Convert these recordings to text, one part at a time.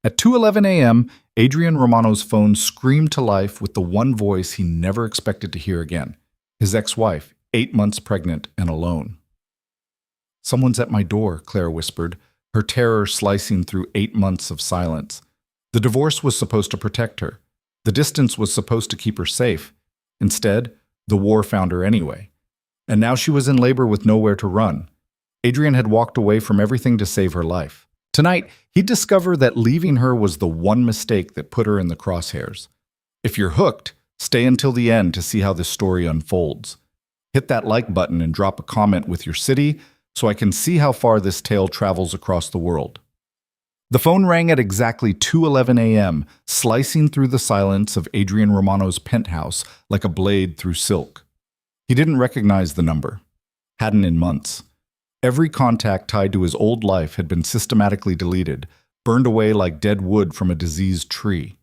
At 2:11 a.m., Adrian Romano's phone screamed to life with the one voice he never expected to hear again. His ex-wife, 8 months pregnant and alone. "Someone's at my door," Claire whispered, her terror slicing through 8 months of silence. The divorce was supposed to protect her. The distance was supposed to keep her safe. Instead, the war found her anyway. And now she was in labor with nowhere to run. Adrian had walked away from everything to save her life. Tonight, he'd discover that leaving her was the one mistake that put her in the crosshairs. If you're hooked, stay until the end to see how this story unfolds. Hit that like button and drop a comment with your city so I can see how far this tale travels across the world. The phone rang at exactly 2:11 a.m., slicing through the silence of Adrian Romano's penthouse like a blade through silk. He didn't recognize the number. Hadn't in months. Every contact tied to his old life had been systematically deleted, burned away like dead wood from a diseased tree.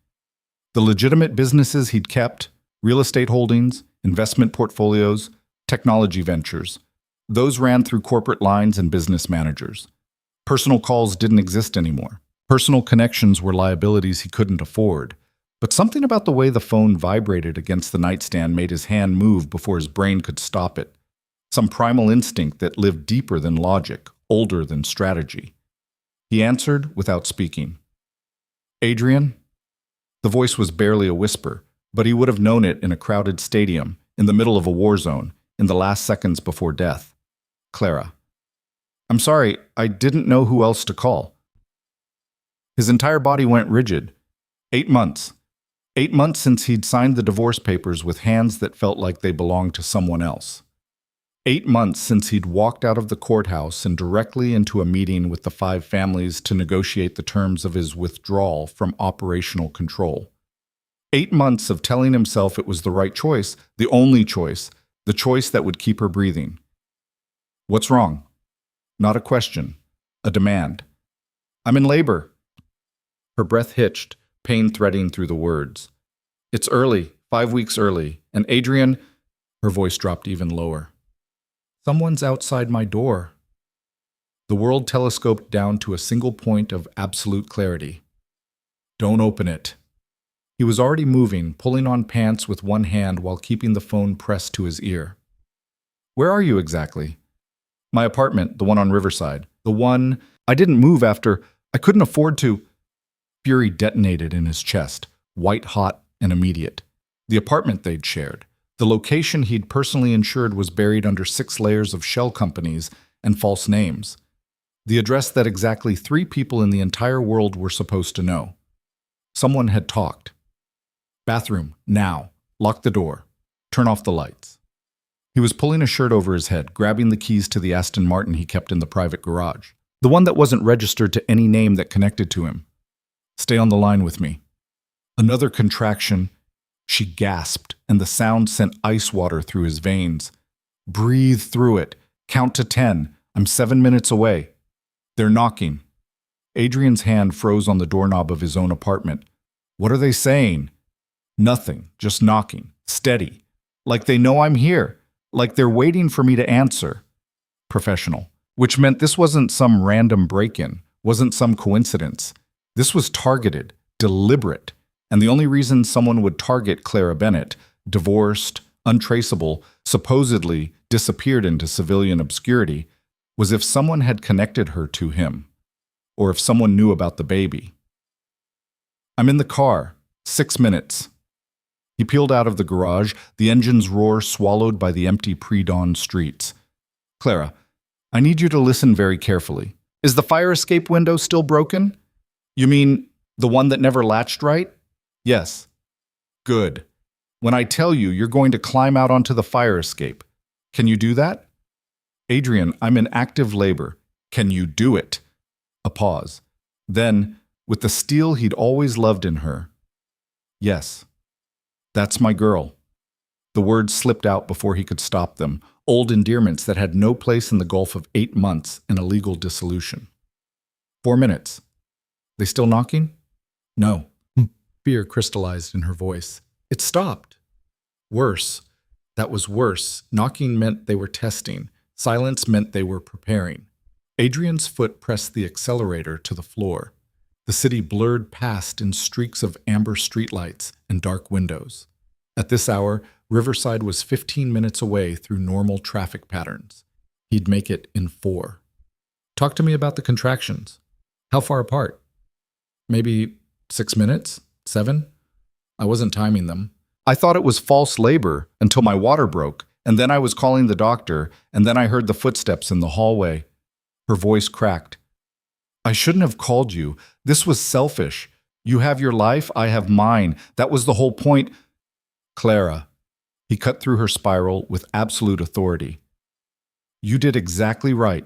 The legitimate businesses he'd kept, real estate holdings, investment portfolios, technology ventures, those ran through corporate lines and business managers. Personal calls didn't exist anymore. Personal connections were liabilities he couldn't afford. But something about the way the phone vibrated against the nightstand made his hand move before his brain could stop it. Some primal instinct that lived deeper than logic, older than strategy. He answered without speaking. "Adrian?" The voice was barely a whisper, but he would have known it in a crowded stadium, in the middle of a war zone, in the last seconds before death. "Clara." "I'm sorry, I didn't know who else to call." His entire body went rigid. 8 months. 8 months since he'd signed the divorce papers with hands that felt like they belonged to someone else. 8 months since he'd walked out of the courthouse and directly into a meeting with the 5 families to negotiate the terms of his withdrawal from operational control. 8 months of telling himself it was the right choice, the only choice, the choice that would keep her breathing. "What's wrong?" Not a question, a demand. "I'm in labor." Her breath hitched, pain threading through the words. "It's early, 5 weeks early, and Adrian," her voice dropped even lower. "Someone's outside my door." The world telescoped down to a single point of absolute clarity. "Don't open it." He was already moving, pulling on pants with one hand while keeping the phone pressed to his ear. "Where are you exactly?" "My apartment, the one on Riverside. The one I didn't move after. I couldn't afford to." Fury detonated in his chest, white-hot and immediate. The apartment they'd shared. The location he'd personally ensured was buried under 6 layers of shell companies and false names. The address that exactly 3 people in the entire world were supposed to know. Someone had talked. "Bathroom, now. Lock the door. Turn off the lights." He was pulling a shirt over his head, grabbing the keys to the Aston Martin he kept in the private garage. The one that wasn't registered to any name that connected to him. "Stay on the line with me." Another contraction. She gasped, and the sound sent ice water through his veins. "Breathe through it. Count to 10. I'm 7 minutes away." "They're knocking." Adrian's hand froze on the doorknob of his own apartment. "What are they saying?" "Nothing. Just knocking. Steady. Like they know I'm here. Like they're waiting for me to answer." Professional. Which meant this wasn't some random break-in, wasn't some coincidence. This was targeted, deliberate. And the only reason someone would target Clara Bennett, divorced, untraceable, supposedly disappeared into civilian obscurity, was if someone had connected her to him, or if someone knew about the baby. "I'm in the car. 6 minutes." He peeled out of the garage, the engine's roar swallowed by the empty pre-dawn streets. "Clara, I need you to listen very carefully. Is the fire escape window still broken?" "You mean the one that never latched right?" "Yes." "Good. When I tell you, you're going to climb out onto the fire escape. Can you do that?" "Adrian, I'm in active labor. Can you do it?" A pause. Then, with the steel he'd always loved in her, "Yes. That's my girl." The words slipped out before he could stop them, old endearments that had no place in the gulf of 8 months and a legal dissolution. 4 minutes. "They still knocking?" "No." Fear crystallized in her voice. "It stopped." Worse. That was worse. Knocking meant they were testing. Silence meant they were preparing. Adrian's foot pressed the accelerator to the floor. The city blurred past in streaks of amber streetlights and dark windows. At this hour, Riverside was 15 minutes away through normal traffic patterns. He'd make it in 4. Talk to me about the contractions. How far apart? Maybe 6 minutes? 7? I wasn't timing them. I thought it was false labor until my water broke, and then I was calling the doctor, and then I heard the footsteps in the hallway. Her voice cracked. I shouldn't have called you. This was selfish. You have your life, I have mine. That was the whole point. Clara. He cut through her spiral with absolute authority. You did exactly right.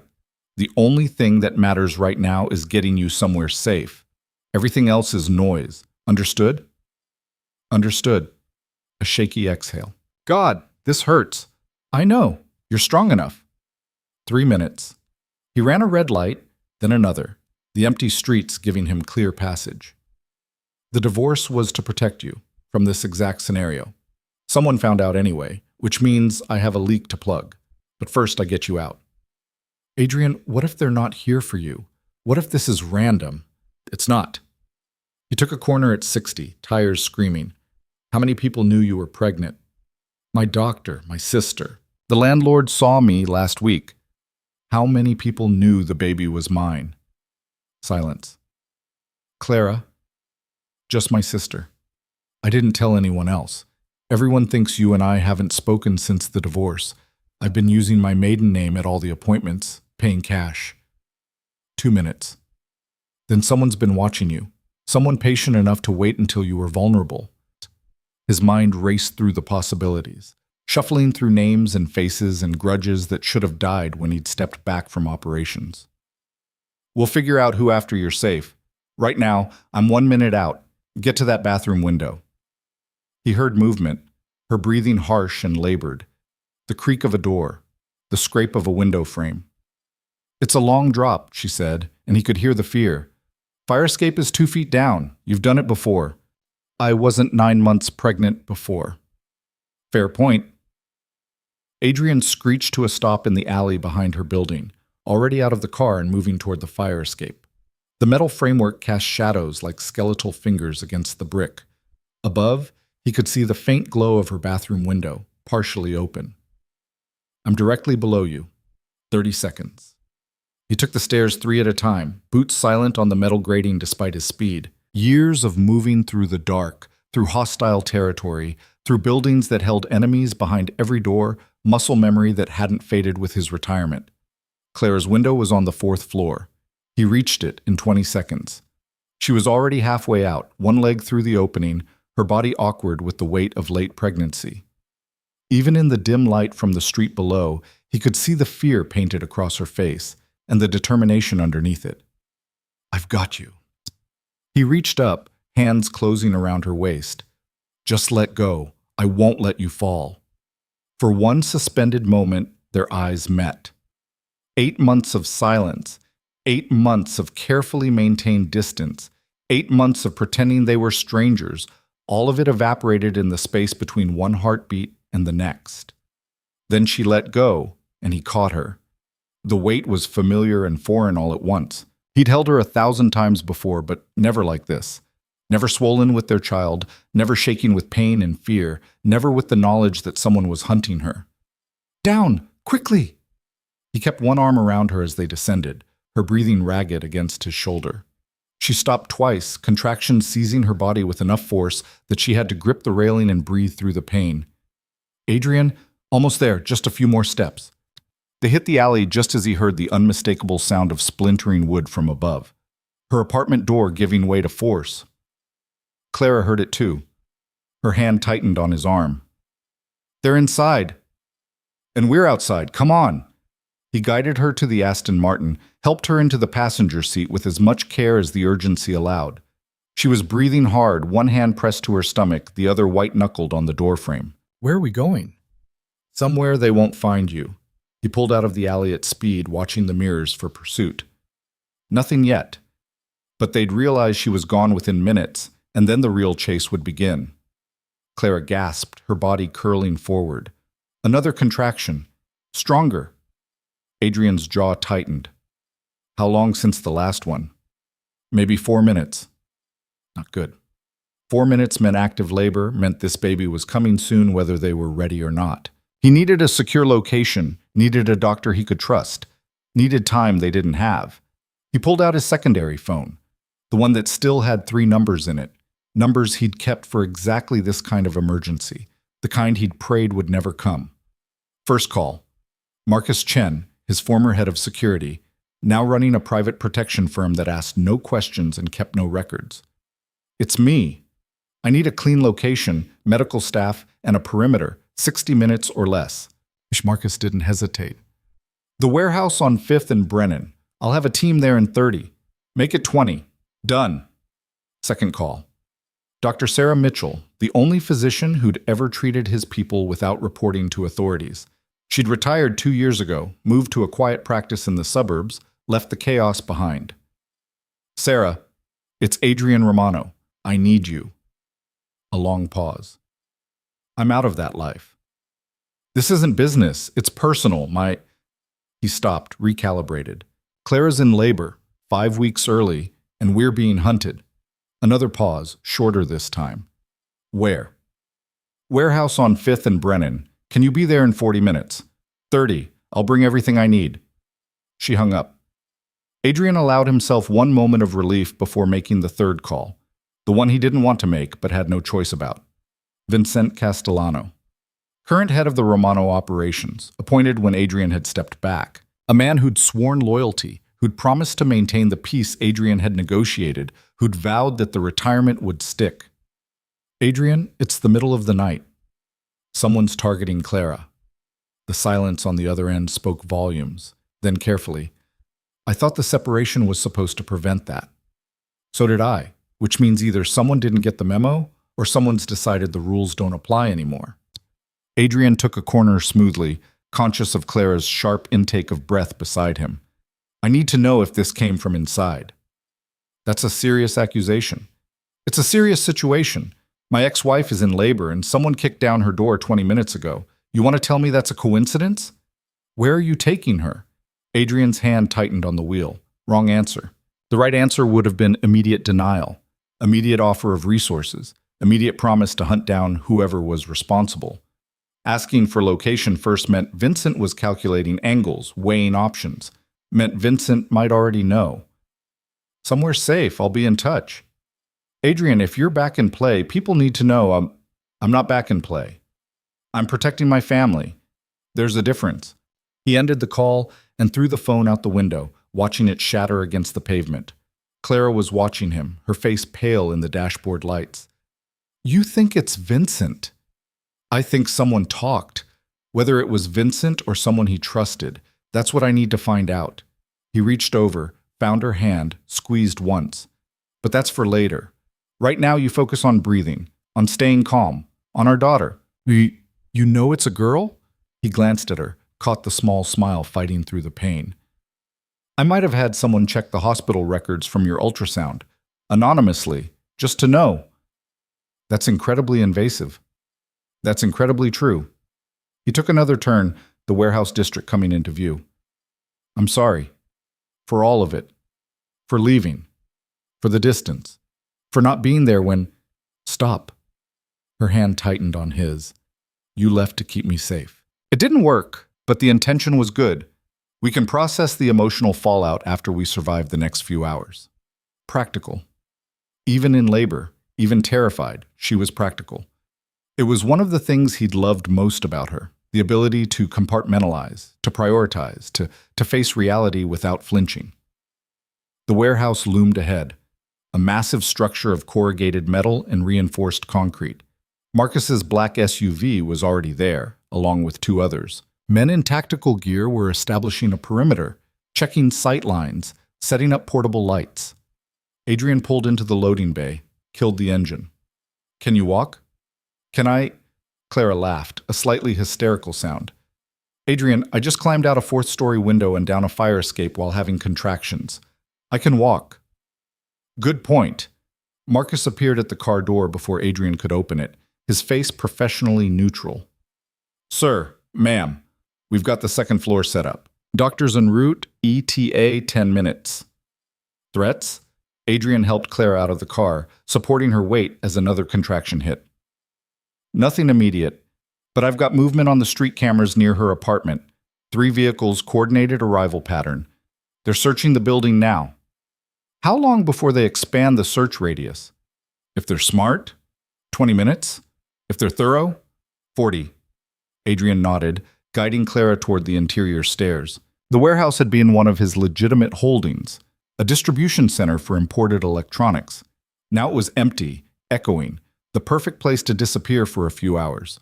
The only thing that matters right now is getting you somewhere safe. Everything else is noise. Understood? Understood. A shaky exhale. God, this hurts. I know. You're strong enough. 3 minutes. He ran a red light, then another, the empty streets giving him clear passage. The divorce was to protect you from this exact scenario. Someone found out anyway, which means I have a leak to plug. But first I get you out. Adrian, what if they're not here for you? What if this is random? It's not. He took a corner at 60, tires screaming. How many people knew you were pregnant? My doctor, my sister. The landlord saw me last week. How many people knew the baby was mine? Silence. Clara, just my sister. I didn't tell anyone else. Everyone thinks you and I haven't spoken since the divorce. I've been using my maiden name at all the appointments, paying cash. 2 minutes. Then someone's been watching you. Someone patient enough to wait until you were vulnerable. His mind raced through the possibilities, shuffling through names and faces and grudges that should have died when he'd stepped back from operations. We'll figure out who after you're safe. Right now, I'm 1 minute out. Get to that bathroom window. He heard movement, her breathing harsh and labored, the creak of a door, the scrape of a window frame. It's a long drop, she said, and he could hear the fear. Fire escape is 2 feet down. You've done it before. I wasn't 9 months pregnant before. Fair point. Adrian screeched to a stop in the alley behind her building, already out of the car and moving toward the fire escape. The metal framework cast shadows like skeletal fingers against the brick. Above, he could see the faint glow of her bathroom window, partially open. I'm directly below you. 30 seconds. He took the stairs 3 at a time, boots silent on the metal grating despite his speed. Years of moving through the dark, through hostile territory, through buildings that held enemies behind every door, muscle memory that hadn't faded with his retirement. Clara's window was on the 4th floor. He reached it in 20 seconds. She was already halfway out, one leg through the opening, her body awkward with the weight of late pregnancy. Even in the dim light from the street below, he could see the fear painted across her face and the determination underneath it. I've got you. He reached up, hands closing around her waist. Just let go. I won't let you fall. For one suspended moment, their eyes met. 8 months of silence, 8 months of carefully maintained distance, 8 months of pretending they were strangers, all of it evaporated in the space between one heartbeat and the next. Then she let go, and he caught her. The weight was familiar and foreign all at once. He'd held her 1,000 times before, but never like this. Never swollen with their child, never shaking with pain and fear, never with the knowledge that someone was hunting her. Down! Quickly! He kept one arm around her as they descended, her breathing ragged against his shoulder. She stopped twice, contractions seizing her body with enough force that she had to grip the railing and breathe through the pain. Adrian, almost there, just a few more steps. They hit the alley just as he heard the unmistakable sound of splintering wood from above, her apartment door giving way to force. Clara heard it too. Her hand tightened on his arm. They're inside. And we're outside. Come on. He guided her to the Aston Martin, helped her into the passenger seat with as much care as the urgency allowed. She was breathing hard, one hand pressed to her stomach, the other white-knuckled on the doorframe. Where are we going? Somewhere they won't find you. He pulled out of the alley at speed, watching the mirrors for pursuit. Nothing yet. But they'd realize she was gone within minutes, and then the real chase would begin. Clara gasped, her body curling forward. Another contraction. Stronger. Adrian's jaw tightened. How long since the last one? Maybe 4 minutes. Not good. 4 minutes meant active labor, meant this baby was coming soon whether they were ready or not. He needed a secure location, needed a doctor he could trust, needed time they didn't have. He pulled out his secondary phone, the one that still had 3 numbers in it, numbers he'd kept for exactly this kind of emergency, the kind he'd prayed would never come. First call. Marcus Chen, his former head of security, now running a private protection firm that asked no questions and kept no records. It's me. I need a clean location, medical staff, and a perimeter, 60 minutes or less. Marcus didn't hesitate. The warehouse on 5th and Brennan. I'll have a team there in 30. Make it 20. Done. Second call. Dr. Sarah Mitchell, the only physician who'd ever treated his people without reporting to authorities. She'd retired 2 years ago, moved to a quiet practice in the suburbs, left the chaos behind. Sarah, it's Adrian Romano. I need you. A long pause. I'm out of that life. This isn't business. It's personal. He stopped, recalibrated. Clara's in labor, 5 weeks early, and we're being hunted. Another pause, shorter this time. Where? Warehouse on 5th and Brennan. Can you be there in 40 minutes? 30. I'll bring everything I need. She hung up. Adrian allowed himself one moment of relief before making the third call, the one he didn't want to make but had no choice about. Vincent Castellano, current head of the Romano operations, appointed when Adrian had stepped back. A man who'd sworn loyalty, who'd promised to maintain the peace Adrian had negotiated, who'd vowed that the retirement would stick. Adrian, it's the middle of the night. Someone's targeting Clara. The silence on the other end spoke volumes. Then carefully, I thought the separation was supposed to prevent that. So did I, which means either someone didn't get the memo or someone's decided the rules don't apply anymore. Adrian took a corner smoothly, conscious of Clara's sharp intake of breath beside him. I need to know if this came from inside. That's a serious accusation. It's a serious situation. My ex-wife is in labor and someone kicked down her door 20 minutes ago. You want to tell me that's a coincidence? Where are you taking her? Adrian's hand tightened on the wheel. Wrong answer. The right answer would have been immediate denial, immediate offer of resources, immediate promise to hunt down whoever was responsible. Asking for location first meant Vincent was calculating angles, weighing options. Meant Vincent might already know. Somewhere safe, I'll be in touch. Adrian, if you're back in play, people need to know I'm not back in play. I'm protecting my family. There's a difference. He ended the call and threw the phone out the window, watching it shatter against the pavement. Clara was watching him, her face pale in the dashboard lights. You think it's Vincent? I think someone talked. Whether it was Vincent or someone he trusted, that's what I need to find out. He reached over, found her hand, squeezed once. But that's for later. Right now you focus on breathing, on staying calm, on our daughter. You know it's a girl? He glanced at her, caught the small smile fighting through the pain. I might have had someone check the hospital records from your ultrasound, anonymously, just to know. That's incredibly invasive. That's incredibly true. He took another turn, the warehouse district coming into view. I'm sorry. For all of it. For leaving. For the distance. For not being there when... Stop. Her hand tightened on his. You left to keep me safe. It didn't work, but the intention was good. We can process the emotional fallout after we survive the next few hours. Practical. Even in labor, even terrified, she was practical. It was one of the things he'd loved most about her, the ability to compartmentalize, to prioritize, to face reality without flinching. The warehouse loomed ahead, a massive structure of corrugated metal and reinforced concrete. Marcus's black SUV was already there, along with 2 others. Men in tactical gear were establishing a perimeter, checking sight lines, setting up portable lights. Adrian pulled into the loading bay, killed the engine. Can you walk? Can I? Clara laughed, a slightly hysterical sound. Adrian, I just climbed out a 4th-story window and down a fire escape while having contractions. I can walk. Good point. Marcus appeared at the car door before Adrian could open it, his face professionally neutral. Sir, ma'am, we've got the 2nd floor set up. Doctors en route, ETA 10 minutes. Threats? Adrian helped Claire out of the car, supporting her weight as another contraction hit. Nothing immediate, but I've got movement on the street cameras near her apartment. 3 vehicles, coordinated arrival pattern. They're searching the building now. How long before they expand the search radius? If they're smart, 20 minutes. If they're thorough, 40. Adrian nodded, guiding Clara toward the interior stairs. The warehouse had been one of his legitimate holdings, a distribution center for imported electronics. Now it was empty, echoing, the perfect place to disappear for a few hours.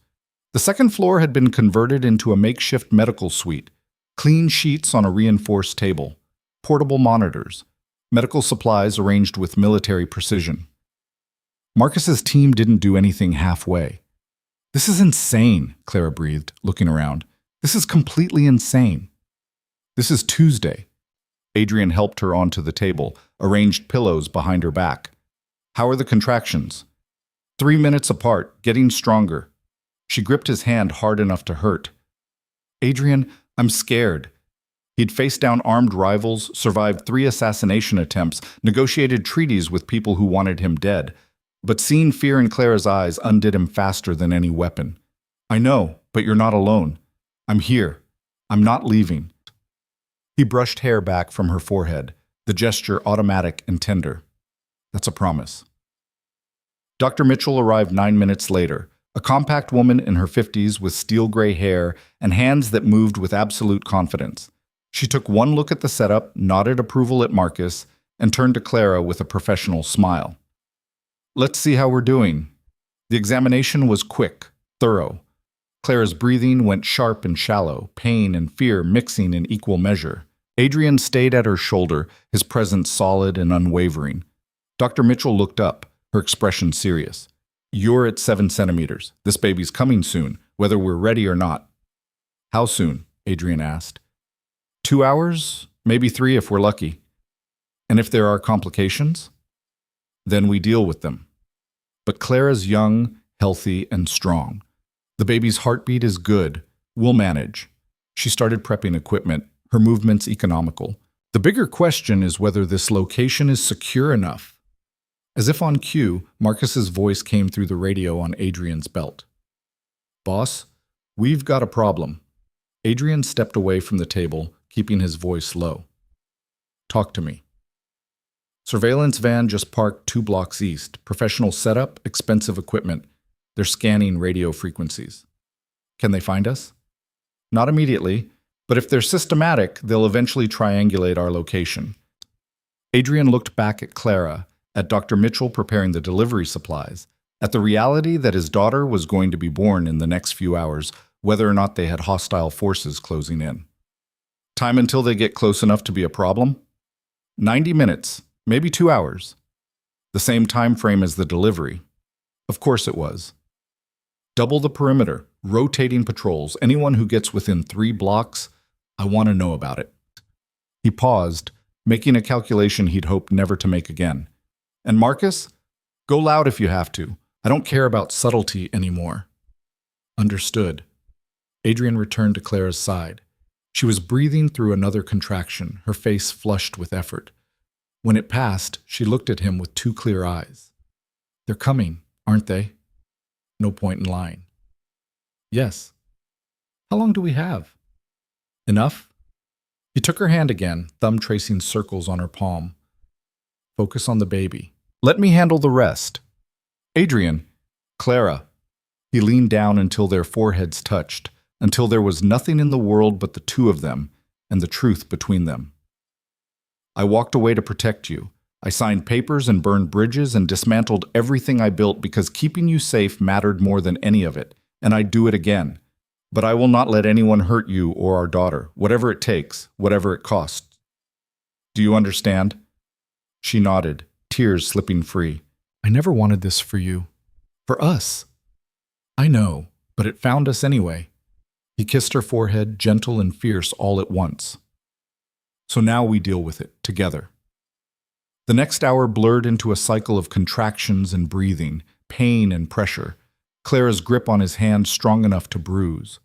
The second floor had been converted into a makeshift medical suite, clean sheets on a reinforced table, portable monitors, medical supplies arranged with military precision. Marcus's team didn't do anything halfway. This is insane, Clara breathed, looking around. This is completely insane. This is Tuesday. Adrian helped her onto the table, arranged pillows behind her back. How are the contractions? 3 minutes apart, getting stronger. She gripped his hand hard enough to hurt. Adrian, I'm scared. He'd faced down armed rivals, survived 3 assassination attempts, negotiated treaties with people who wanted him dead. But seeing fear in Clara's eyes undid him faster than any weapon. I know, but you're not alone. I'm here. I'm not leaving. He brushed hair back from her forehead, the gesture automatic and tender. That's a promise. Dr. Mitchell arrived 9 minutes later, a compact woman in her 50s with steel-gray hair and hands that moved with absolute confidence. She took one look at the setup, nodded approval at Marcus, and turned to Clara with a professional smile. Let's see how we're doing. The examination was quick, thorough. Clara's breathing went sharp and shallow, pain and fear mixing in equal measure. Adrian stayed at her shoulder, his presence solid and unwavering. Dr. Mitchell looked up, her expression serious. You're at 7 centimeters. This baby's coming soon, whether we're ready or not. How soon? Adrian asked. 2 hours, maybe 3 if we're lucky. And if there are complications? Then we deal with them. But Clara's young, healthy, and strong. The baby's heartbeat is good. We'll manage. She started prepping equipment, her movements economical. The bigger question is whether this location is secure enough. As if on cue, Marcus's voice came through the radio on Adrian's belt. Boss, we've got a problem. Adrian stepped away from the table, keeping his voice low. Talk to me. Surveillance van just parked 2 blocks east. Professional setup, expensive equipment. They're scanning radio frequencies. Can they find us? Not immediately, but if they're systematic, they'll eventually triangulate our location. Adrian looked back at Clara, at Dr. Mitchell preparing the delivery supplies, at the reality that his daughter was going to be born in the next few hours, whether or not they had hostile forces closing in. Time until they get close enough to be a problem? 90 minutes. Maybe 2 hours. The same time frame as the delivery. Of course it was. Double the perimeter, rotating patrols. Anyone who gets within 3 blocks, I want to know about it. He paused, making a calculation he'd hoped never to make again. And Marcus, go loud if you have to. I don't care about subtlety anymore. Understood. Adrian returned to Clara's side. She was breathing through another contraction, her face flushed with effort. When it passed, she looked at him with 2 clear eyes. They're coming, aren't they? No point in lying. Yes. How long do we have? Enough? He took her hand again, thumb tracing circles on her palm. Focus on the baby. Let me handle the rest. Adrian, Clara. He leaned down until their foreheads touched, until there was nothing in the world but the 2 of them and the truth between them. I walked away to protect you. I signed papers and burned bridges and dismantled everything I built because keeping you safe mattered more than any of it, and I'd do it again. But I will not let anyone hurt you or our daughter, whatever it takes, whatever it costs. Do you understand? She nodded, tears slipping free. I never wanted this for you. For us. I know, but it found us anyway. He kissed her forehead, gentle and fierce all at once. So now we deal with it, together. The next hour blurred into a cycle of contractions and breathing, pain and pressure, Clara's grip on his hand strong enough to bruise.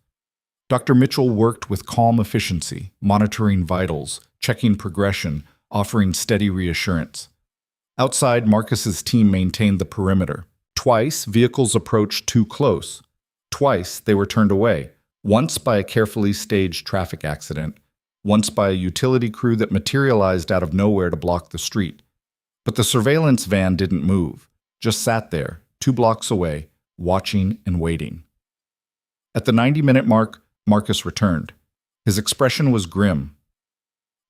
Dr. Mitchell worked with calm efficiency, monitoring vitals, checking progression, offering steady reassurance. Outside, Marcus's team maintained the perimeter. Twice, vehicles approached too close. Twice, they were turned away. Once by a carefully staged traffic accident. Once by a utility crew that materialized out of nowhere to block the street. But the surveillance van didn't move, just sat there, 2 blocks away, watching and waiting. At the 90-minute mark, Marcus returned. His expression was grim.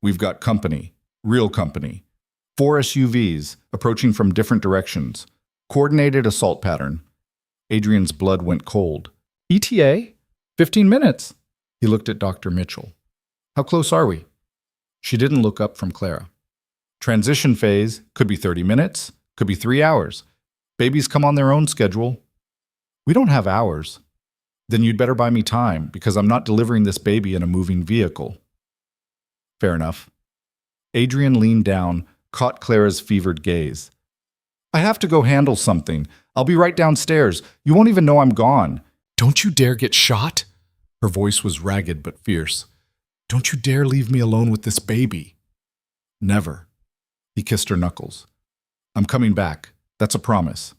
"We've got company, real company. 4 SUVs, approaching from different directions. Coordinated assault pattern." Adrian's blood went cold. "ETA? 15 minutes." He looked at Dr. Mitchell. "How close are we?" She didn't look up from Clara. "Transition phase, could be 30 minutes, could be 3 hours. Babies come on their own schedule." "We don't have hours." "Then you'd better buy me time, because I'm not delivering this baby in a moving vehicle." "Fair enough." Adrian leaned down, caught Clara's fevered gaze. "I have to go handle something. I'll be right downstairs. You won't even know I'm gone." "Don't you dare get shot?" Her voice was ragged but fierce. "Don't you dare leave me alone with this baby." "Never." He kissed her knuckles. "I'm coming back. That's a promise."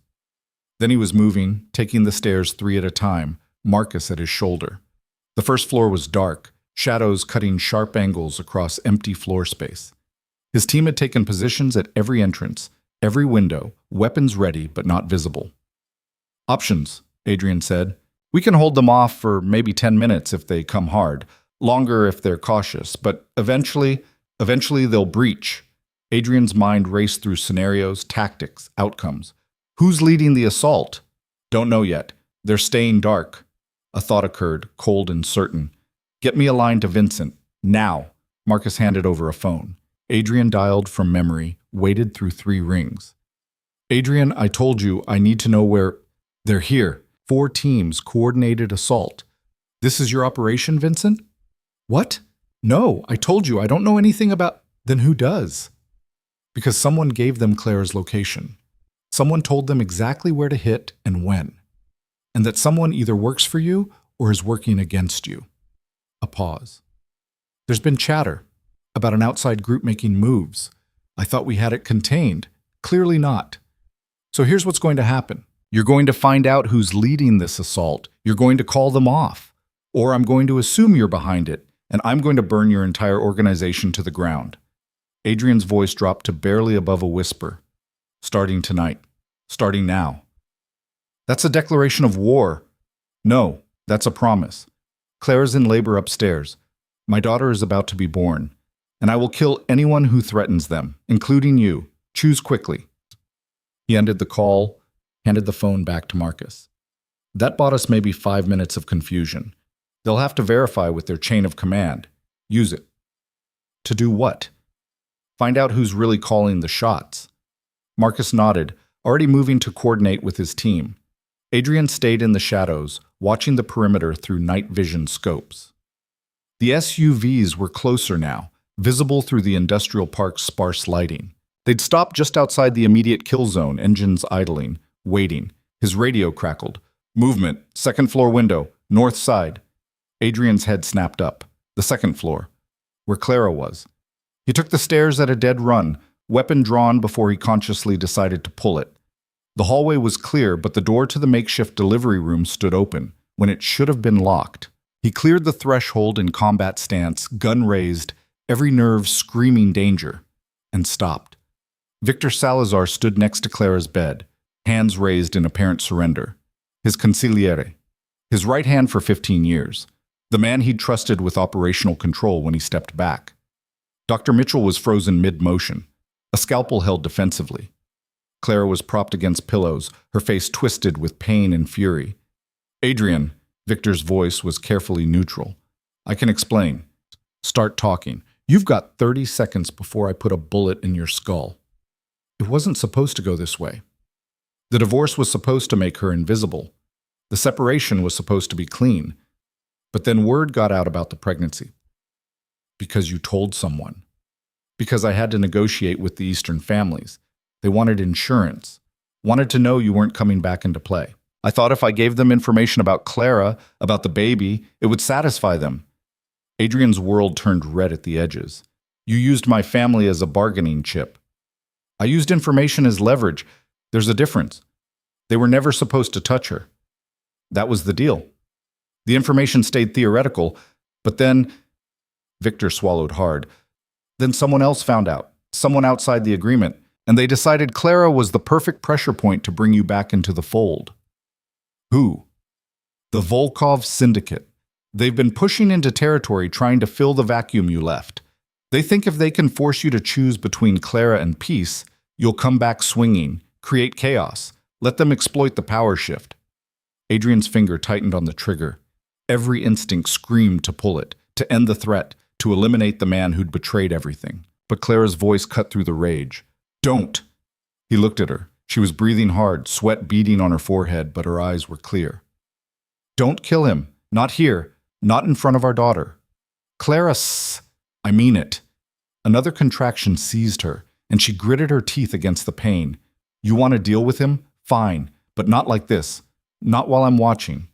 Then he was moving, taking the stairs 3 at a time, Marcus at his shoulder. The first floor was dark, shadows cutting sharp angles across empty floor space. His team had taken positions at every entrance, every window, weapons ready but not visible. "Options," Adrian said. "We can hold them off for maybe 10 minutes if they come hard, longer if they're cautious, but eventually they'll breach." Adrian's mind raced through scenarios, tactics, outcomes. Who's leading the assault? Don't know yet. They're staying dark. A thought occurred, cold and certain. "Get me a line to Vincent. Now." Marcus handed over a phone. Adrian dialed from memory, waited through 3 rings. "Adrian, I told you I need to know where—" "They're here. 4 teams, coordinated assault." "This is your operation, Vincent?" "What? No, I told you I don't know anything about—" "Then who does?" "Because someone gave them Clara's location. Someone told them exactly where to hit and when. And that someone either works for you or is working against you." A pause. "There's been chatter about an outside group making moves. I thought we had it contained. Clearly not. So here's what's going to happen. You're going to find out who's leading this assault. You're going to call them off. Or I'm going to assume you're behind it, and I'm going to burn your entire organization to the ground." Adrian's voice dropped to barely above a whisper. "Starting tonight. Starting now." "That's a declaration of war." "No, that's a promise. Clara's in labor upstairs. My daughter is about to be born. And I will kill anyone who threatens them, including you. Choose quickly." He ended the call, handed the phone back to Marcus. "That bought us maybe 5 minutes of confusion. They'll have to verify with their chain of command. Use it." "To do what?" "Find out who's really calling the shots." Marcus nodded, already moving to coordinate with his team. Adrian stayed in the shadows, watching the perimeter through night vision scopes. The SUVs were closer now, visible through the industrial park's sparse lighting. They'd stopped just outside the immediate kill zone, engines idling, waiting. His radio crackled. "Movement, 2nd floor window, north side." Adrian's head snapped up. The 2nd floor, where Clara was. He took the stairs at a dead run, weapon drawn before he consciously decided to pull it. The hallway was clear, but the door to the makeshift delivery room stood open, when it should have been locked. He cleared the threshold in combat stance, gun raised, every nerve screaming danger, and stopped. Victor Salazar stood next to Clara's bed, hands raised in apparent surrender. His consigliere. His right hand for 15 years. The man he'd trusted with operational control when he stepped back. Dr. Mitchell was frozen mid-motion, a scalpel held defensively. Clara was propped against pillows, her face twisted with pain and fury. "Adrian," Victor's voice was carefully neutral. "I can explain. Start talking. You've got 30 seconds before I put a bullet in your skull." It wasn't supposed to go this way. The divorce was supposed to make her invisible. The separation was supposed to be clean. But then word got out about the pregnancy. "Because you told someone." "Because I had to negotiate with the Eastern families. They wanted insurance. Wanted to know you weren't coming back into play. I thought if I gave them information about Clara, about the baby, it would satisfy them." Adrian's world turned red at the edges. "You used my family as a bargaining chip." I used information as leverage. There's a difference. They were never supposed to touch her. That was the deal. The information stayed theoretical, but then Victor swallowed hard. Then someone else found out, someone outside the agreement, and they decided Clara was the perfect pressure point to bring you back into the fold. Who? The Volkov Syndicate. They've been pushing into territory trying to fill the vacuum you left. They think if they can force you to choose between Clara and peace, you'll come back swinging, create chaos, let them exploit the power shift. Adrian's finger tightened on the trigger. Every instinct screamed to pull it, to end the threat, to eliminate the man who'd betrayed everything. But Clara's voice cut through the rage. Don't! He looked at her. She was breathing hard, sweat beading on her forehead, but her eyes were clear. Don't kill him. Not here. Not in front of our daughter. Clara, I mean it. Another contraction seized her, and she gritted her teeth against the pain. You want to deal with him? Fine, but not like this. Not while I'm watching.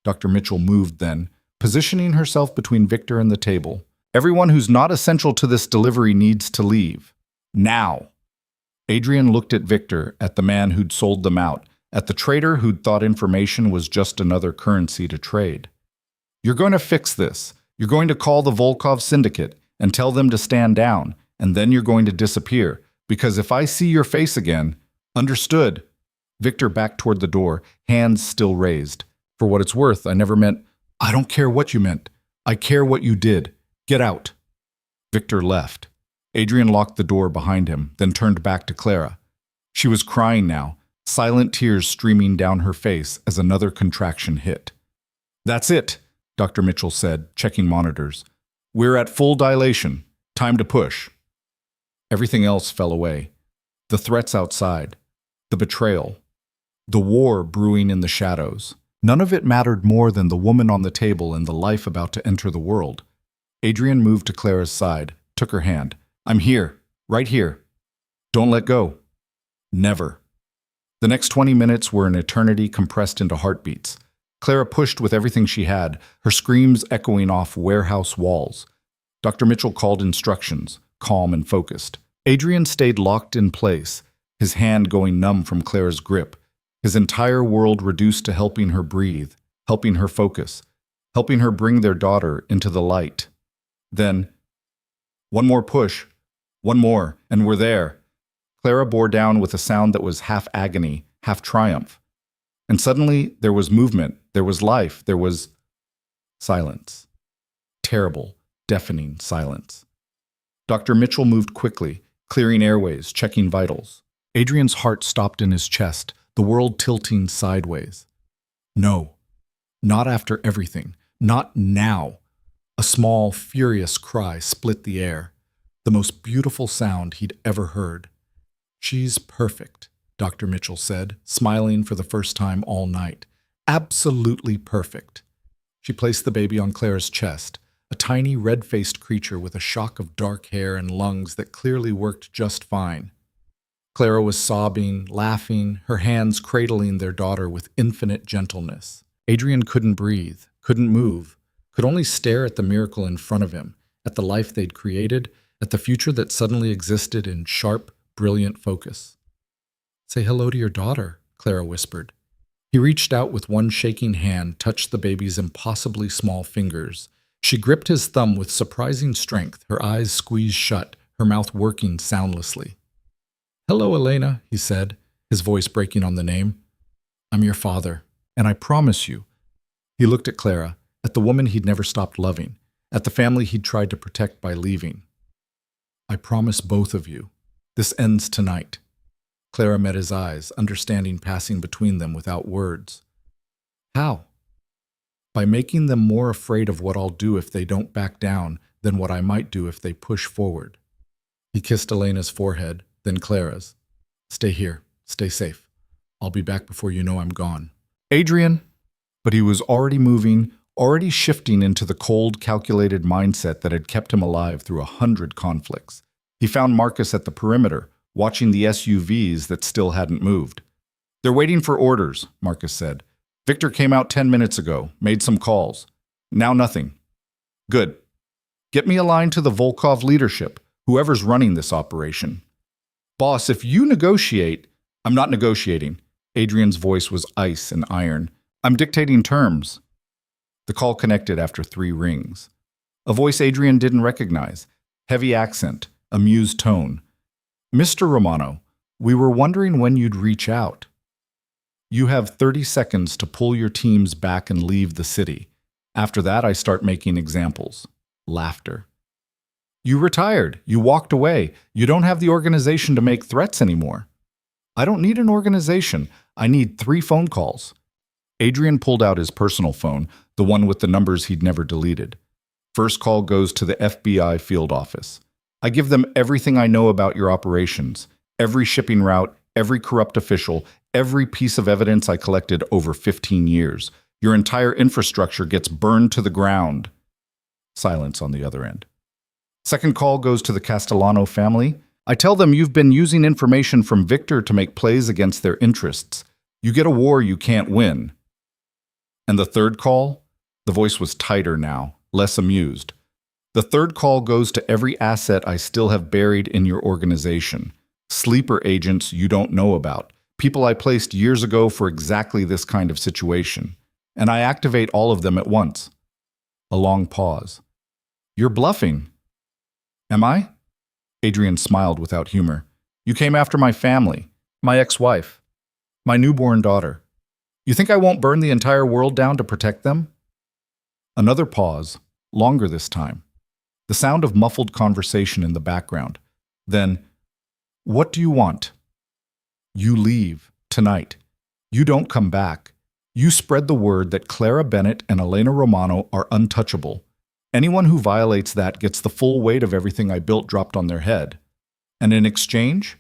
Dr. Mitchell moved then, positioning herself between Victor and the table. Everyone who's not essential to this delivery needs to leave. Now. Adrian looked at Victor, at the man who'd sold them out, at the traitor who'd thought information was just another currency to trade. You're going to fix this. You're going to call the Volkov Syndicate and tell them to stand down, and then you're going to disappear, because if I see your face again, understood. Victor backed toward the door, hands still raised. For what it's worth, I never meant, I don't care what you meant. I care what you did. Get out. Victor left. Adrian locked the door behind him, then turned back to Clara. She was crying now, silent tears streaming down her face as another contraction hit. That's it, Dr. Mitchell said, checking monitors. We're at full dilation. Time to push. Everything else fell away. The threats outside. The betrayal. The war brewing in the shadows. None of it mattered more than the woman on the table and the life about to enter the world. Adrian moved to Clara's side, took her hand. I'm here, right here. Don't let go. Never. The next 20 minutes were an eternity compressed into heartbeats. Clara pushed with everything she had, her screams echoing off warehouse walls. Dr. Mitchell called instructions, calm and focused. Adrian stayed locked in place, his hand going numb from Clara's grip, his entire world reduced to helping her breathe, helping her focus, helping her bring their daughter into the light. Then, one more push, one more, and we're there. Clara bore down with a sound that was half agony, half triumph. And suddenly, there was movement, there was life, there was silence. Terrible, deafening silence. Dr. Mitchell moved quickly, clearing airways, checking vitals. Adrian's heart stopped in his chest, the world tilting sideways. No, not after everything, not now. A small, furious cry split the air, the most beautiful sound he'd ever heard. She's perfect, Dr. Mitchell said, smiling for the first time all night. Absolutely perfect. She placed the baby on Clara's chest, a tiny red-faced creature with a shock of dark hair and lungs that clearly worked just fine. Clara was sobbing, laughing, her hands cradling their daughter with infinite gentleness. Adrian couldn't breathe, couldn't move, could only stare at the miracle in front of him, at the life they'd created, at the future that suddenly existed in sharp, brilliant focus. Say hello to your daughter, Clara whispered. He reached out with one shaking hand, touched the baby's impossibly small fingers. She gripped his thumb with surprising strength, her eyes squeezed shut, her mouth working soundlessly. Hello, Elena, he said, his voice breaking on the name. I'm your father, and I promise you. He looked at Clara, at the woman he'd never stopped loving, at the family he'd tried to protect by leaving. I promise both of you. This ends tonight. Clara met his eyes, understanding passing between them without words. How? By making them more afraid of what I'll do if they don't back down than what I might do if they push forward. He kissed Elena's forehead, then Clara's. Stay here. Stay safe. I'll be back before you know I'm gone. Adrian! But he was already moving, already shifting into the cold, calculated mindset that had kept him alive through 100 conflicts. He found Marcus at the perimeter, watching the SUVs that still hadn't moved. They're waiting for orders, Marcus said. Victor came out 10 minutes ago, made some calls. Now nothing. Good. Get me aligned to the Volkov leadership, whoever's running this operation. Boss, if you negotiate, I'm not negotiating. Adrian's voice was ice and iron. I'm dictating terms. The call connected after 3 rings. A voice Adrian didn't recognize. Heavy accent, amused tone. Mr. Romano, we were wondering when you'd reach out. You have 30 seconds to pull your teams back and leave the city. After that, I start making examples. Laughter. You retired. You walked away. You don't have the organization to make threats anymore. I don't need an organization. I need 3 phone calls. Adrian pulled out his personal phone, the one with the numbers he'd never deleted. First call goes to the FBI field office. I give them everything I know about your operations, every shipping route, every corrupt official, every piece of evidence I collected over 15 years. Your entire infrastructure gets burned to the ground. Silence on the other end. Second call goes to the Castellano family. I tell them you've been using information from Victor to make plays against their interests. You get a war you can't win. And the third call? The voice was tighter now, less amused. The third call goes to every asset I still have buried in your organization. Sleeper agents you don't know about. People I placed years ago for exactly this kind of situation. And I activate all of them at once. A long pause. You're bluffing. Am I? Adrian smiled without humor. You came after my family, my ex-wife, my newborn daughter. You think I won't burn the entire world down to protect them? Another pause, longer this time. The sound of muffled conversation in the background. Then, what do you want? You leave, tonight. You don't come back. You spread the word that Clara Bennett and Elena Romano are untouchable. Anyone who violates that gets the full weight of everything I built dropped on their head. And in exchange?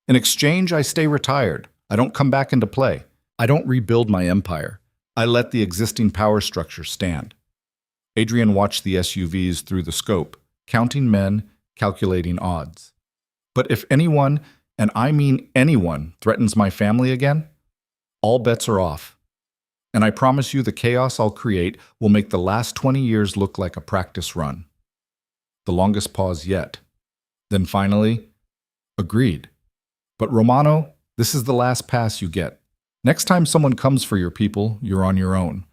In exchange, I stay retired. I don't come back into play. I don't rebuild my empire. I let the existing power structure stand. Adrian watched the SUVs through the scope, counting men, calculating odds. But if anyone, and I mean anyone, threatens my family again, all bets are off. And I promise you the chaos I'll create will make the last 20 years look like a practice run. The longest pause yet. Then finally, agreed. But Romano, this is the last pass you get. Next time someone comes for your people, you're on your own.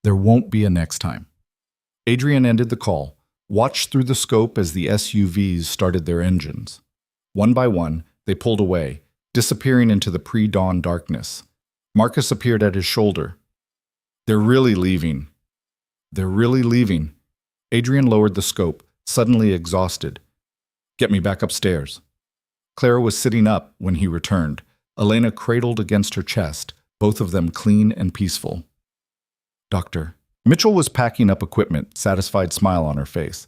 There won't be a next time. Adrian ended the call, watched through the scope as the SUVs started their engines. One by one, they pulled away, disappearing into the pre-dawn darkness. Marcus appeared at his shoulder. They're really leaving. They're really leaving. Adrian lowered the scope, suddenly exhausted. Get me back upstairs. Clara was sitting up when he returned, Elena cradled against her chest, both of them clean and peaceful. Doctor. Mitchell was packing up equipment, satisfied smile on her face.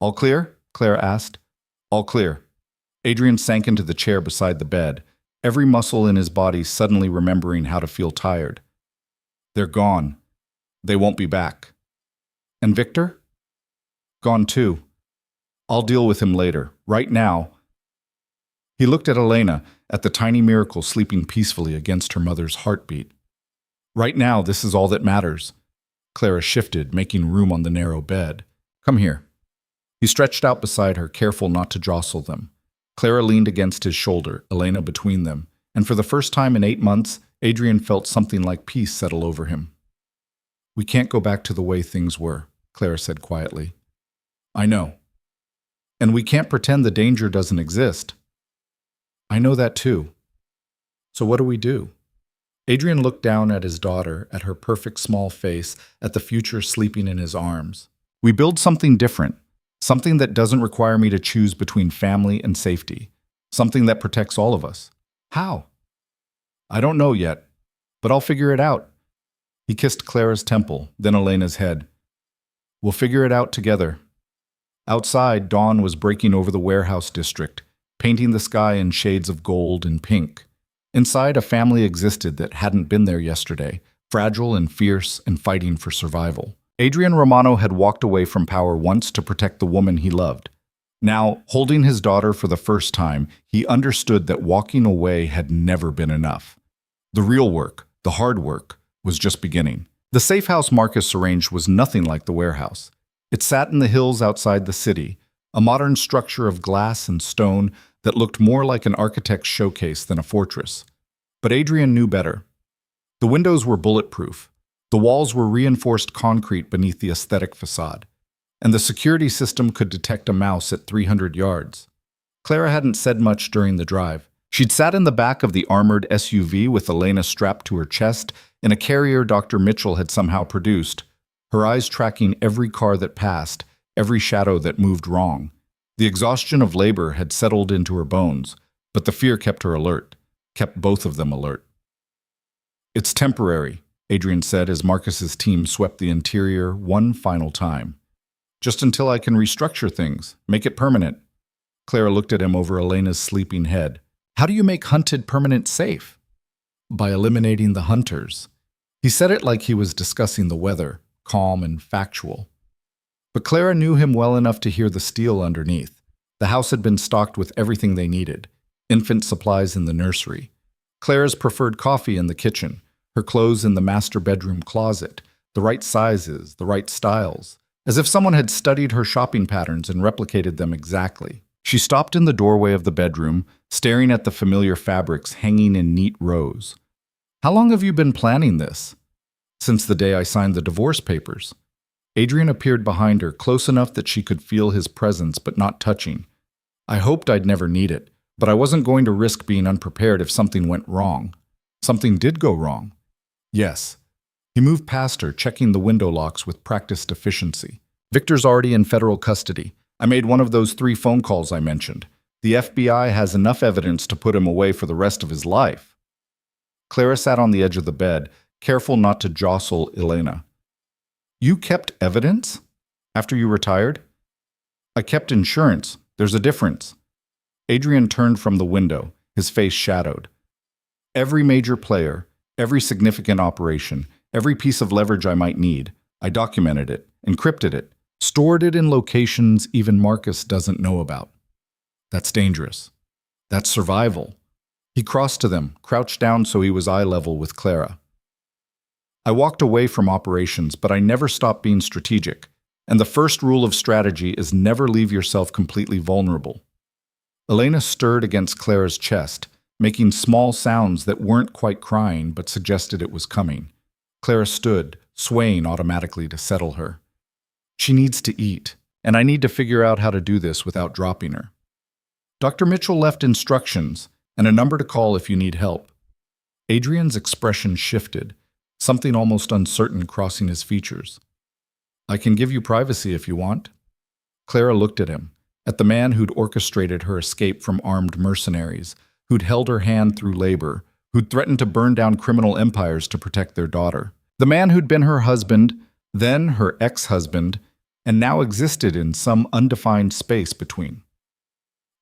All clear? Clara asked. All clear. Adrian sank into the chair beside the bed, every muscle in his body suddenly remembering how to feel tired. They're gone. They won't be back. And Victor? Gone too. I'll deal with him later. Right now. He looked at Elena, at the tiny miracle sleeping peacefully against her mother's heartbeat. Right now, this is all that matters. Clara shifted, making room on the narrow bed. Come here. He stretched out beside her, careful not to jostle them. Clara leaned against his shoulder, Elena between them, and for the first time in 8 months, Adrian felt something like peace settle over him. We can't go back to the way things were, Clara said quietly. I know. And we can't pretend the danger doesn't exist. I know that too. So what do we do? Adrian looked down at his daughter, at her perfect small face, at the future sleeping in his arms. We build something different, something that doesn't require me to choose between family and safety, something that protects all of us. How? I don't know yet, but I'll figure it out. He kissed Clara's temple, then Elena's head. We'll figure it out together. Outside, dawn was breaking over the warehouse district, painting the sky in shades of gold and pink. Inside, a family existed that hadn't been there yesterday, fragile and fierce and fighting for survival. Adrian Romano had walked away from power once to protect the woman he loved. Now, holding his daughter for the first time, he understood that walking away had never been enough. The real work, the hard work, was just beginning. The safe house Marcus arranged was nothing like the warehouse. It sat in the hills outside the city, a modern structure of glass and stone, that looked more like an architect's showcase than a fortress. But Adrian knew better. The windows were bulletproof. The walls were reinforced concrete beneath the aesthetic facade, and the security system could detect a mouse at 300 yards. Clara hadn't said much during the drive. She'd sat in the back of the armored SUV with Elena strapped to her chest in a carrier Dr. Mitchell had somehow produced, her eyes tracking every car that passed, every shadow that moved wrong. The exhaustion of labor had settled into her bones, but the fear kept her alert, kept both of them alert. "It's temporary," Adrian said as Marcus's team swept the interior one final time. "Just until I can restructure things, make it permanent." Clara looked at him over Elena's sleeping head. "How do you make hunted permanent safe?" "By eliminating the hunters." He said it like he was discussing the weather, calm and factual. But Clara knew him well enough to hear the steel underneath. The house had been stocked with everything they needed. Infant supplies in the nursery. Clara's preferred coffee in the kitchen. Her clothes in the master bedroom closet. The right sizes, the right styles. As if someone had studied her shopping patterns and replicated them exactly. She stopped in the doorway of the bedroom, staring at the familiar fabrics hanging in neat rows. "How long have you been planning this?" "Since the day I signed the divorce papers." Adrian appeared behind her, close enough that she could feel his presence but not touching. "I hoped I'd never need it, but I wasn't going to risk being unprepared if something went wrong." "Something did go wrong." "Yes." He moved past her, checking the window locks with practiced efficiency. "Victor's already in federal custody. I made one of those 3 phone calls I mentioned. The FBI has enough evidence to put him away for the rest of his life." Clara sat on the edge of the bed, careful not to jostle Elena. "You kept evidence? After you retired?" "I kept insurance. There's a difference." Adrian turned from the window, his face shadowed. "Every major player, every significant operation, every piece of leverage I might need, I documented it, encrypted it, stored it in locations even Marcus doesn't know about. That's dangerous. That's survival." He crossed to them, crouched down so he was eye level with Clara. "I walked away from operations, but I never stopped being strategic. And the first rule of strategy is never leave yourself completely vulnerable." Elena stirred against Clara's chest, making small sounds that weren't quite crying but suggested it was coming. Clara stood, swaying automatically to settle her. "She needs to eat, and I need to figure out how to do this without dropping her. Dr. Mitchell left instructions and a number to call if you need help." Adrian's expression shifted, something almost uncertain crossing his features. "I can give you privacy if you want." Clara looked at him, at the man who'd orchestrated her escape from armed mercenaries, who'd held her hand through labor, who'd threatened to burn down criminal empires to protect their daughter. The man who'd been her husband, then her ex-husband, and now existed in some undefined space between.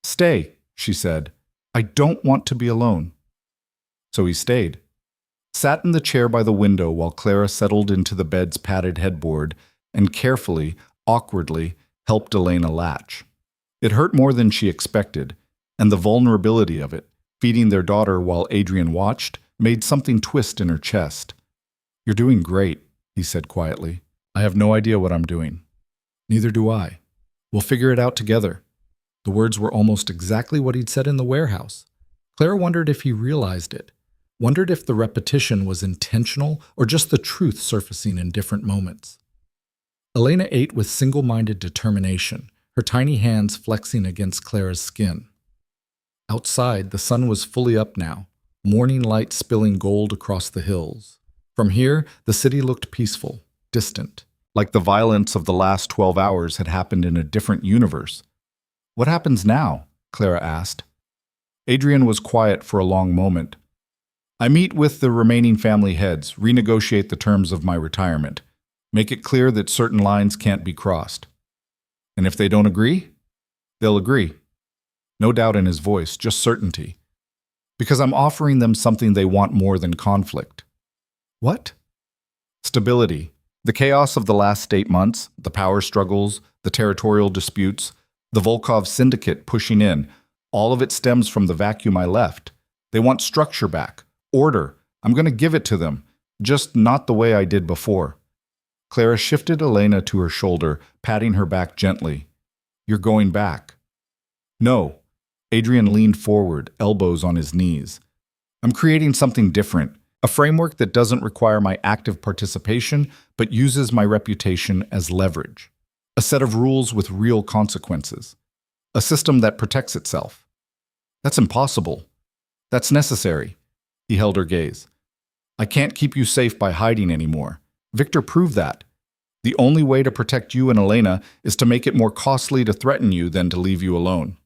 "Stay," she said. "I don't want to be alone." So he stayed. Sat in the chair by the window while Clara settled into the bed's padded headboard and carefully, awkwardly, helped Elena latch. It hurt more than she expected, and the vulnerability of it, feeding their daughter while Adrian watched, made something twist in her chest. "You're doing great," he said quietly. "I have no idea what I'm doing." "Neither do I. We'll figure it out together." The words were almost exactly what he'd said in the warehouse. Clara wondered if he realized it, wondered if the repetition was intentional or just the truth surfacing in different moments. Elena ate with single-minded determination, her tiny hands flexing against Clara's skin. Outside, the sun was fully up now, morning light spilling gold across the hills. From here, the city looked peaceful, distant, like the violence of the last 12 hours had happened in a different universe. "What happens now?" Clara asked. Adrian was quiet for a long moment. "I meet with the remaining family heads, renegotiate the terms of my retirement, make it clear that certain lines can't be crossed. And if they don't agree, they'll agree." No doubt in his voice, just certainty. "Because I'm offering them something they want more than conflict." "What?" "Stability. The chaos of the last 8 months, the power struggles, the territorial disputes, the Volkov syndicate pushing in, all of it stems from the vacuum I left. They want structure back, order. I'm going to give it to them, just not the way I did before." Clara shifted Elena to her shoulder, patting her back gently. "You're going back." "No." Adrian leaned forward, elbows on his knees. I'm creating something different, a framework that doesn't require my active participation, but uses my reputation as leverage. A set of rules with real consequences. A system that protects itself. That's impossible. That's necessary. He held her gaze. I can't keep you safe by hiding anymore. Victor proved that. The only way to protect you and Elena is to make it more costly to threaten you than to leave you alone.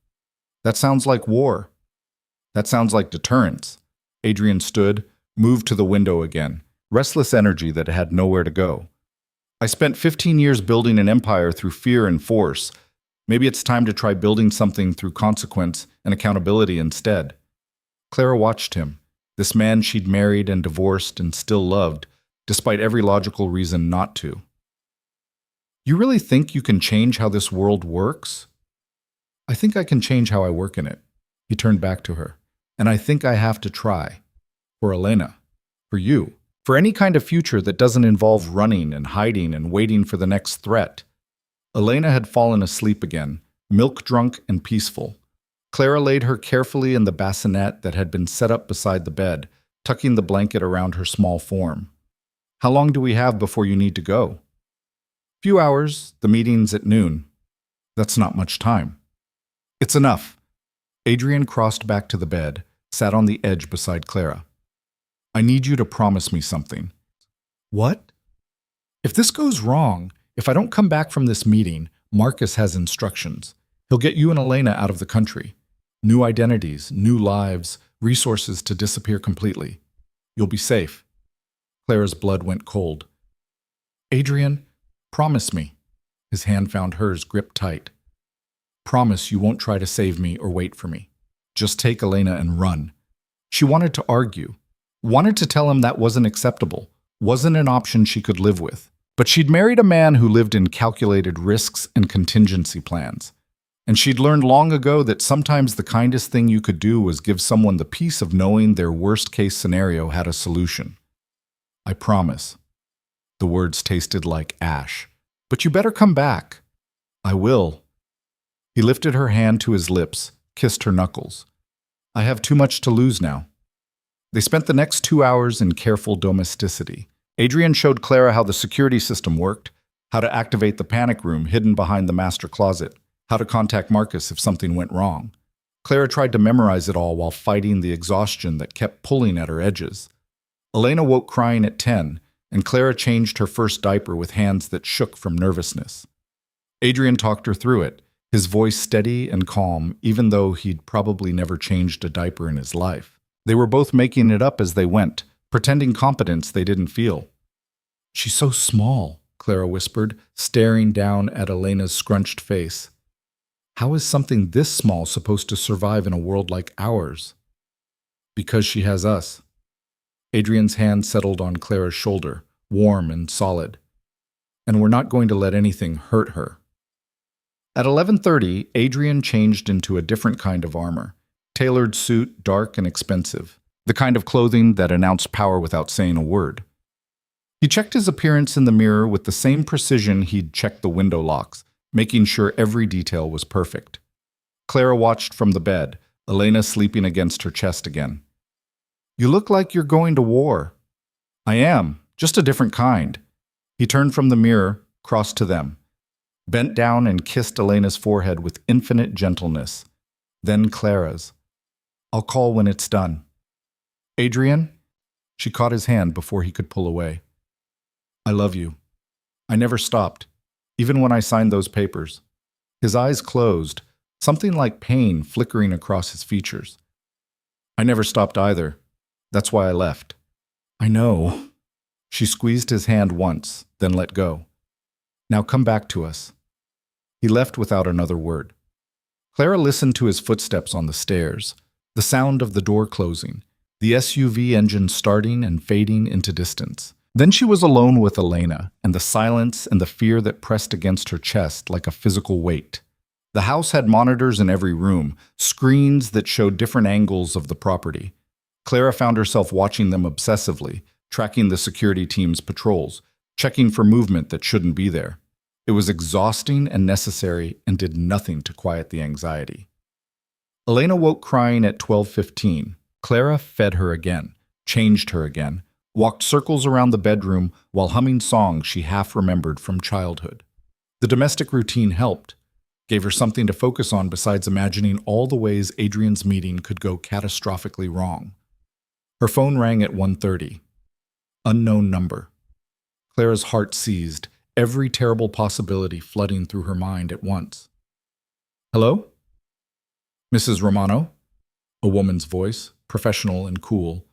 That sounds like war. That sounds like deterrence. Adrian stood, moved to the window again, restless energy that had nowhere to go. I spent 15 years building an empire through fear and force. Maybe it's time to try building something through consequence and accountability instead. Clara watched him, this man she'd married and divorced and still loved, despite every logical reason not to. You really think you can change how this world works? I think I can change how I work in it. He turned back to her. And I think I have to try. For Elena. For you. For any kind of future that doesn't involve running and hiding and waiting for the next threat. Elena had fallen asleep again, milk-drunk and peaceful. Clara laid her carefully in the bassinet that had been set up beside the bed, tucking the blanket around her small form. How long do we have before you need to go? Few hours. The meeting's at noon. That's not much time. It's enough. Adrian crossed back to the bed, sat on the edge beside Clara. I need you to promise me something. What? If this goes wrong, if I don't come back from this meeting, Marcus has instructions. He'll get you and Elena out of the country. New identities, new lives, resources to disappear completely. You'll be safe. Clara's blood went cold. Adrian, promise me. His hand found hers gripped tight. Promise you won't try to save me or wait for me. Just take Elena and run. She wanted to argue, wanted to tell him that wasn't acceptable, wasn't an option she could live with. But she'd married a man who lived in calculated risks and contingency plans. And she'd learned long ago that sometimes the kindest thing you could do was give someone the peace of knowing their worst-case scenario had a solution. I promise. The words tasted like ash. But you better come back. I will. He lifted her hand to his lips, kissed her knuckles. I have too much to lose now. They spent the next 2 hours in careful domesticity. Adrian showed Clara how the security system worked, how to activate the panic room hidden behind the master closet, how to contact Marcus if something went wrong. Clara tried to memorize it all while fighting the exhaustion that kept pulling at her edges. Elena woke crying at 10, and Clara changed her first diaper with hands that shook from nervousness. Adrian talked her through it, his voice steady and calm, even though he'd probably never changed a diaper in his life. They were both making it up as they went, pretending competence they didn't feel. She's so small, Clara whispered, staring down at Elena's scrunched face. How is something this small supposed to survive in a world like ours? Because she has us. Adrian's hand settled on Clara's shoulder, warm and solid. And we're not going to let anything hurt her. At 11:30, Adrian changed into a different kind of armor. Tailored suit, dark and expensive. The kind of clothing that announced power without saying a word. He checked his appearance in the mirror with the same precision he'd checked the window locks, making sure every detail was perfect. Clara watched from the bed, Elena sleeping against her chest again. You look like you're going to war. I am, just a different kind. He turned from the mirror, crossed to them. Bent down and kissed Elena's forehead with infinite gentleness. Then Clara's. I'll call when it's done. Adrian? She caught his hand before he could pull away. I love you. I never stopped, even when I signed those papers. His eyes closed, something like pain flickering across his features. I never stopped either. That's why I left. I know. She squeezed his hand once, then let go. Now come back to us. He left without another word. Clara listened to his footsteps on the stairs, the sound of the door closing, the SUV engine starting and fading into distance. Then she was alone with Elena, and the silence and the fear that pressed against her chest like a physical weight. The house had monitors in every room, screens that showed different angles of the property. Clara found herself watching them obsessively, tracking the security team's patrols, checking for movement that shouldn't be there. It was exhausting and necessary and did nothing to quiet the anxiety. Elena woke crying at 12:15. Clara fed her again, changed her again, walked circles around the bedroom while humming songs she half remembered from childhood. The domestic routine helped, gave her something to focus on besides imagining all the ways Adrian's meeting could go catastrophically wrong. Her phone rang at 1:30. Unknown number. Clara's heart seized, every terrible possibility flooding through her mind at once. Hello? Mrs. Romano? A woman's voice, professional and cool.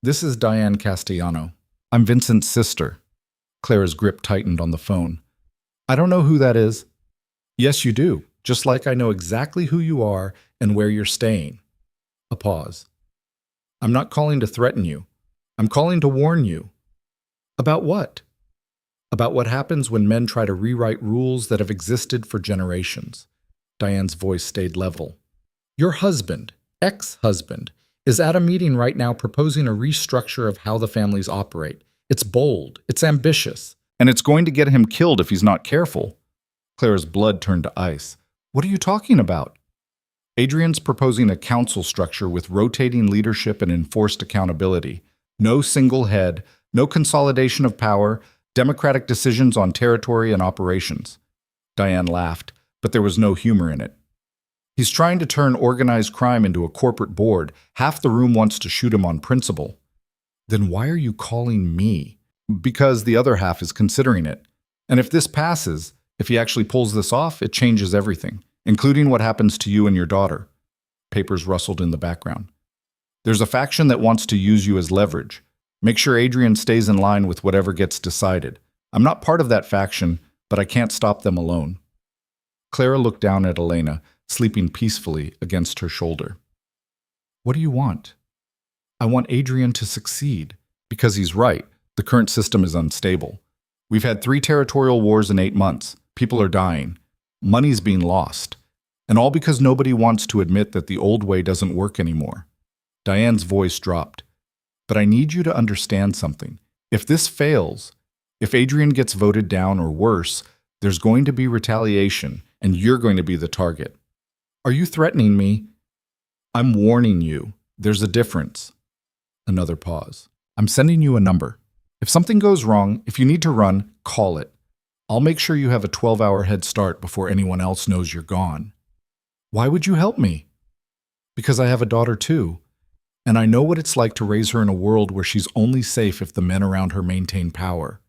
This is Diane Castellano. I'm Vincent's sister. Clara's grip tightened on the phone. I don't know who that is. Yes, you do, just like I know exactly who you are and where you're staying. A pause. I'm not calling to threaten you. I'm calling to warn you. About what? About what happens when men try to rewrite rules that have existed for generations. Diane's voice stayed level. Your husband, ex-husband, is at a meeting right now proposing a restructure of how the families operate. It's bold, it's ambitious, and it's going to get him killed if he's not careful. Clara's blood turned to ice. What are you talking about? Adrian's proposing a council structure with rotating leadership and enforced accountability. No single head, no consolidation of power, democratic decisions on territory and operations. Diane laughed, but there was no humor in it. He's trying to turn organized crime into a corporate board. Half the room wants to shoot him on principle. Then why are you calling me? Because the other half is considering it. And if this passes, if he actually pulls this off, it changes everything, including what happens to you and your daughter. Papers rustled in the background. There's a faction that wants to use you as leverage. Make sure Adrian stays in line with whatever gets decided. I'm not part of that faction, but I can't stop them alone. Clara looked down at Elena, sleeping peacefully against her shoulder. What do you want? I want Adrian to succeed. Because he's right, the current system is unstable. We've had 3 territorial wars in 8 months. People are dying. Money's being lost. And all because nobody wants to admit that the old way doesn't work anymore. Diane's voice dropped. But I need you to understand something. If this fails, if Adrian gets voted down or worse, there's going to be retaliation, and you're going to be the target. Are you threatening me? I'm warning you. There's a difference. Another pause. I'm sending you a number. If something goes wrong, if you need to run, call it. I'll make sure you have a 12-hour head start before anyone else knows you're gone. Why would you help me? Because I have a daughter too, and I know what it's like to raise her in a world where she's only safe if the men around her maintain power.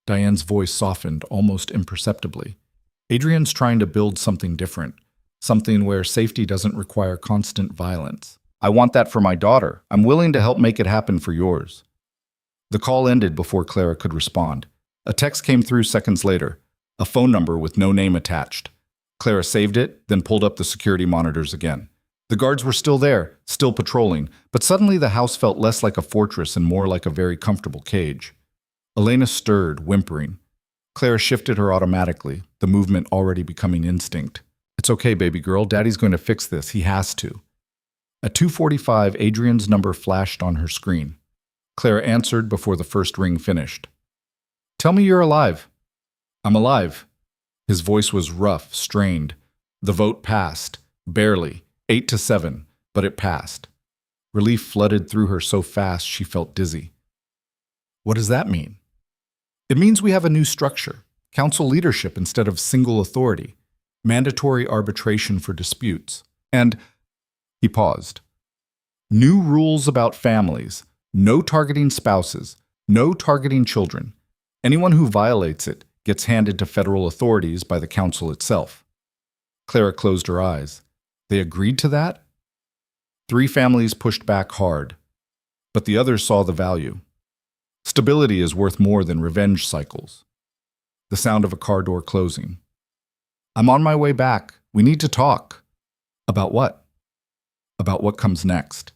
Diane's voice softened almost imperceptibly. Adrian's trying to build something different, something where safety doesn't require constant violence. I want that for my daughter. I'm willing to help make it happen for yours. The call ended before Clara could respond. A text came through seconds later, a phone number with no name attached. Clara saved it, then pulled up the security monitors again. The guards were still there, still patrolling, but suddenly the house felt less like a fortress and more like a very comfortable cage. Elena stirred, whimpering. Clara shifted her automatically, the movement already becoming instinct. It's okay, baby girl. Daddy's going to fix this. He has to. At 2:45, Adrian's number flashed on her screen. Clara answered before the first ring finished. Tell me you're alive. I'm alive. His voice was rough, strained. The vote passed. Barely. 8-7, but it passed. Relief flooded through her so fast she felt dizzy. What does that mean? It means we have a new structure. Council leadership instead of single authority. Mandatory arbitration for disputes. And he paused. New rules about families. No targeting spouses. No targeting children. Anyone who violates it gets handed to federal authorities by the council itself. Clara closed her eyes. They agreed to that? 3 families pushed back hard, but the others saw the value. Stability is worth more than revenge cycles. The sound of a car door closing. I'm on my way back. We need to talk. About what? About what comes next.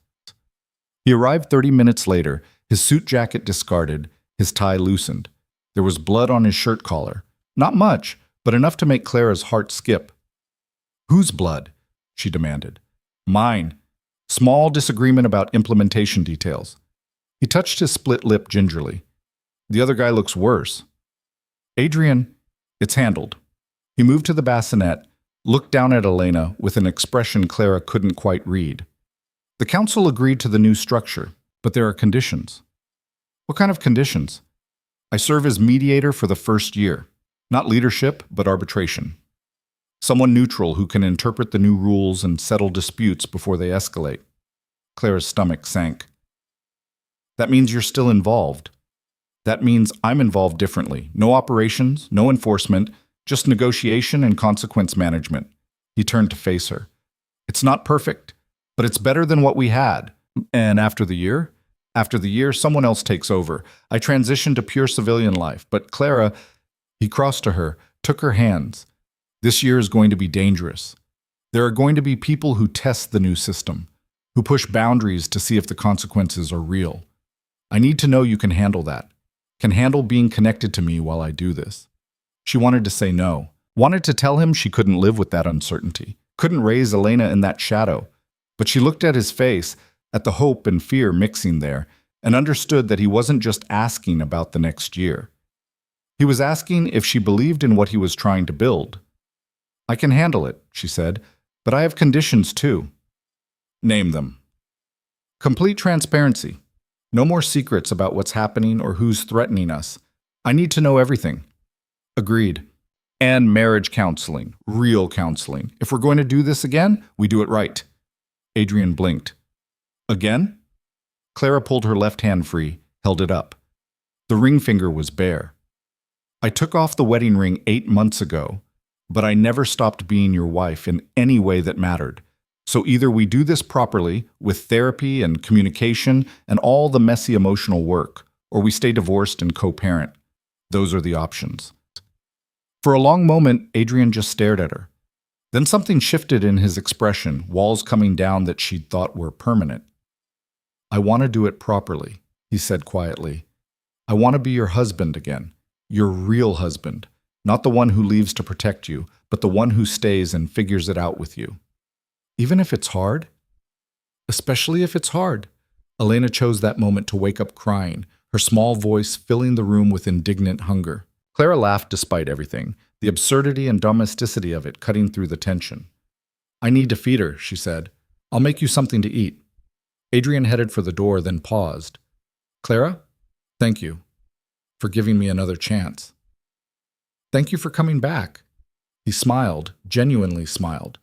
He arrived 30 minutes later, his suit jacket discarded, his tie loosened. There was blood on his shirt collar. Not much, but enough to make Clara's heart skip. Whose blood? She demanded. Mine. Small disagreement about implementation details. He touched his split lip gingerly. The other guy looks worse. Adrian, it's handled. He moved to the bassinet, looked down at Elena with an expression Clara couldn't quite read. The council agreed to the new structure, but there are conditions. What kind of conditions? I serve as mediator for the first year. Not leadership, but arbitration. Someone neutral who can interpret the new rules and settle disputes before they escalate. Clara's stomach sank. That means you're still involved. That means I'm involved differently. No operations, no enforcement, just negotiation and consequence management. He turned to face her. It's not perfect, but it's better than what we had. And after the year? After the year, someone else takes over. I transition to pure civilian life. But Clara, he crossed to her, took her hands. This year is going to be dangerous. There are going to be people who test the new system, who push boundaries to see if the consequences are real. I need to know you can handle that, can handle being connected to me while I do this. She wanted to say no, wanted to tell him she couldn't live with that uncertainty, couldn't raise Elena in that shadow. But she looked at his face, at the hope and fear mixing there, and understood that he wasn't just asking about the next year. He was asking if she believed in what he was trying to build. I can handle it, she said, but I have conditions too. Name them. Complete transparency. No more secrets about what's happening or who's threatening us. I need to know everything. Agreed. And marriage counseling, real counseling. If we're going to do this again, we do it right. Adrian blinked. Again? Clara pulled her left hand free, held it up. The ring finger was bare. I took off the wedding ring 8 months ago, but I never stopped being your wife in any way that mattered. So either we do this properly, with therapy and communication and all the messy emotional work, or we stay divorced and co-parent. Those are the options. For a long moment, Adrian just stared at her. Then something shifted in his expression, walls coming down that she'd thought were permanent. I want to do it properly, he said quietly. I want to be your husband again, your real husband, not the one who leaves to protect you, but the one who stays and figures it out with you. Even if it's hard? Especially if it's hard. Elena chose that moment to wake up crying, her small voice filling the room with indignant hunger. Clara laughed despite everything, the absurdity and domesticity of it cutting through the tension. I need to feed her, she said. I'll make you something to eat. Adrian headed for the door, then paused. Clara, thank you for giving me another chance. Thank you for coming back. He smiled, genuinely smiled,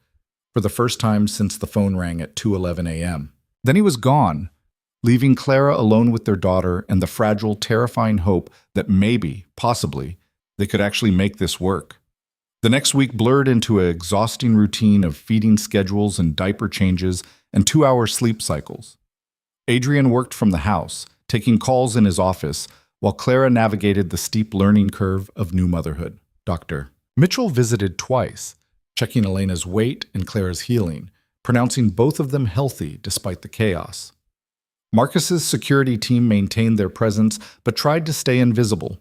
for the first time since the phone rang at 2:11 a.m. Then he was gone, leaving Clara alone with their daughter and the fragile, terrifying hope that maybe, possibly, they could actually make this work. The next week blurred into an exhausting routine of feeding schedules and diaper changes and 2-hour sleep cycles. Adrian worked from the house, taking calls in his office, while Clara navigated the steep learning curve of new motherhood. Dr. Mitchell visited twice, checking Elena's weight and Clara's healing, pronouncing both of them healthy despite the chaos. Marcus's security team maintained their presence but tried to stay invisible.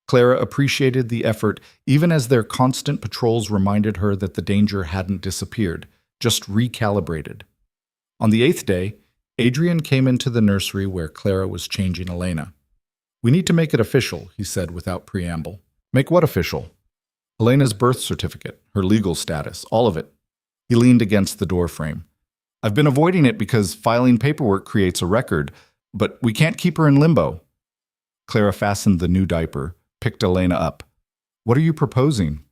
Clara appreciated the effort even as their constant patrols reminded her that the danger hadn't disappeared, just recalibrated. On the 8th day, Adrian came into the nursery where Clara was changing Elena. We need to make it official, he said without preamble. Make what official? Elena's birth certificate, her legal status, all of it. He leaned against the doorframe. I've been avoiding it because filing paperwork creates a record, but we can't keep her in limbo. Clara fastened the new diaper, picked Elena up. What are you proposing?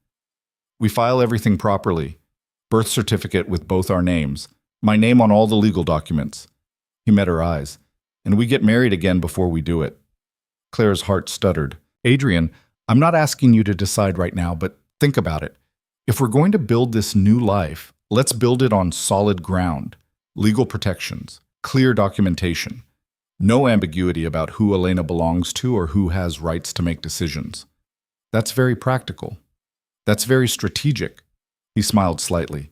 We file everything properly. Birth certificate with both our names. My name on all the legal documents. He met her eyes. And we get married again before we do it. Clara's heart stuttered. Adrian, I'm not asking you to decide right now, but think about it. If we're going to build this new life, let's build it on solid ground. Legal protections, clear documentation. No ambiguity about who Elena belongs to or who has rights to make decisions. That's very practical. That's very strategic. He smiled slightly.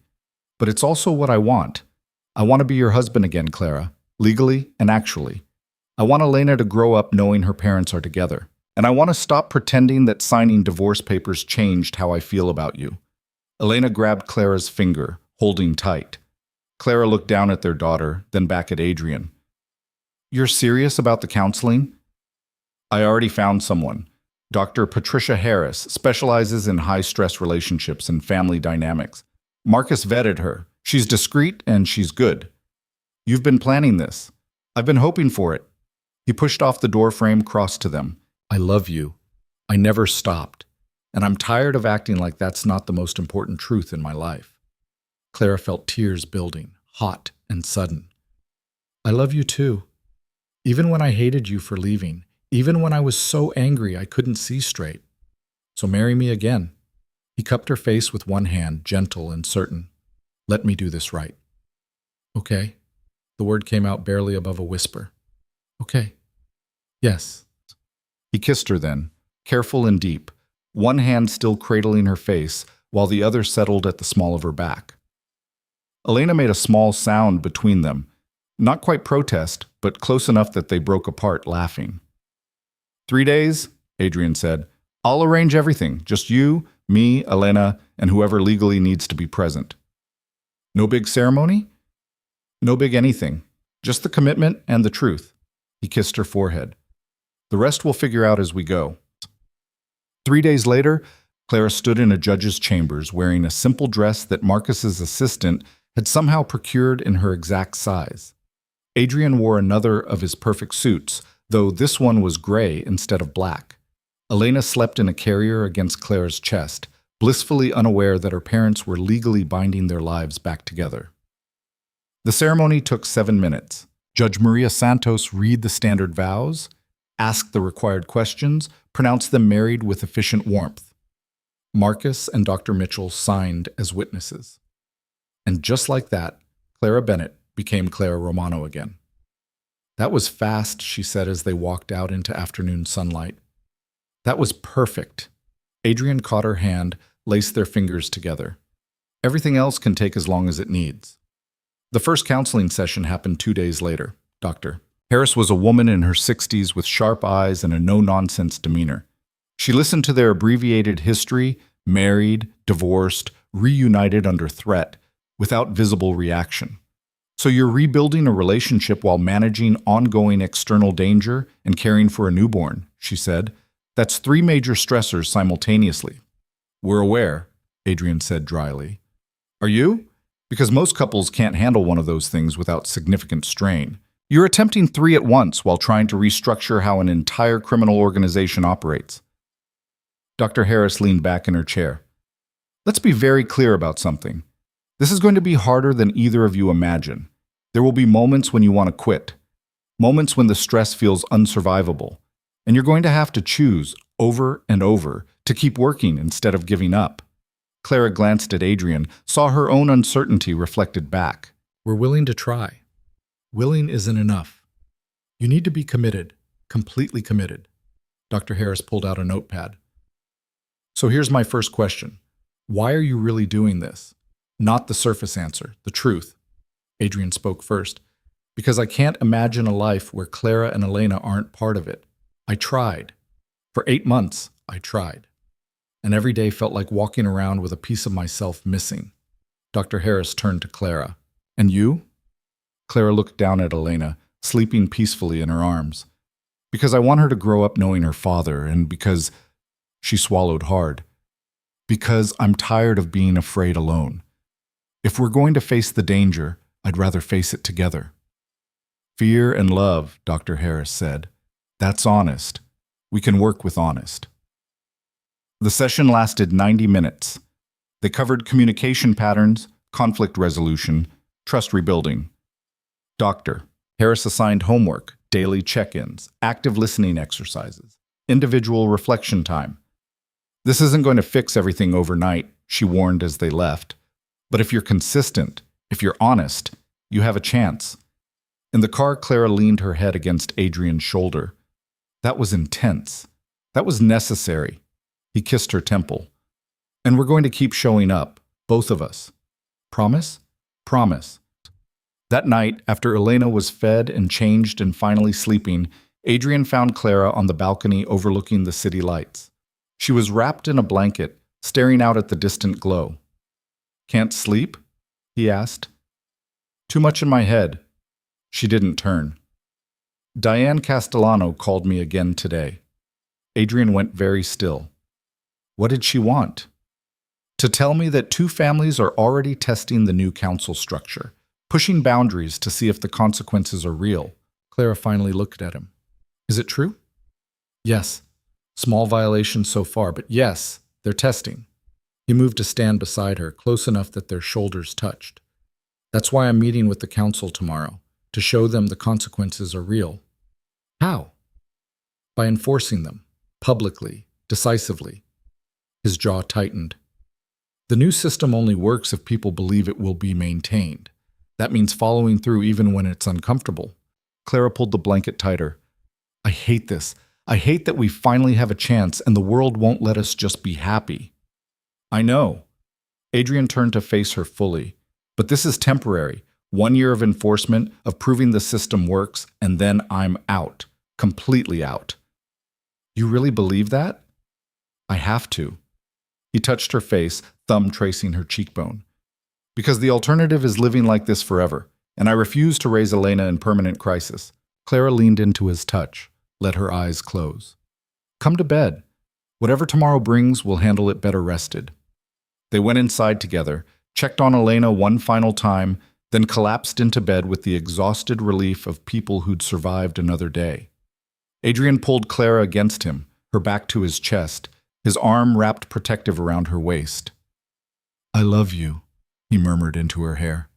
But it's also what I want. I want to be your husband again, Clara, legally and actually. I want Elena to grow up knowing her parents are together. And I want to stop pretending that signing divorce papers changed how I feel about you. Elena grabbed Clara's finger, holding tight. Clara looked down at their daughter, then back at Adrian. You're serious about the counseling? I already found someone. Dr. Patricia Harris specializes in high-stress relationships and family dynamics. Marcus vetted her. She's discreet and she's good. You've been planning this. I've been hoping for it. He pushed off the doorframe, crossed to them. I love you. I never stopped. And I'm tired of acting like that's not the most important truth in my life. Clara felt tears building, hot and sudden. I love you too. Even when I hated you for leaving, even when I was so angry I couldn't see straight. So marry me again. He cupped her face with one hand, gentle and certain. Let me do this right. Okay. The word came out barely above a whisper. Okay. Yes. He kissed her then, careful and deep, one hand still cradling her face while the other settled at the small of her back. Elena made a small sound between them, not quite protest, but close enough that they broke apart laughing. 3 days, Adrian said. I'll arrange everything, just you, me, Elena, and whoever legally needs to be present. No big ceremony? No big anything. Just the commitment and the truth. He kissed her forehead. The rest we'll figure out as we go. 3 days later, Clara stood in a judge's chambers wearing a simple dress that Marcus's assistant had somehow procured in her exact size. Adrian wore another of his perfect suits, though this one was gray instead of black. Elena slept in a carrier against Clara's chest, blissfully unaware that her parents were legally binding their lives back together. The ceremony took 7 minutes. Judge Maria Santos read the standard vows, ask the required questions, pronounce them married with efficient warmth. Marcus and Dr. Mitchell signed as witnesses. And just like that, Clara Bennett became Clara Romano again. That was fast, she said as they walked out into afternoon sunlight. That was perfect. Adrian caught her hand, laced their fingers together. Everything else can take as long as it needs. The first counseling session happened 2 days later. Dr. Harris was a woman in her 60s with sharp eyes and a no-nonsense demeanor. She listened to their abbreviated history, married, divorced, reunited under threat, without visible reaction. So you're rebuilding a relationship while managing ongoing external danger and caring for a newborn, she said. That's 3 major stressors simultaneously. We're aware, Adrian said dryly. Are you? Because most couples can't handle one of those things without significant strain. You're attempting 3 at once while trying to restructure how an entire criminal organization operates. Dr. Harris leaned back in her chair. Let's be very clear about something. This is going to be harder than either of you imagine. There will be moments when you want to quit, moments when the stress feels unsurvivable, and you're going to have to choose over and over to keep working instead of giving up. Clara glanced at Adrian, saw her own uncertainty reflected back. We're willing to try. Willing isn't enough. You need to be committed, completely committed. Dr. Harris pulled out a notepad. So here's my first question. Why are you really doing this? Not the surface answer, the truth. Adrian spoke first. Because I can't imagine a life where Clara and Elena aren't part of it. I tried. For 8 months, I tried. And every day felt like walking around with a piece of myself missing. Dr. Harris turned to Clara. And you? Clara looked down at Elena, sleeping peacefully in her arms. Because I want her to grow up knowing her father, and because... She swallowed hard. Because I'm tired of being afraid alone. If we're going to face the danger, I'd rather face it together. Fear and love, Dr. Harris said. That's honest. We can work with honest. The session lasted 90 minutes. They covered communication patterns, conflict resolution, trust rebuilding. Dr. Harris assigned homework, daily check-ins, active listening exercises, individual reflection time. This isn't going to fix everything overnight, she warned as they left. But if you're consistent, if you're honest, you have a chance. In the car, Clara leaned her head against Adrian's shoulder. That was intense. That was necessary. He kissed her temple. And we're going to keep showing up, both of us. Promise? Promise. That night, after Elena was fed and changed and finally sleeping, Adrian found Clara on the balcony overlooking the city lights. She was wrapped in a blanket, staring out at the distant glow. Can't sleep? He asked. Too much in my head. She didn't turn. Diane Castellano called me again today. Adrian went very still. What did she want? To tell me that two families are already testing the new council structure, pushing boundaries to see if the consequences are real. Clara finally looked at him. Is it true? Yes. Small violations so far, but yes, they're testing. He moved to stand beside her, close enough that their shoulders touched. That's why I'm meeting with the council tomorrow, to show them the consequences are real. How? By enforcing them, publicly, decisively. His jaw tightened. The new system only works if people believe it will be maintained. That means following through even when it's uncomfortable. Clara pulled the blanket tighter. I hate this. I hate that we finally have a chance and the world won't let us just be happy. I know. Adrian turned to face her fully. But this is temporary. 1 year of enforcement, of proving the system works, and then I'm out. Completely out. You really believe that? I have to. He touched her face, thumb tracing her cheekbone. Because the alternative is living like this forever, and I refuse to raise Elena in permanent crisis. Clara leaned into his touch, let her eyes close. Come to bed. Whatever tomorrow brings, we'll handle it better rested. They went inside together, checked on Elena one final time, then collapsed into bed with the exhausted relief of people who'd survived another day. Adrian pulled Clara against him, her back to his chest, his arm wrapped protective around her waist. I love you, he murmured into her hair.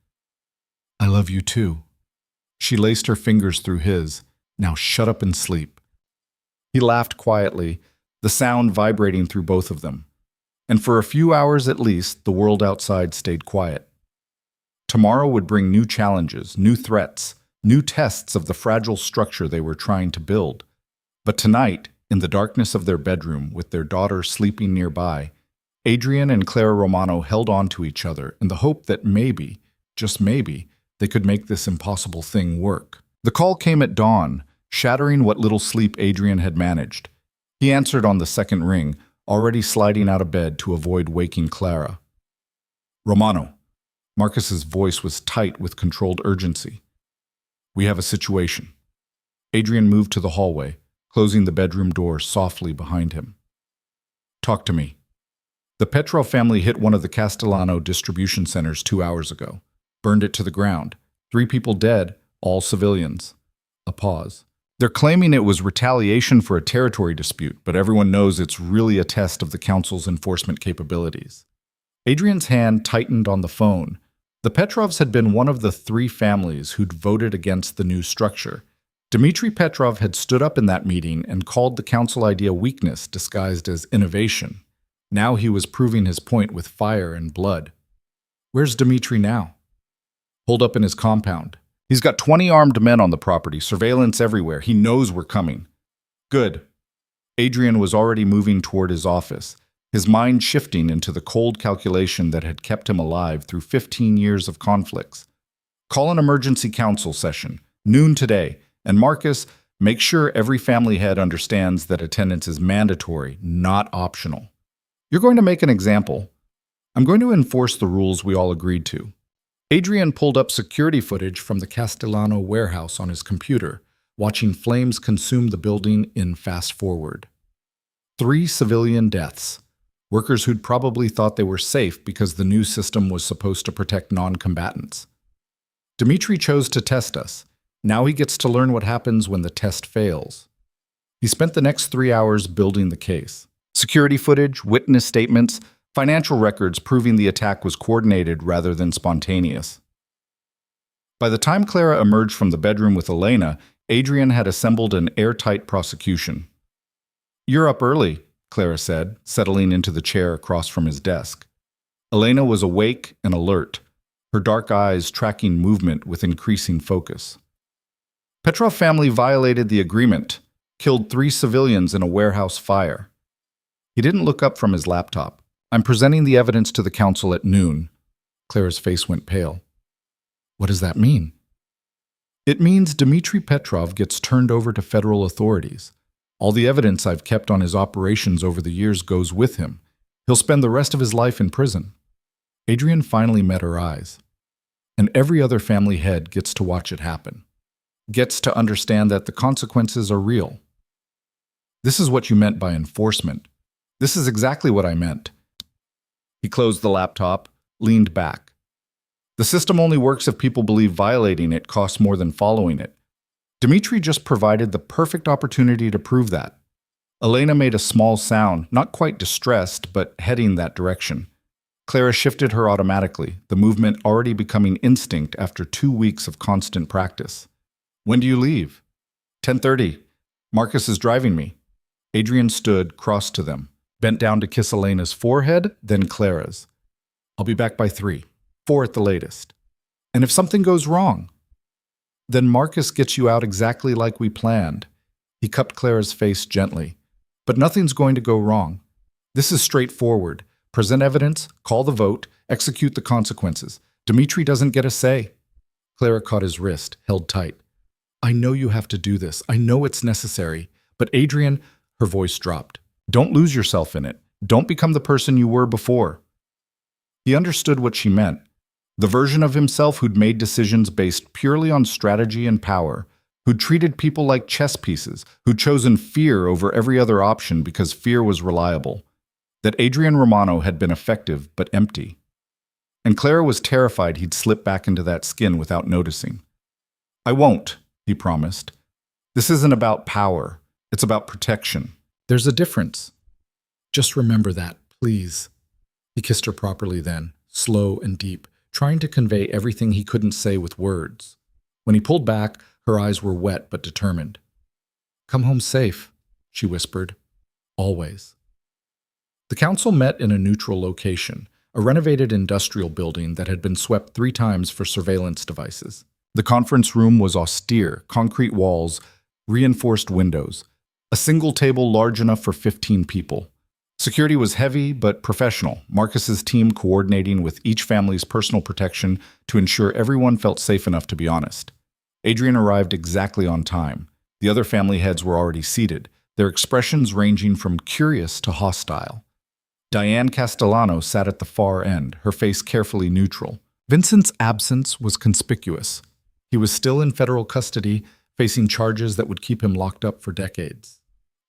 I love you too. She laced her fingers through his. Now shut up and sleep. He laughed quietly, the sound vibrating through both of them. And for a few hours at least, the world outside stayed quiet. Tomorrow would bring new challenges, new threats, new tests of the fragile structure they were trying to build. But tonight, in the darkness of their bedroom, with their daughter sleeping nearby, Adrian and Clara Romano held on to each other in the hope that maybe, just maybe, they could make this impossible thing work. The call came at dawn, shattering what little sleep Adrian had managed. He answered on the second ring, already sliding out of bed to avoid waking Clara. Romano. Marcus's voice was tight with controlled urgency. We have a situation. Adrian moved to the hallway, closing the bedroom door softly behind him. Talk to me. The Petrov family hit one of the Castellano distribution centers 2 hours ago, burned it to the ground. 3 people dead, all civilians. A pause. They're claiming it was retaliation for a territory dispute, but everyone knows it's really a test of the council's enforcement capabilities. Adrian's hand tightened on the phone. The Petrovs had been one of the 3 families who'd voted against the new structure. Dmitry Petrov had stood up in that meeting and called the council idea weakness disguised as innovation. Now he was proving his point with fire and blood. Where's Dmitry now? Holed up in his compound. He's got 20 armed men on the property, surveillance everywhere. He knows we're coming. Good. Adrian was already moving toward his office, his mind shifting into the cold calculation that had kept him alive through 15 years of conflicts. Call an emergency council session, noon today, and Marcus, make sure every family head understands that attendance is mandatory, not optional. You're going to make an example. I'm going to enforce the rules we all agreed to. Adrian pulled up security footage from the Castellano warehouse on his computer, watching flames consume the building in fast forward. 3 civilian deaths. Workers who'd probably thought they were safe because the new system was supposed to protect non-combatants. Dmitry chose to test us. Now he gets to learn what happens when the test fails. He spent the next 3 hours building the case. Security footage, witness statements, financial records proving the attack was coordinated rather than spontaneous. By the time Clara emerged from the bedroom with Elena, Adrian had assembled an airtight prosecution. You're up early, Clara said, settling into the chair across from his desk. Elena was awake and alert, her dark eyes tracking movement with increasing focus. Petrov family violated the agreement, killed 3 civilians in a warehouse fire. He didn't look up from his laptop. I'm presenting the evidence to the council at noon. Clara's face went pale. What does that mean? It means Dmitry Petrov gets turned over to federal authorities. All the evidence I've kept on his operations over the years goes with him. He'll spend the rest of his life in prison. Adrian finally met her eyes. And every other family head gets to watch it happen. Gets to understand that the consequences are real. This is what you meant by enforcement. This is exactly what I meant. He closed the laptop, leaned back. The system only works if people believe violating it costs more than following it. Dmitri just provided the perfect opportunity to prove that. Elena made a small sound, not quite distressed, but heading that direction. Clara shifted her automatically, the movement already becoming instinct after 2 weeks of constant practice. When do you leave? 10:30. Marcus is driving me. Adrian stood, crossed to them, bent down to kiss Elena's forehead, then Clara's. I'll be back by 3, 4 at the latest. And if something goes wrong? Then Marcus gets you out exactly like we planned. He cupped Clara's face gently. But nothing's going to go wrong. This is straightforward. Present evidence, call the vote, execute the consequences. Dmitri doesn't get a say. Clara caught his wrist, held tight. I know you have to do this. I know it's necessary. But Adrian, her voice dropped. Don't lose yourself in it. Don't become the person you were before. He understood what she meant. The version of himself who'd made decisions based purely on strategy and power, who'd treated people like chess pieces, who'd chosen fear over every other option because fear was reliable. That Adrian Romano had been effective but empty. And Clara was terrified he'd slip back into that skin without noticing. I won't, he promised. This isn't about power. It's about protection. There's a difference. Just remember that, please. He kissed her properly then, slow and deep, trying to convey everything he couldn't say with words. When he pulled back, her eyes were wet but determined. Come home safe, she whispered. Always. The council met in a neutral location, a renovated industrial building that had been swept 3 times for surveillance devices. The conference room was austere, concrete walls, reinforced windows, a single table large enough for 15 people. Security was heavy but professional, Marcus's team coordinating with each family's personal protection to ensure everyone felt safe enough to be honest. Adrian arrived exactly on time. The other family heads were already seated, their expressions ranging from curious to hostile. Diane Castellano sat at the far end, her face carefully neutral. Vincent's absence was conspicuous. He was still in federal custody, facing charges that would keep him locked up for decades.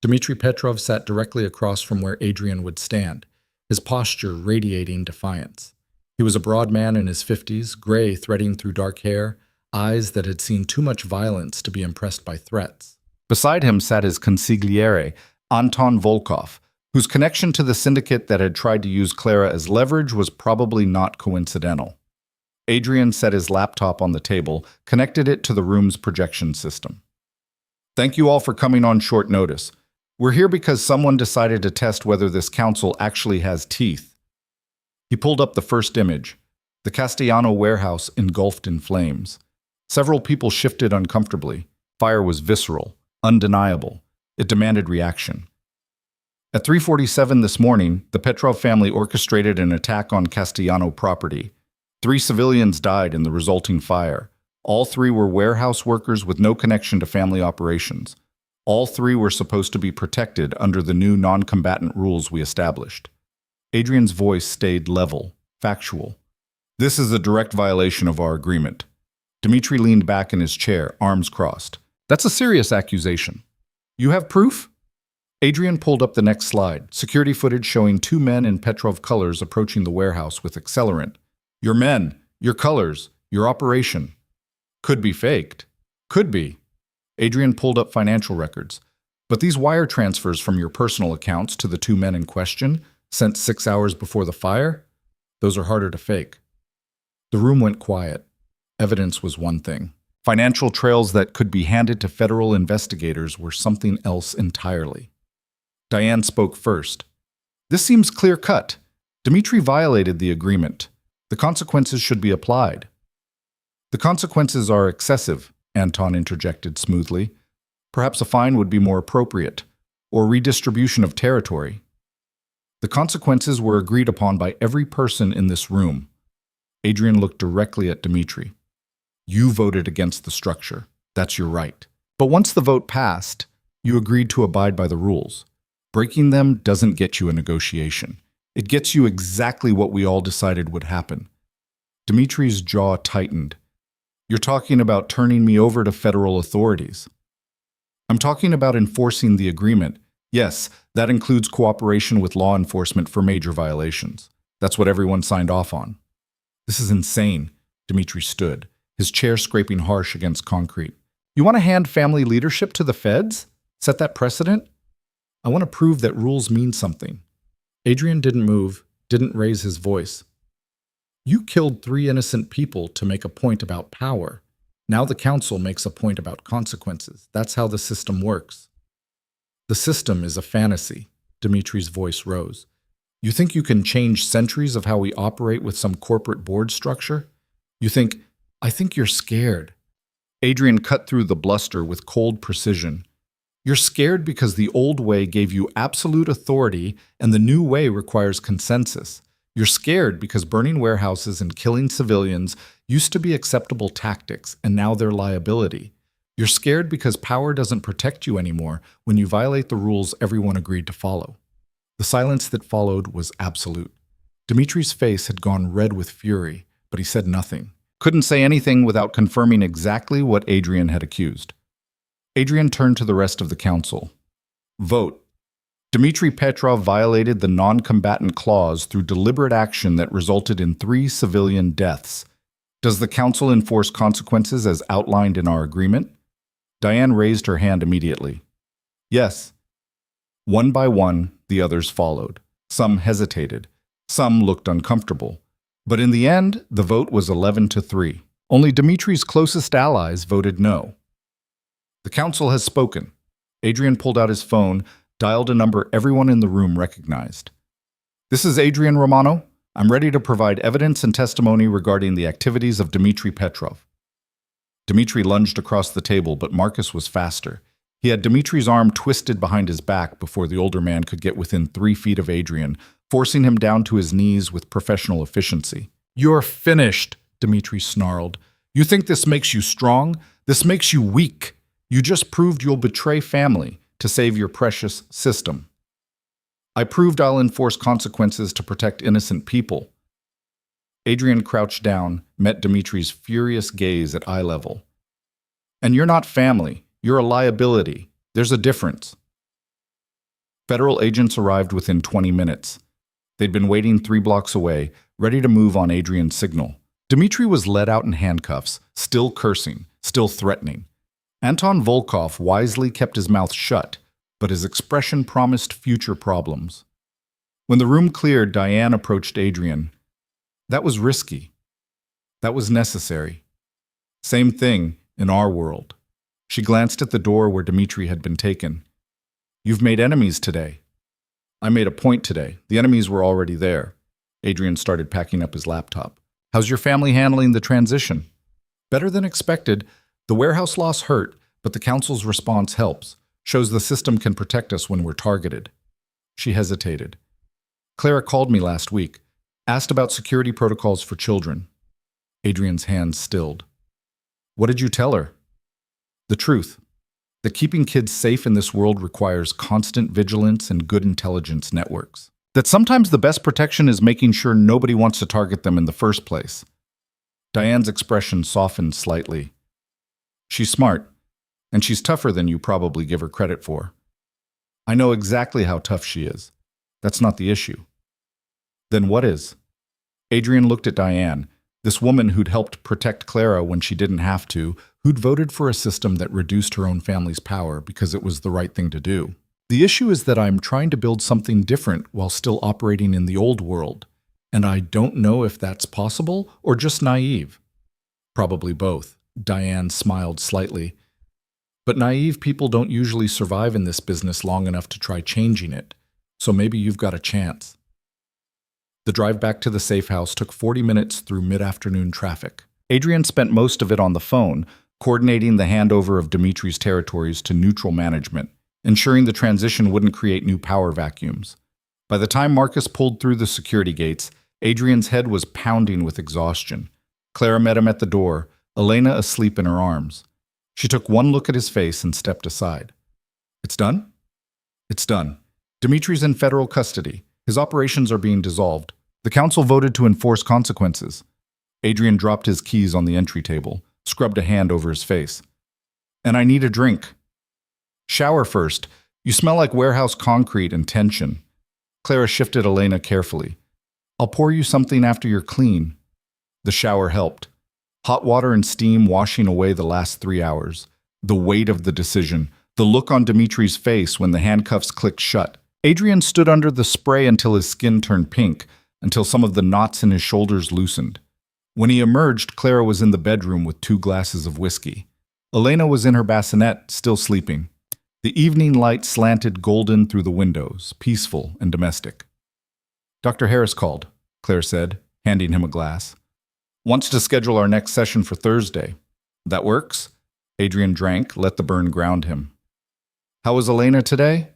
Dmitry Petrov sat directly across from where Adrian would stand, his posture radiating defiance. He was a broad man in his 50s, gray threading through dark hair, eyes that had seen too much violence to be impressed by threats. Beside him sat his consigliere, Anton Volkov, whose connection to the syndicate that had tried to use Clara as leverage was probably not coincidental. Adrian set his laptop on the table, connected it to the room's projection system. Thank you all for coming on short notice. We're here because someone decided to test whether this council actually has teeth. He pulled up the first image, the Castellano warehouse engulfed in flames. Several people shifted uncomfortably. Fire was visceral, undeniable. It demanded reaction. At 3:47 this morning, the Petrov family orchestrated an attack on Castellano property. 3 civilians died in the resulting fire. All 3 were warehouse workers with no connection to family operations. All 3 were supposed to be protected under the new non-combatant rules we established. Adrian's voice stayed level, factual. This is a direct violation of our agreement. Dmitri leaned back in his chair, arms crossed. That's a serious accusation. You have proof? Adrian pulled up the next slide, security footage showing 2 men in Petrov colors approaching the warehouse with accelerant. Your men, your colors, your operation. Could be faked. Could be. Adrian pulled up financial records. But these wire transfers from your personal accounts to the 2 men in question, sent 6 hours before the fire, those are harder to fake. The room went quiet. Evidence was one thing. Financial trails that could be handed to federal investigators were something else entirely. Diane spoke first. This seems clear-cut. Dmitri violated the agreement. The consequences should be applied. The consequences are excessive, Anton interjected smoothly. Perhaps a fine would be more appropriate, or redistribution of territory. The consequences were agreed upon by every person in this room. Adrian looked directly at Dmitri. You voted against the structure. That's your right. But once the vote passed, you agreed to abide by the rules. Breaking them doesn't get you a negotiation. It gets you exactly what we all decided would happen. Dmitri's jaw tightened. You're talking about turning me over to federal authorities. I'm talking about enforcing the agreement. Yes, that includes cooperation with law enforcement for major violations. That's what everyone signed off on. This is insane. Dmitri stood, his chair scraping harsh against concrete. You want to hand family leadership to the feds? Set that precedent? I want to prove that rules mean something. Adrian didn't move, didn't raise his voice. You killed 3 innocent people to make a point about power. Now the council makes a point about consequences. That's how the system works. The system is a fantasy. Dmitri's voice rose. You think you can change centuries of how we operate with some corporate board structure? I think you're scared. Adrian cut through the bluster with cold precision. You're scared because the old way gave you absolute authority and the new way requires consensus. You're scared because burning warehouses and killing civilians used to be acceptable tactics and now they're liability. You're scared because power doesn't protect you anymore when you violate the rules everyone agreed to follow. The silence that followed was absolute. Dmitri's face had gone red with fury, but he said nothing. Couldn't say anything without confirming exactly what Adrian had accused. Adrian turned to the rest of the council. Vote. Dmitry Petrov violated the non-combatant clause through deliberate action that resulted in 3 civilian deaths. Does the council enforce consequences as outlined in our agreement? Diane raised her hand immediately. Yes. One by one, the others followed. Some hesitated. Some looked uncomfortable. But in the end, the vote was 11-3. Only Dmitri's closest allies voted no. The council has spoken. Adrian pulled out his phone, dialed a number everyone in the room recognized. This is Adrian Romano. I'm ready to provide evidence and testimony regarding the activities of Dmitry Petrov. Dmitry lunged across the table, but Marcus was faster. He had Dmitri's arm twisted behind his back before the older man could get within 3 feet of Adrian, forcing him down to his knees with professional efficiency. You're finished, Dmitri snarled. You think this makes you strong? This makes you weak. You just proved you'll betray family to save your precious system. I proved I'll enforce consequences to protect innocent people. Adrian crouched down, met Dmitri's furious gaze at eye level. And you're not family. You're a liability. There's a difference. Federal agents arrived within 20 minutes. They'd been waiting 3 blocks away, ready to move on Adrian's signal. Dmitri was led out in handcuffs, still cursing, still threatening. Anton Volkov wisely kept his mouth shut, but his expression promised future problems. When the room cleared, Diane approached Adrian. That was risky. That was necessary. Same thing in our world. She glanced at the door where Dmitri had been taken. You've made enemies today. I made a point today. The enemies were already there. Adrian started packing up his laptop. How's your family handling the transition? Better than expected. The warehouse loss hurt, but the council's response helps. Shows the system can protect us when we're targeted. She hesitated. Clara called me last week. Asked about security protocols for children. Adrian's hands stilled. What did you tell her? The truth. That keeping kids safe in this world requires constant vigilance and good intelligence networks. That sometimes the best protection is making sure nobody wants to target them in the first place. Diane's expression softened slightly. She's smart, and she's tougher than you probably give her credit for. I know exactly how tough she is. That's not the issue. Then what is? Adrian looked at Diane, this woman who'd helped protect Clara when she didn't have to, who'd voted for a system that reduced her own family's power because it was the right thing to do. The issue is that I'm trying to build something different while still operating in the old world, and I don't know if that's possible or just naive. Probably both. Diane smiled slightly. But naive people don't usually survive in this business long enough to try changing it, so maybe you've got a chance. The drive back to the safe house took 40 minutes through mid-afternoon traffic. Adrian spent most of it on the phone, coordinating the handover of Dmitri's territories to neutral management, ensuring the transition wouldn't create new power vacuums. By the time Marcus pulled through the security gates, Adrian's head was pounding with exhaustion. Clara met him at the door, Elena asleep in her arms. She took one look at his face and stepped aside. It's done? It's done. Dmitri's in federal custody. His operations are being dissolved. The council voted to enforce consequences. Adrian dropped his keys on the entry table, scrubbed a hand over his face. And I need a drink. Shower first. You smell like warehouse concrete and tension. Clara shifted Elena carefully. I'll pour you something after you're clean. The shower helped. Hot water and steam washing away the last 3 hours. The weight of the decision. The look on Dimitri's face when the handcuffs clicked shut. Adrian stood under the spray until his skin turned pink, until some of the knots in his shoulders loosened. When he emerged, Clara was in the bedroom with 2 glasses of whiskey. Elena was in her bassinet, still sleeping. The evening light slanted golden through the windows, peaceful and domestic. Dr. Harris called, Claire said, handing him a glass. Wants to schedule our next session for Thursday. That works? Adrian drank, let the burn ground him. How was Elena today?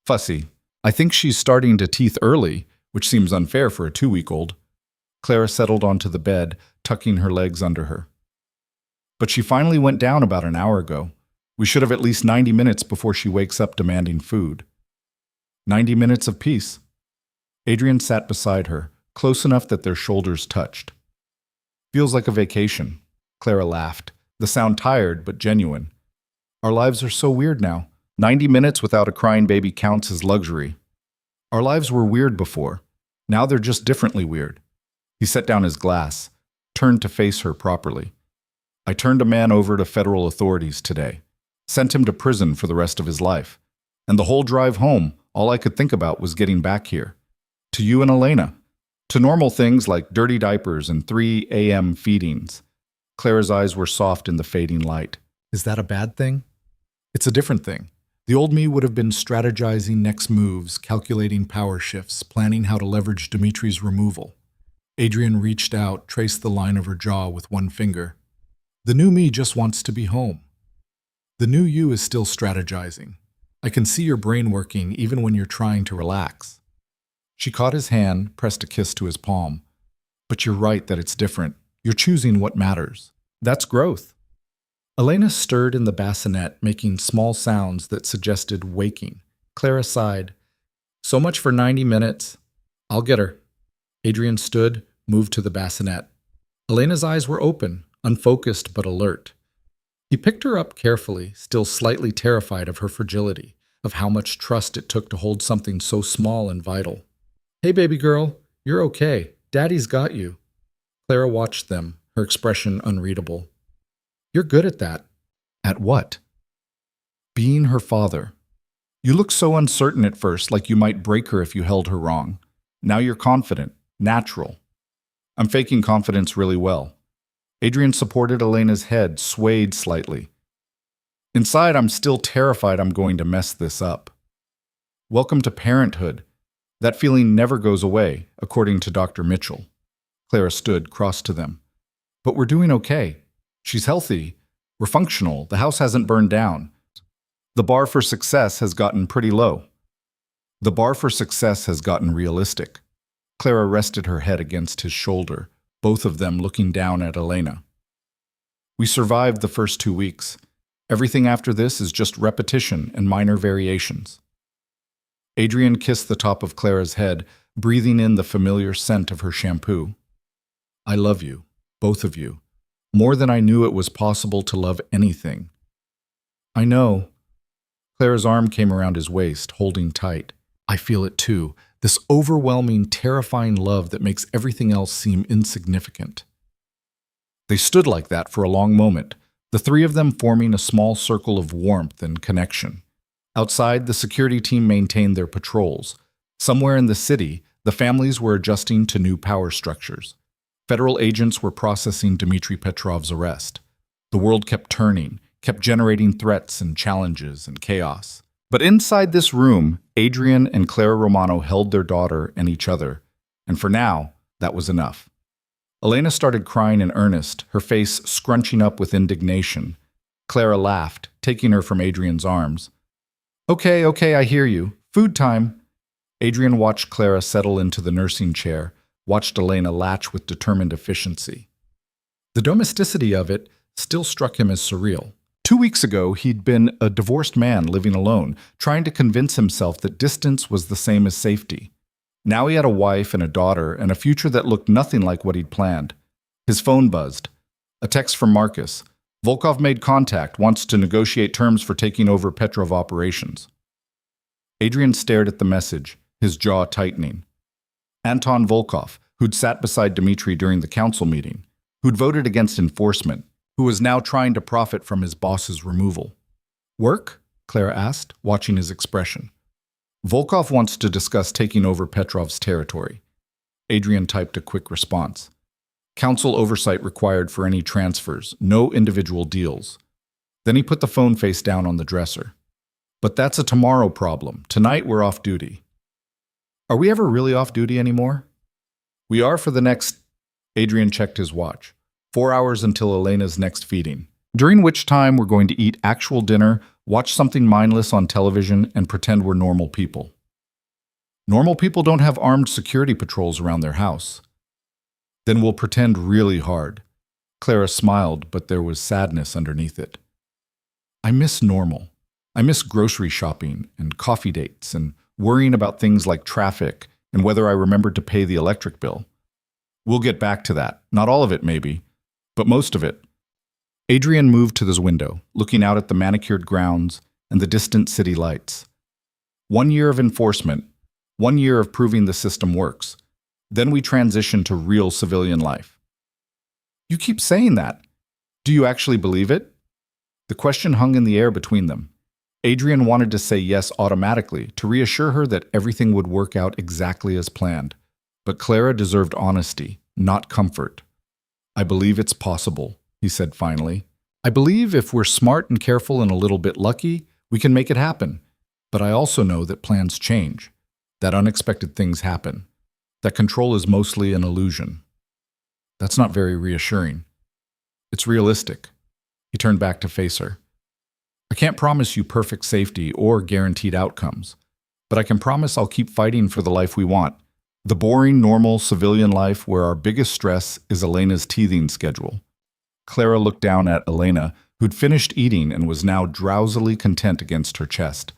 Fussy. I think she's starting to teeth early, which seems unfair for a 2-week-old. Clara settled onto the bed, tucking her legs under her. But she finally went down about an hour ago. We should have at least 90 minutes before she wakes up demanding food. 90 minutes of peace. Adrian sat beside her, close enough that their shoulders touched. Feels like a vacation. Clara laughed, the sound tired but genuine. Our lives are so weird now. 90 minutes without a crying baby counts as luxury. Our lives were weird before. Now they're just differently weird. He set down his glass, turned to face her properly. I turned a man over to federal authorities today. Sent him to prison for the rest of his life. And the whole drive home, all I could think about was getting back here. To you and Elena. To normal things like dirty diapers and 3 a.m. feedings. Clara's eyes were soft in the fading light. Is that a bad thing? It's a different thing. The old me would have been strategizing next moves, calculating power shifts, planning how to leverage Dimitri's removal. Adrian reached out, traced the line of her jaw with one finger. The new me just wants to be home. The new you is still strategizing. I can see your brain working even when you're trying to relax. She caught his hand, pressed a kiss to his palm. But you're right that it's different. You're choosing what matters. That's growth. Elena stirred in the bassinet, making small sounds that suggested waking. Clara sighed. So much for 90 minutes. I'll get her. Adrian stood, moved to the bassinet. Elena's eyes were open, unfocused but alert. He picked her up carefully, still slightly terrified of her fragility, of how much trust it took to hold something so small and vital. Hey, baby girl, you're okay. Daddy's got you. Clara watched them, her expression unreadable. You're good at that. At what? Being her father. You looked so uncertain at first, like you might break her if you held her wrong. Now you're confident, natural. I'm faking confidence really well. Adrian supported Elena's head, swayed slightly. Inside, I'm still terrified I'm going to mess this up. Welcome to parenthood. That feeling never goes away, according to Dr. Mitchell. Clara stood, crossed to them. But we're doing okay. She's healthy. We're functional. The house hasn't burned down. The bar for success has gotten pretty low. The bar for success has gotten realistic. Clara rested her head against his shoulder, both of them looking down at Elena. We survived the first 2 weeks. Everything after this is just repetition and minor variations. Adrian kissed the top of Clara's head, breathing in the familiar scent of her shampoo. I love you, both of you, more than I knew it was possible to love anything. I know. Clara's arm came around his waist, holding tight. I feel it too, this overwhelming, terrifying love that makes everything else seem insignificant. They stood like that for a long moment, the 3 of them forming a small circle of warmth and connection. Outside, the security team maintained their patrols. Somewhere in the city, the families were adjusting to new power structures. Federal agents were processing Dmitry Petrov's arrest. The world kept turning, kept generating threats and challenges and chaos. But inside this room, Adrian and Clara Romano held their daughter and each other, and for now, that was enough. Elena started crying in earnest, her face scrunching up with indignation. Clara laughed, taking her from Adrian's arms. Okay, I hear you. Food time. Adrian watched Clara settle into the nursing chair, watched Elena latch with determined efficiency. The domesticity of it still struck him as surreal. 2 weeks ago, he'd been a divorced man living alone, trying to convince himself that distance was the same as safety. Now he had a wife and a daughter and a future that looked nothing like what he'd planned. His phone buzzed. A text from Marcus. Volkov made contact, wants to negotiate terms for taking over Petrov operations. Adrian stared at the message, his jaw tightening. Anton Volkov, who'd sat beside Dmitry during the council meeting, who'd voted against enforcement, who was now trying to profit from his boss's removal. Work? Clara asked, watching his expression. Volkov wants to discuss taking over Petrov's territory. Adrian typed a quick response. Council oversight required for any transfers, no individual deals. Then he put the phone face down on the dresser. But that's a tomorrow problem. Tonight we're off duty. Are we ever really off duty anymore? We are for the next... Adrian checked his watch. 4 hours until Elena's next feeding, during which time we're going to eat actual dinner, watch something mindless on television, and pretend we're normal people. Normal people don't have armed security patrols around their house. Then we'll pretend really hard. Clara smiled, but there was sadness underneath it. I miss normal. I miss grocery shopping and coffee dates and worrying about things like traffic and whether I remembered to pay the electric bill. We'll get back to that. Not all of it, maybe, but most of it. Adrian moved to this window, looking out at the manicured grounds and the distant city lights. 1 year of enforcement, 1 year of proving the system works. Then we transition to real civilian life. You keep saying that. Do you actually believe it? The question hung in the air between them. Adrian wanted to say yes automatically, to reassure her that everything would work out exactly as planned. But Clara deserved honesty, not comfort. I believe it's possible, he said finally. I believe if we're smart and careful and a little bit lucky, we can make it happen. But I also know that plans change, that unexpected things happen, that control is mostly an illusion. That's not very reassuring. It's realistic. He turned back to face her. I can't promise you perfect safety or guaranteed outcomes, but I can promise I'll keep fighting for the life we want. The boring, normal, civilian life where our biggest stress is Elena's teething schedule. Clara looked down at Elena, who'd finished eating and was now drowsily content against her chest.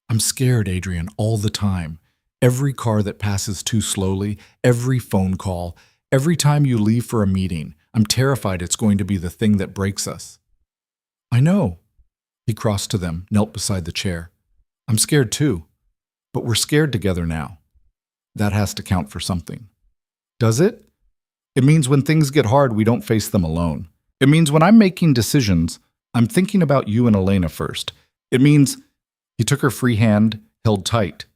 I'm scared, Adrian, all the time. Every car that passes too slowly, every phone call, every time you leave for a meeting, I'm terrified it's going to be the thing that breaks us. I know. He crossed to them, knelt beside the chair. I'm scared too, but we're scared together now. That has to count for something. Does it? It means when things get hard, we don't face them alone. It means when I'm making decisions, I'm thinking about you and Elena first. It means... He took her free hand, held tight.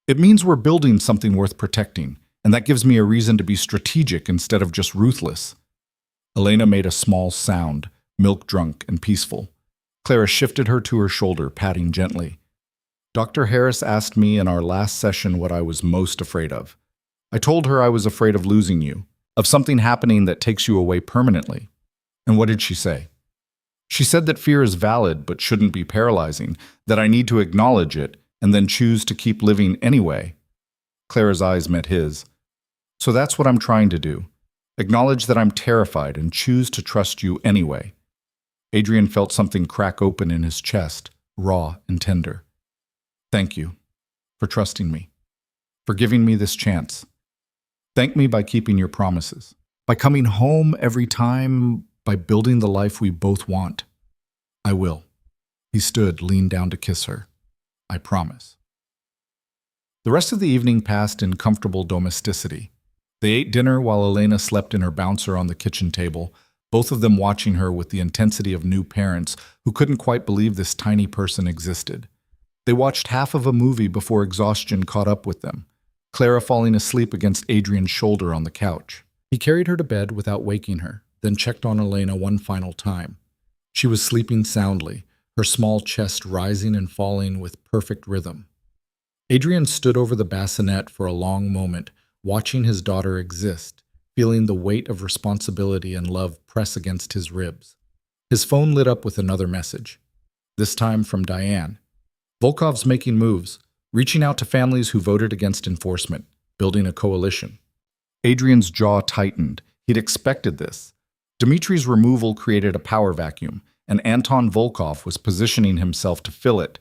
It means we're building something worth protecting, and that gives me a reason to be strategic instead of just ruthless. Elena made a small sound, milk-drunk and peaceful. Clara shifted her to her shoulder, patting gently. Dr. Harris asked me in our last session what I was most afraid of. I told her I was afraid of losing you, of something happening that takes you away permanently. And what did she say? She said that fear is valid but shouldn't be paralyzing, that I need to acknowledge it and then choose to keep living anyway. Clara's eyes met his. So that's what I'm trying to do. Acknowledge that I'm terrified and choose to trust you anyway. Adrian felt something crack open in his chest, raw and tender. Thank you for trusting me, for giving me this chance. Thank me by keeping your promises, by coming home every time, by building the life we both want. I will. He stood, leaned down to kiss her. I promise. The rest of the evening passed in comfortable domesticity. They ate dinner while Elena slept in her bouncer on the kitchen table, both of them watching her with the intensity of new parents who couldn't quite believe this tiny person existed. They watched half of a movie before exhaustion caught up with them, Clara falling asleep against Adrian's shoulder on the couch. He carried her to bed without waking her, then checked on Elena one final time. She was sleeping soundly, her small chest rising and falling with perfect rhythm. Adrian stood over the bassinet for a long moment, watching his daughter exist, feeling the weight of responsibility and love press against his ribs. His phone lit up with another message, this time from Diane. Volkov's making moves, reaching out to families who voted against enforcement, building a coalition. Adrian's jaw tightened. He'd expected this. Dmitry's removal created a power vacuum, and Anton Volkov was positioning himself to fill it.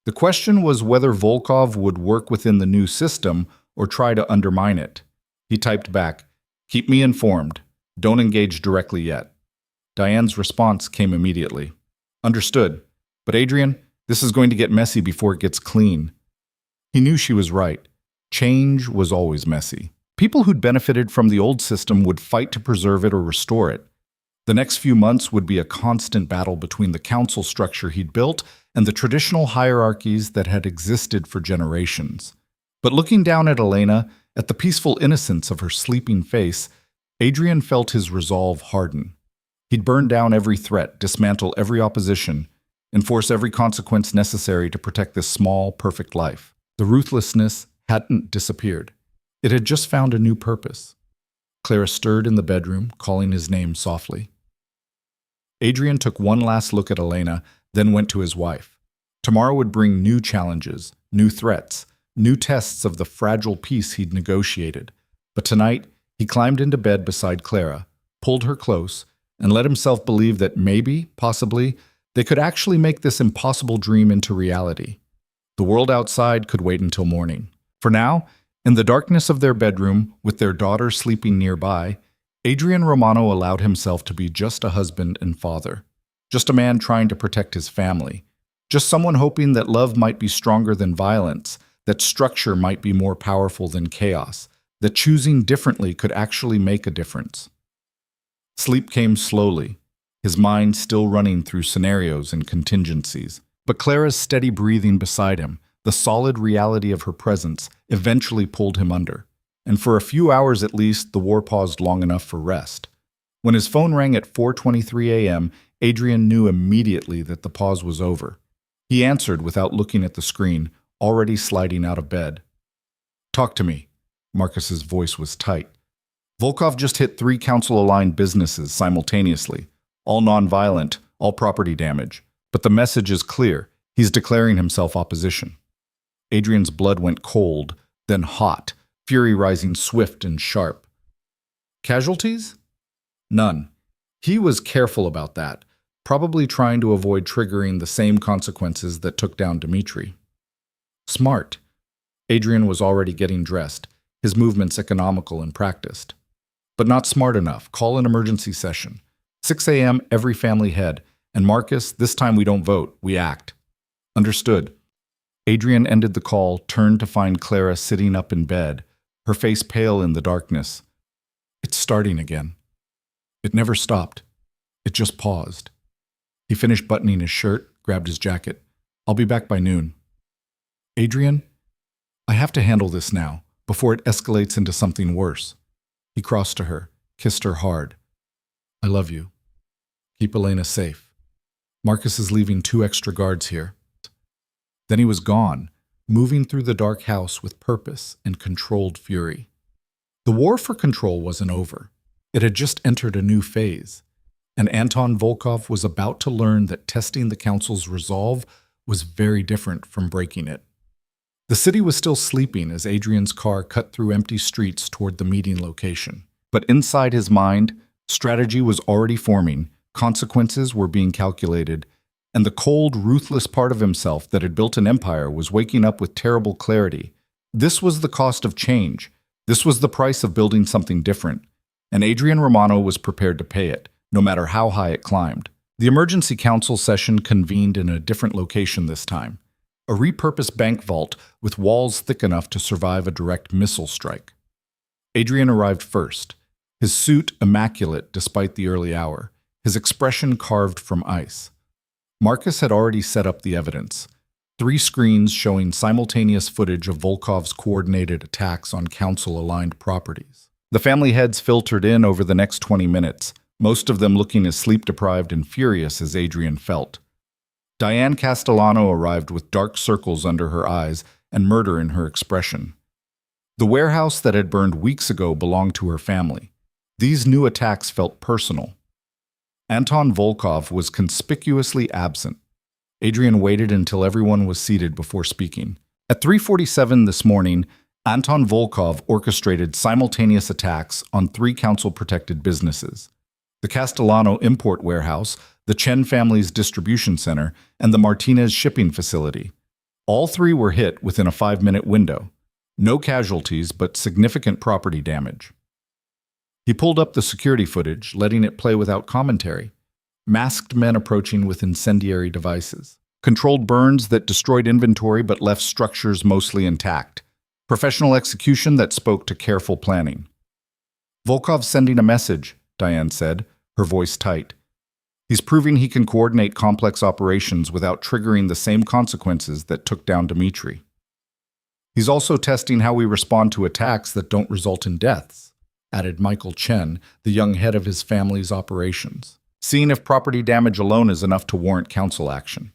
The question was whether Volkov would work within the new system or try to undermine it. He typed back, "Keep me informed. Don't engage directly yet." Diane's response came immediately. "Understood. But Adrian, this is going to get messy before it gets clean." He knew she was right. Change was always messy. People who'd benefited from the old system would fight to preserve it or restore it. The next few months would be a constant battle between the council structure he'd built and the traditional hierarchies that had existed for generations. But looking down at Elena, at the peaceful innocence of her sleeping face, Adrian felt his resolve harden. He'd burn down every threat, dismantle every opposition, enforce every consequence necessary to protect this small, perfect life. The ruthlessness hadn't disappeared. It had just found a new purpose. Clara stirred in the bedroom, calling his name softly. Adrian took one last look at Elena, then went to his wife. Tomorrow would bring new challenges, new threats, new tests of the fragile peace he'd negotiated. But tonight, he climbed into bed beside Clara, pulled her close, and let himself believe that maybe, possibly, they could actually make this impossible dream into reality. The world outside could wait until morning. For now, in the darkness of their bedroom, with their daughter sleeping nearby, Adrian Romano allowed himself to be just a husband and father, just a man trying to protect his family, just someone hoping that love might be stronger than violence, that structure might be more powerful than chaos, that choosing differently could actually make a difference. Sleep came slowly, his mind still running through scenarios and contingencies, but Clara's steady breathing beside him, the solid reality of her presence, eventually pulled him under. And for a few hours at least, the war paused long enough for rest. When his phone rang at 4:23 a.m., Adrian knew immediately that the pause was over. He answered without looking at the screen, already sliding out of bed. "Talk to me." Marcus's voice was tight. "Volkov just hit 3 council-aligned businesses simultaneously, all non-violent, all property damage. But the message is clear. He's declaring himself opposition." Adrian's blood went cold, then hot, fury rising swift and sharp. Casualties? None. He was careful about that, probably trying to avoid triggering the same consequences that took down Dmitri. Smart. Adrian was already getting dressed, his movements economical and practiced. But not smart enough. Call an emergency session. 6 a.m. every family head. And Marcus, this time we don't vote, we act. Understood. Adrian ended the call, turned to find Clara sitting up in bed, her face pale in the darkness. It's starting again. It never stopped. It just paused. He finished buttoning his shirt, grabbed his jacket. "I'll be back by noon." "Adrian, I have to handle this now, before it escalates into something worse." He crossed to her, kissed her hard. "I love you. Keep Elena safe. Marcus is leaving 2 extra guards here." Then he was gone, moving through the dark house with purpose and controlled fury. The war for control wasn't over. It had just entered a new phase, and Anton Volkov was about to learn that testing the council's resolve was very different from breaking it. The city was still sleeping as Adrian's car cut through empty streets toward the meeting location. But inside his mind, strategy was already forming, consequences were being calculated, and the cold, ruthless part of himself that had built an empire was waking up with terrible clarity. This was the cost of change. This was the price of building something different. And Adrian Romano was prepared to pay it, no matter how high it climbed. The emergency council session convened in a different location this time. A repurposed bank vault with walls thick enough to survive a direct missile strike. Adrian arrived first, his suit immaculate despite the early hour, his expression carved from ice. Marcus had already set up the evidence. 3 screens showing simultaneous footage of Volkov's coordinated attacks on council-aligned properties. The family heads filtered in over the next 20 minutes, most of them looking as sleep-deprived and furious as Adrian felt. Diane Castellano arrived with dark circles under her eyes and murder in her expression. The warehouse that had burned weeks ago belonged to her family. These new attacks felt personal. Anton Volkov was conspicuously absent. Adrian waited until everyone was seated before speaking. At 3:47 this morning, Anton Volkov orchestrated simultaneous attacks on 3 council-protected businesses: the Castellano import warehouse, the Chen family's distribution center, and the Martinez shipping facility. All 3 were hit within a 5-minute window. No casualties, but significant property damage. He pulled up the security footage, letting it play without commentary. Masked men approaching with incendiary devices. Controlled burns that destroyed inventory but left structures mostly intact. Professional execution that spoke to careful planning. Volkov's sending a message, Diane said, her voice tight. He's proving he can coordinate complex operations without triggering the same consequences that took down Dmitri. He's also testing how we respond to attacks that don't result in deaths, added Michael Chen, the young head of his family's operations, seeing if property damage alone is enough to warrant council action.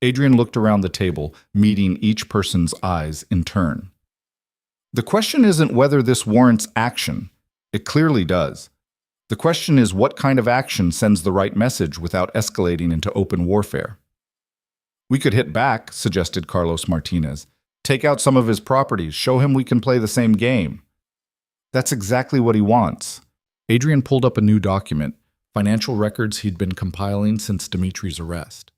Adrian looked around the table, meeting each person's eyes in turn. The question isn't whether this warrants action. It clearly does. The question is what kind of action sends the right message without escalating into open warfare. We could hit back, suggested Carlos Martinez. Take out some of his properties, show him we can play the same game. That's exactly what he wants. Adrian pulled up a new document, financial records he'd been compiling since Dmitri's arrest.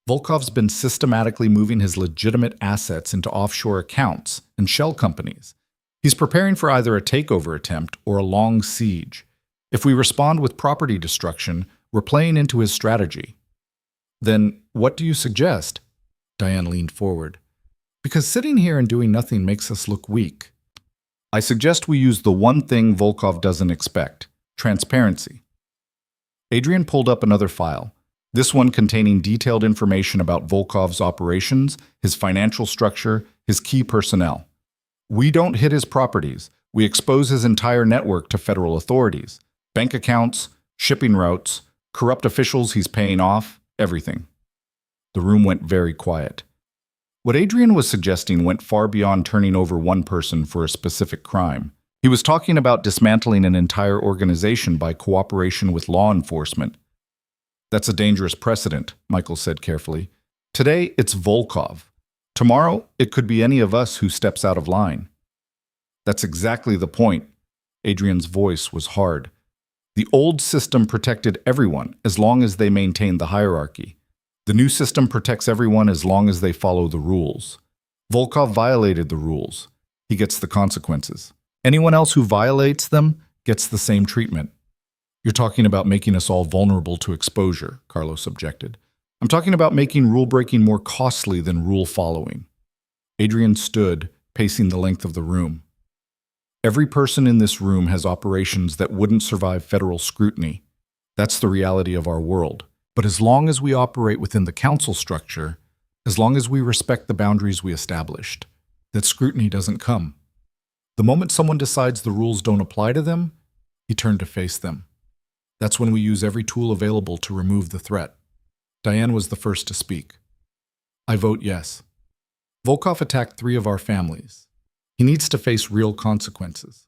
Volkov's been systematically moving his legitimate assets into offshore accounts and shell companies. He's preparing for either a takeover attempt or a long siege. If we respond with property destruction, we're playing into his strategy. Then what do you suggest? Diane leaned forward. Because sitting here and doing nothing makes us look weak. I suggest we use the one thing Volkov doesn't expect, transparency. Adrian pulled up another file, this one containing detailed information about Volkov's operations, his financial structure, his key personnel. We don't hit his properties. We expose his entire network to federal authorities. Bank accounts, shipping routes, corrupt officials he's paying off, everything. The room went very quiet. What Adrian was suggesting went far beyond turning over one person for a specific crime. He was talking about dismantling an entire organization by cooperation with law enforcement. That's a dangerous precedent, Michael said carefully. Today, it's Volkov. Tomorrow, it could be any of us who steps out of line. That's exactly the point. Adrian's voice was hard. The old system protected everyone as long as they maintained the hierarchy. The new system protects everyone as long as they follow the rules. Volkov violated the rules. He gets the consequences. Anyone else who violates them gets the same treatment. You're talking about making us all vulnerable to exposure, Carlos objected. I'm talking about making rule-breaking more costly than rule-following. Adrian stood, pacing the length of the room. Every person in this room has operations that wouldn't survive federal scrutiny. That's the reality of our world. But as long as we operate within the council structure, as long as we respect the boundaries we established, that scrutiny doesn't come. The moment someone decides the rules don't apply to them, he turned to face them. That's when we use every tool available to remove the threat. Diane was the first to speak. I vote yes. Volkov attacked 3 of our families. He needs to face real consequences.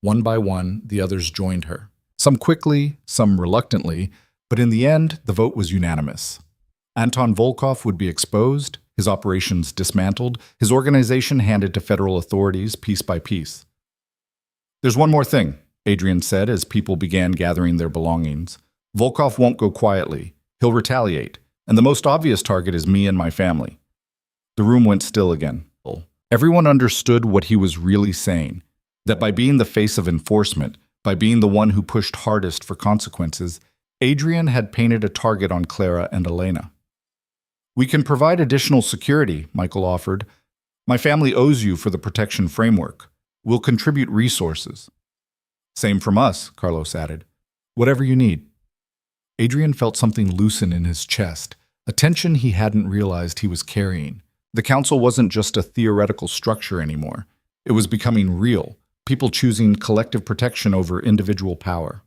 One by one, the others joined her. Some quickly, some reluctantly, but in the end, the vote was unanimous. Anton Volkov would be exposed, his operations dismantled, his organization handed to federal authorities piece by piece. There's one more thing, Adrian said as people began gathering their belongings. Volkov won't go quietly. He'll retaliate, and the most obvious target is me and my family. The room went still again. Everyone understood what he was really saying, that by being the face of enforcement, by being the one who pushed hardest for consequences, Adrian had painted a target on Clara and Elena. We can provide additional security, Michael offered. My family owes you for the protection framework. We'll contribute resources. Same from us, Carlos added. Whatever you need. Adrian felt something loosen in his chest, a tension he hadn't realized he was carrying. The council wasn't just a theoretical structure anymore. It was becoming real, people choosing collective protection over individual power.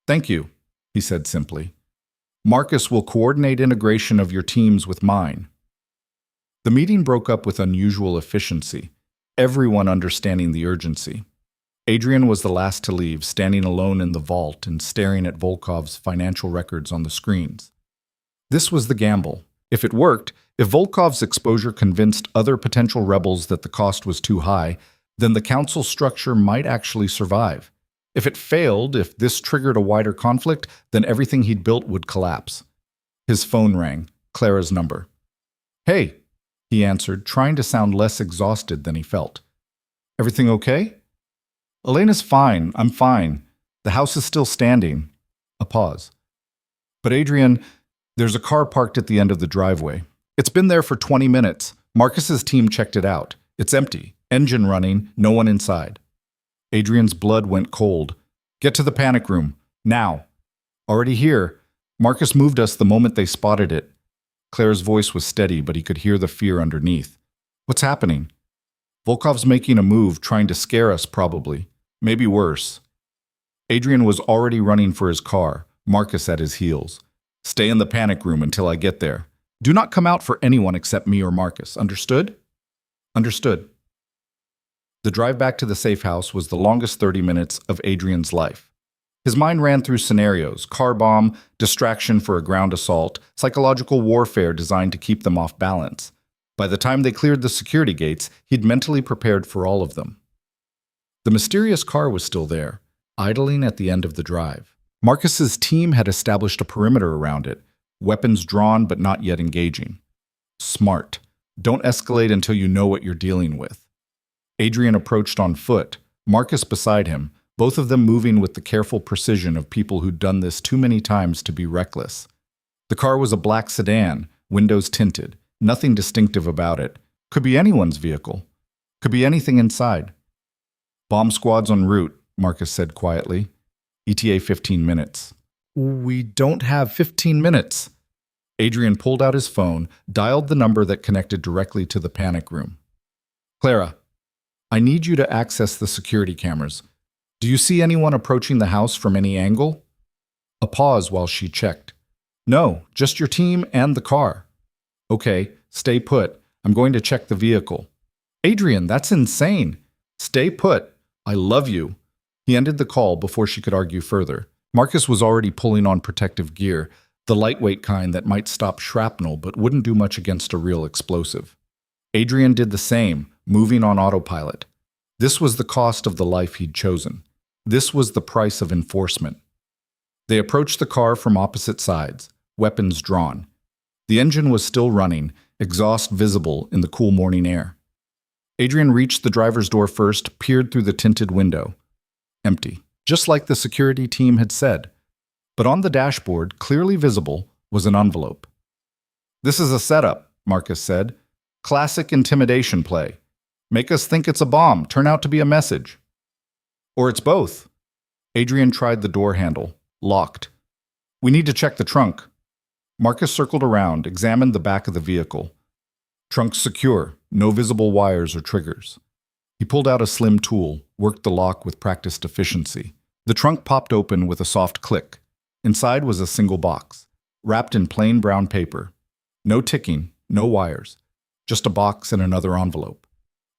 Thank you, he said simply. Marcus will coordinate integration of your teams with mine. The meeting broke up with unusual efficiency, everyone understanding the urgency. Adrian was the last to leave, standing alone in the vault and staring at Volkov's financial records on the screens. This was the gamble. If it worked, if Volkov's exposure convinced other potential rebels that the cost was too high, then the council structure might actually survive. If it failed, if this triggered a wider conflict, then everything he'd built would collapse. His phone rang, Clara's number. Hey, he answered, trying to sound less exhausted than he felt. Everything okay? Elena's fine, I'm fine. The house is still standing. A pause. But Adrian, there's a car parked at the end of the driveway. It's been there for 20 minutes. Marcus's team checked it out. It's empty. Engine running, no one inside. Adrian's blood went cold. Get to the panic room. Now. Already here. Marcus moved us the moment they spotted it. Claire's voice was steady, but he could hear the fear underneath. What's happening? Volkov's making a move, trying to scare us, probably. Maybe worse. Adrian was already running for his car, Marcus at his heels. Stay in the panic room until I get there. Do not come out for anyone except me or Marcus. Understood? Understood. The drive back to the safe house was the longest 30 minutes of Adrian's life. His mind ran through scenarios: car bomb, distraction for a ground assault, psychological warfare designed to keep them off balance. By the time they cleared the security gates, he'd mentally prepared for all of them. The mysterious car was still there, idling at the end of the drive. Marcus's team had established a perimeter around it, weapons drawn but not yet engaging. Smart. Don't escalate until you know what you're dealing with. Adrian approached on foot, Marcus beside him, both of them moving with the careful precision of people who'd done this too many times to be reckless. The car was a black sedan, windows tinted, nothing distinctive about it. Could be anyone's vehicle. Could be anything inside. Bomb squad's en route, Marcus said quietly. ETA 15 minutes. We don't have 15 minutes. Adrian pulled out his phone, dialed the number that connected directly to the panic room. Clara, I need you to access the security cameras. Do you see anyone approaching the house from any angle? A pause while she checked. No, just your team and the car. Okay, stay put. I'm going to check the vehicle. Adrian, that's insane. Stay put. I love you. He ended the call before she could argue further. Marcus was already pulling on protective gear, the lightweight kind that might stop shrapnel but wouldn't do much against a real explosive. Adrian did the same, moving on autopilot. This was the cost of the life he'd chosen. This was the price of enforcement. They approached the car from opposite sides, weapons drawn. The engine was still running, exhaust visible in the cool morning air. Adrian reached the driver's door first, peered through the tinted window. Empty, just like the security team had said. But on the dashboard, clearly visible, was an envelope. This is a setup, Marcus said. Classic intimidation play. Make us think it's a bomb, turn out to be a message. Or it's both. Adrian tried the door handle. Locked. We need to check the trunk. Marcus circled around, examined the back of the vehicle. Trunk secure, no visible wires or triggers. He pulled out a slim tool, worked the lock with practiced efficiency. The trunk popped open with a soft click. Inside was a single box, wrapped in plain brown paper. No ticking, no wires. Just a box and another envelope.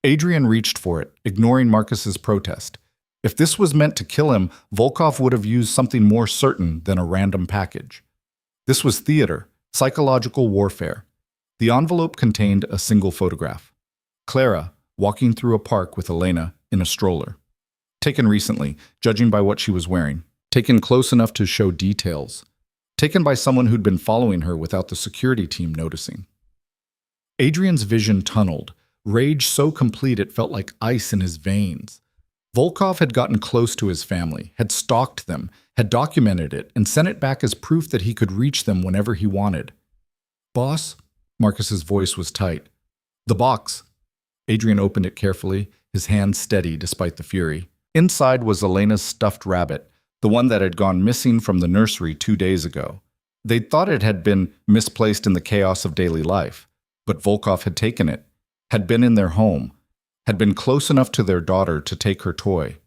Adrian reached for it, ignoring Marcus's protest. If this was meant to kill him, Volkov would have used something more certain than a random package. This was theater, psychological warfare. The envelope contained a single photograph. Clara, walking through a park with Elena in a stroller. Taken recently, judging by what she was wearing. Taken close enough to show details. Taken by someone who'd been following her without the security team noticing. Adrian's vision tunneled, rage so complete it felt like ice in his veins. Volkov had gotten close to his family, had stalked them, had documented it, and sent it back as proof that he could reach them whenever he wanted. Boss? Marcus's voice was tight. The box. Adrian opened it carefully, his hand steady despite the fury. Inside was Elena's stuffed rabbit, the one that had gone missing from the nursery 2 days ago. They'd thought it had been misplaced in the chaos of daily life, but Volkov had taken it, had been in their home, had been close enough to their daughter to take her toy.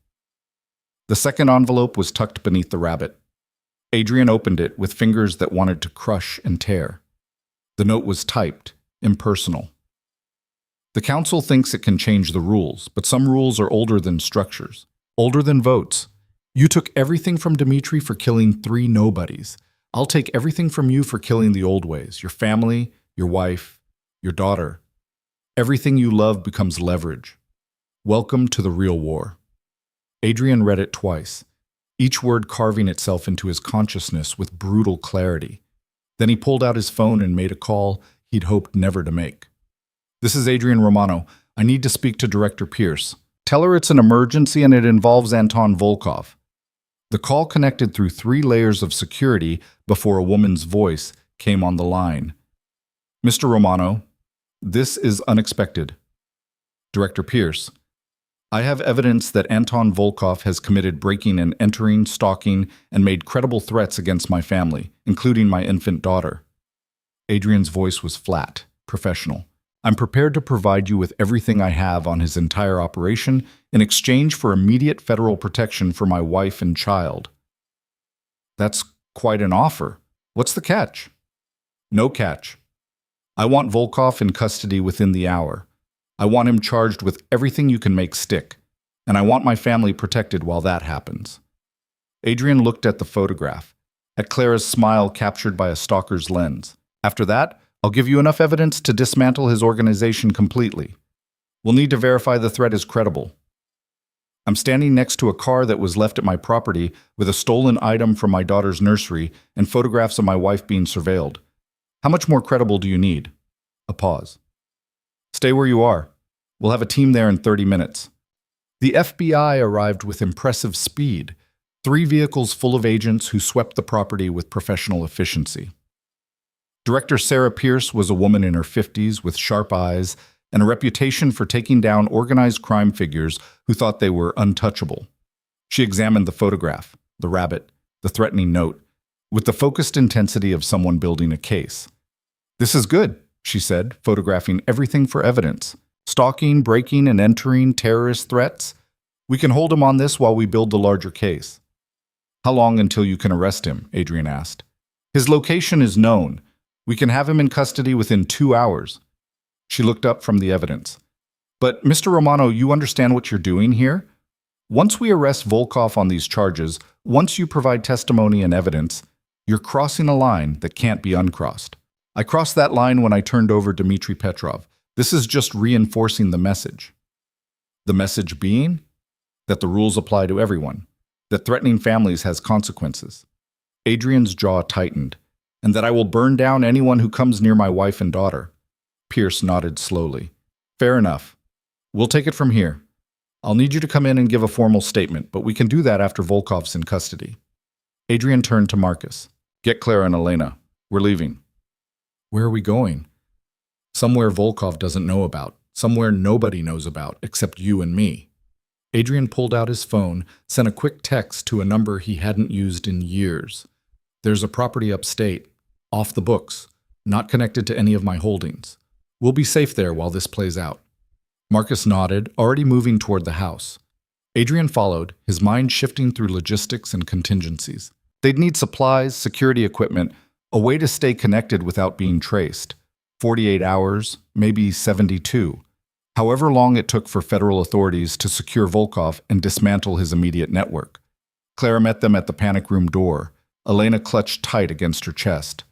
The second envelope was tucked beneath the rabbit. Adrian opened it with fingers that wanted to crush and tear. The note was typed, impersonal. The council thinks it can change the rules, but some rules are older than structures, older than votes. You took everything from Dmitri for killing 3 nobodies. I'll take everything from you for killing the old ways, your family, your wife, your daughter. Everything you love becomes leverage. Welcome to the real war. Adrian read it twice, each word carving itself into his consciousness with brutal clarity. Then he pulled out his phone and made a call he'd hoped never to make. This is Adrian Romano. I need to speak to Director Pierce. Tell her it's an emergency and it involves Anton Volkov. The call connected through 3 layers of security before a woman's voice came on the line. Mr. Romano, this is unexpected. Director Pierce, I have evidence that Anton Volkov has committed breaking and entering, stalking, and made credible threats against my family, including my infant daughter. Adrian's voice was flat, professional. I'm prepared to provide you with everything I have on his entire operation in exchange for immediate federal protection for my wife and child. That's quite an offer. What's the catch? No catch. I want Volkov in custody within the hour. I want him charged with everything you can make stick, and I want my family protected while that happens. Adrian looked at the photograph, at Clara's smile captured by a stalker's lens. After that, I'll give you enough evidence to dismantle his organization completely. We'll need to verify the threat is credible. I'm standing next to a car that was left at my property with a stolen item from my daughter's nursery and photographs of my wife being surveilled. How much more credible do you need? A pause. Stay where you are. We'll have a team there in 30 minutes. The FBI arrived with impressive speed, 3 vehicles full of agents who swept the property with professional efficiency. Director Sarah Pierce was a woman in her 50s with sharp eyes and a reputation for taking down organized crime figures who thought they were untouchable. She examined the photograph, the rabbit, the threatening note, with the focused intensity of someone building a case. This is good, she said, photographing everything for evidence. Stalking, breaking, and entering, terrorist threats. We can hold him on this while we build the larger case. How long until you can arrest him? Adrian asked. His location is known. We can have him in custody within 2 hours. She looked up from the evidence. But, Mr. Romano, you understand what you're doing here? Once we arrest Volkov on these charges, once you provide testimony and evidence, you're crossing a line that can't be uncrossed. I crossed that line when I turned over Dmitry Petrov. This is just reinforcing the message. The message being that the rules apply to everyone, that threatening families has consequences. Adrian's jaw tightened, and that I will burn down anyone who comes near my wife and daughter. Pierce nodded slowly. Fair enough. We'll take it from here. I'll need you to come in and give a formal statement, but we can do that after Volkov's in custody. Adrian turned to Marcus. Get Clara and Elena. We're leaving. Where are we going? Somewhere Volkov doesn't know about. Somewhere nobody knows about, except you and me. Adrian pulled out his phone, sent a quick text to a number he hadn't used in years. There's a property upstate, off the books, not connected to any of my holdings. We'll be safe there while this plays out. Marcus nodded, already moving toward the house. Adrian followed, his mind shifting through logistics and contingencies. They'd need supplies, security equipment, a way to stay connected without being traced. 48 hours, maybe 72. However long it took for federal authorities to secure Volkov and dismantle his immediate network. Clara met them at the panic room door. Elena clutched tight against her chest.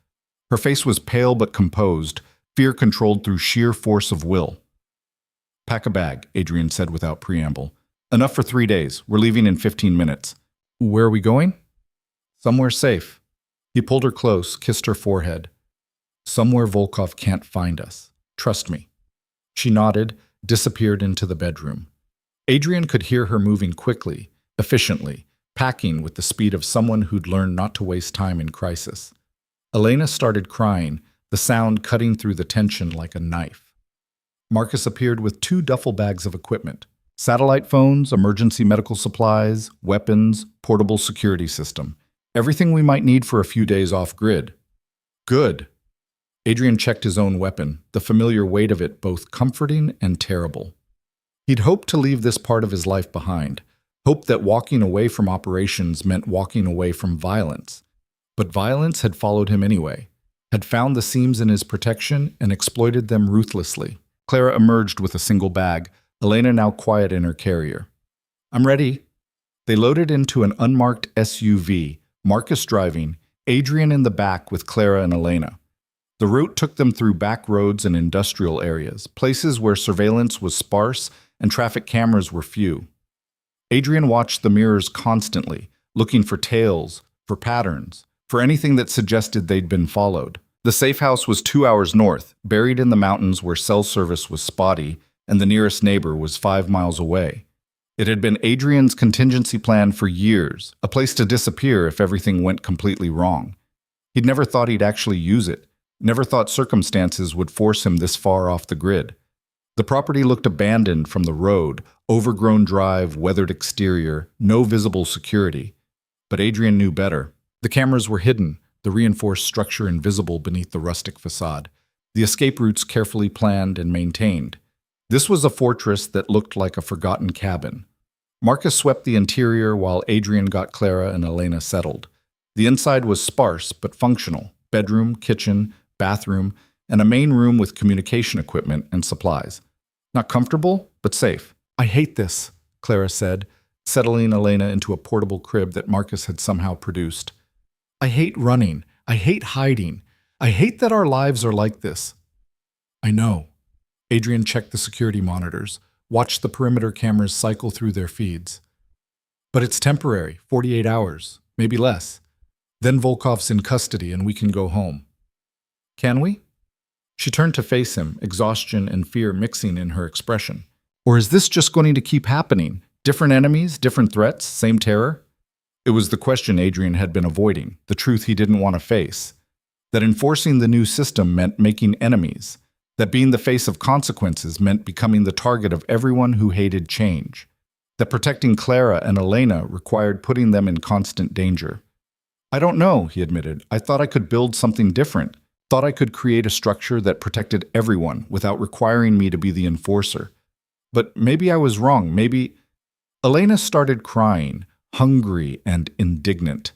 Her face was pale but composed, fear controlled through sheer force of will. Pack a bag, Adrian said without preamble. Enough for 3 days. We're leaving in 15 minutes. Where are we going? Somewhere safe. He pulled her close, kissed her forehead. Somewhere Volkov can't find us. Trust me. She nodded, disappeared into the bedroom. Adrian could hear her moving quickly, efficiently, packing with the speed of someone who'd learned not to waste time in crisis. Elena started crying, the sound cutting through the tension like a knife. Marcus appeared with 2 duffel bags of equipment. Satellite phones, emergency medical supplies, weapons, portable security system. Everything we might need for a few days off-grid. Good. Adrian checked his own weapon, the familiar weight of it both comforting and terrible. He'd hoped to leave this part of his life behind, hoped that walking away from operations meant walking away from violence. But violence had followed him anyway, had found the seams in his protection and exploited them ruthlessly. Clara emerged with a single bag, Elena now quiet in her carrier. I'm ready. They loaded into an unmarked SUV, Marcus driving, Adrian in the back with Clara and Elena. The route took them through back roads and industrial areas, places where surveillance was sparse and traffic cameras were few. Adrian watched the mirrors constantly, looking for tails, for patterns, for anything that suggested they'd been followed. The safe house was 2 hours north, buried in the mountains where cell service was spotty, and the nearest neighbor was 5 miles away. It had been Adrian's contingency plan for years, a place to disappear if everything went completely wrong. He'd never thought he'd actually use it, never thought circumstances would force him this far off the grid. The property looked abandoned from the road, overgrown drive, weathered exterior, no visible security. But Adrian knew better. The cameras were hidden, the reinforced structure invisible beneath the rustic facade, the escape routes carefully planned and maintained. This was a fortress that looked like a forgotten cabin. Marcus swept the interior while Adrian got Clara and Elena settled. The inside was sparse but functional: bedroom, kitchen, bathroom, and a main room with communication equipment and supplies. Not comfortable, but safe. "I hate this," Clara said, settling Elena into a portable crib that Marcus had somehow produced. "I hate running. I hate hiding. I hate that our lives are like this." "I know." Adrian checked the security monitors, watched the perimeter cameras cycle through their feeds. "But it's temporary, 48 hours, maybe less. Then Volkov's in custody and we can go home." "Can we?" She turned to face him, exhaustion and fear mixing in her expression. "Or is this just going to keep happening? Different enemies, different threats, same terror?" It was the question Adrian had been avoiding, the truth he didn't want to face. That enforcing the new system meant making enemies. That being the face of consequences meant becoming the target of everyone who hated change. That protecting Clara and Elena required putting them in constant danger. "I don't know," he admitted. "I thought I could build something different. Thought I could create a structure that protected everyone without requiring me to be the enforcer. But maybe I was wrong. Maybe—" Elena started crying, hungry and indignant.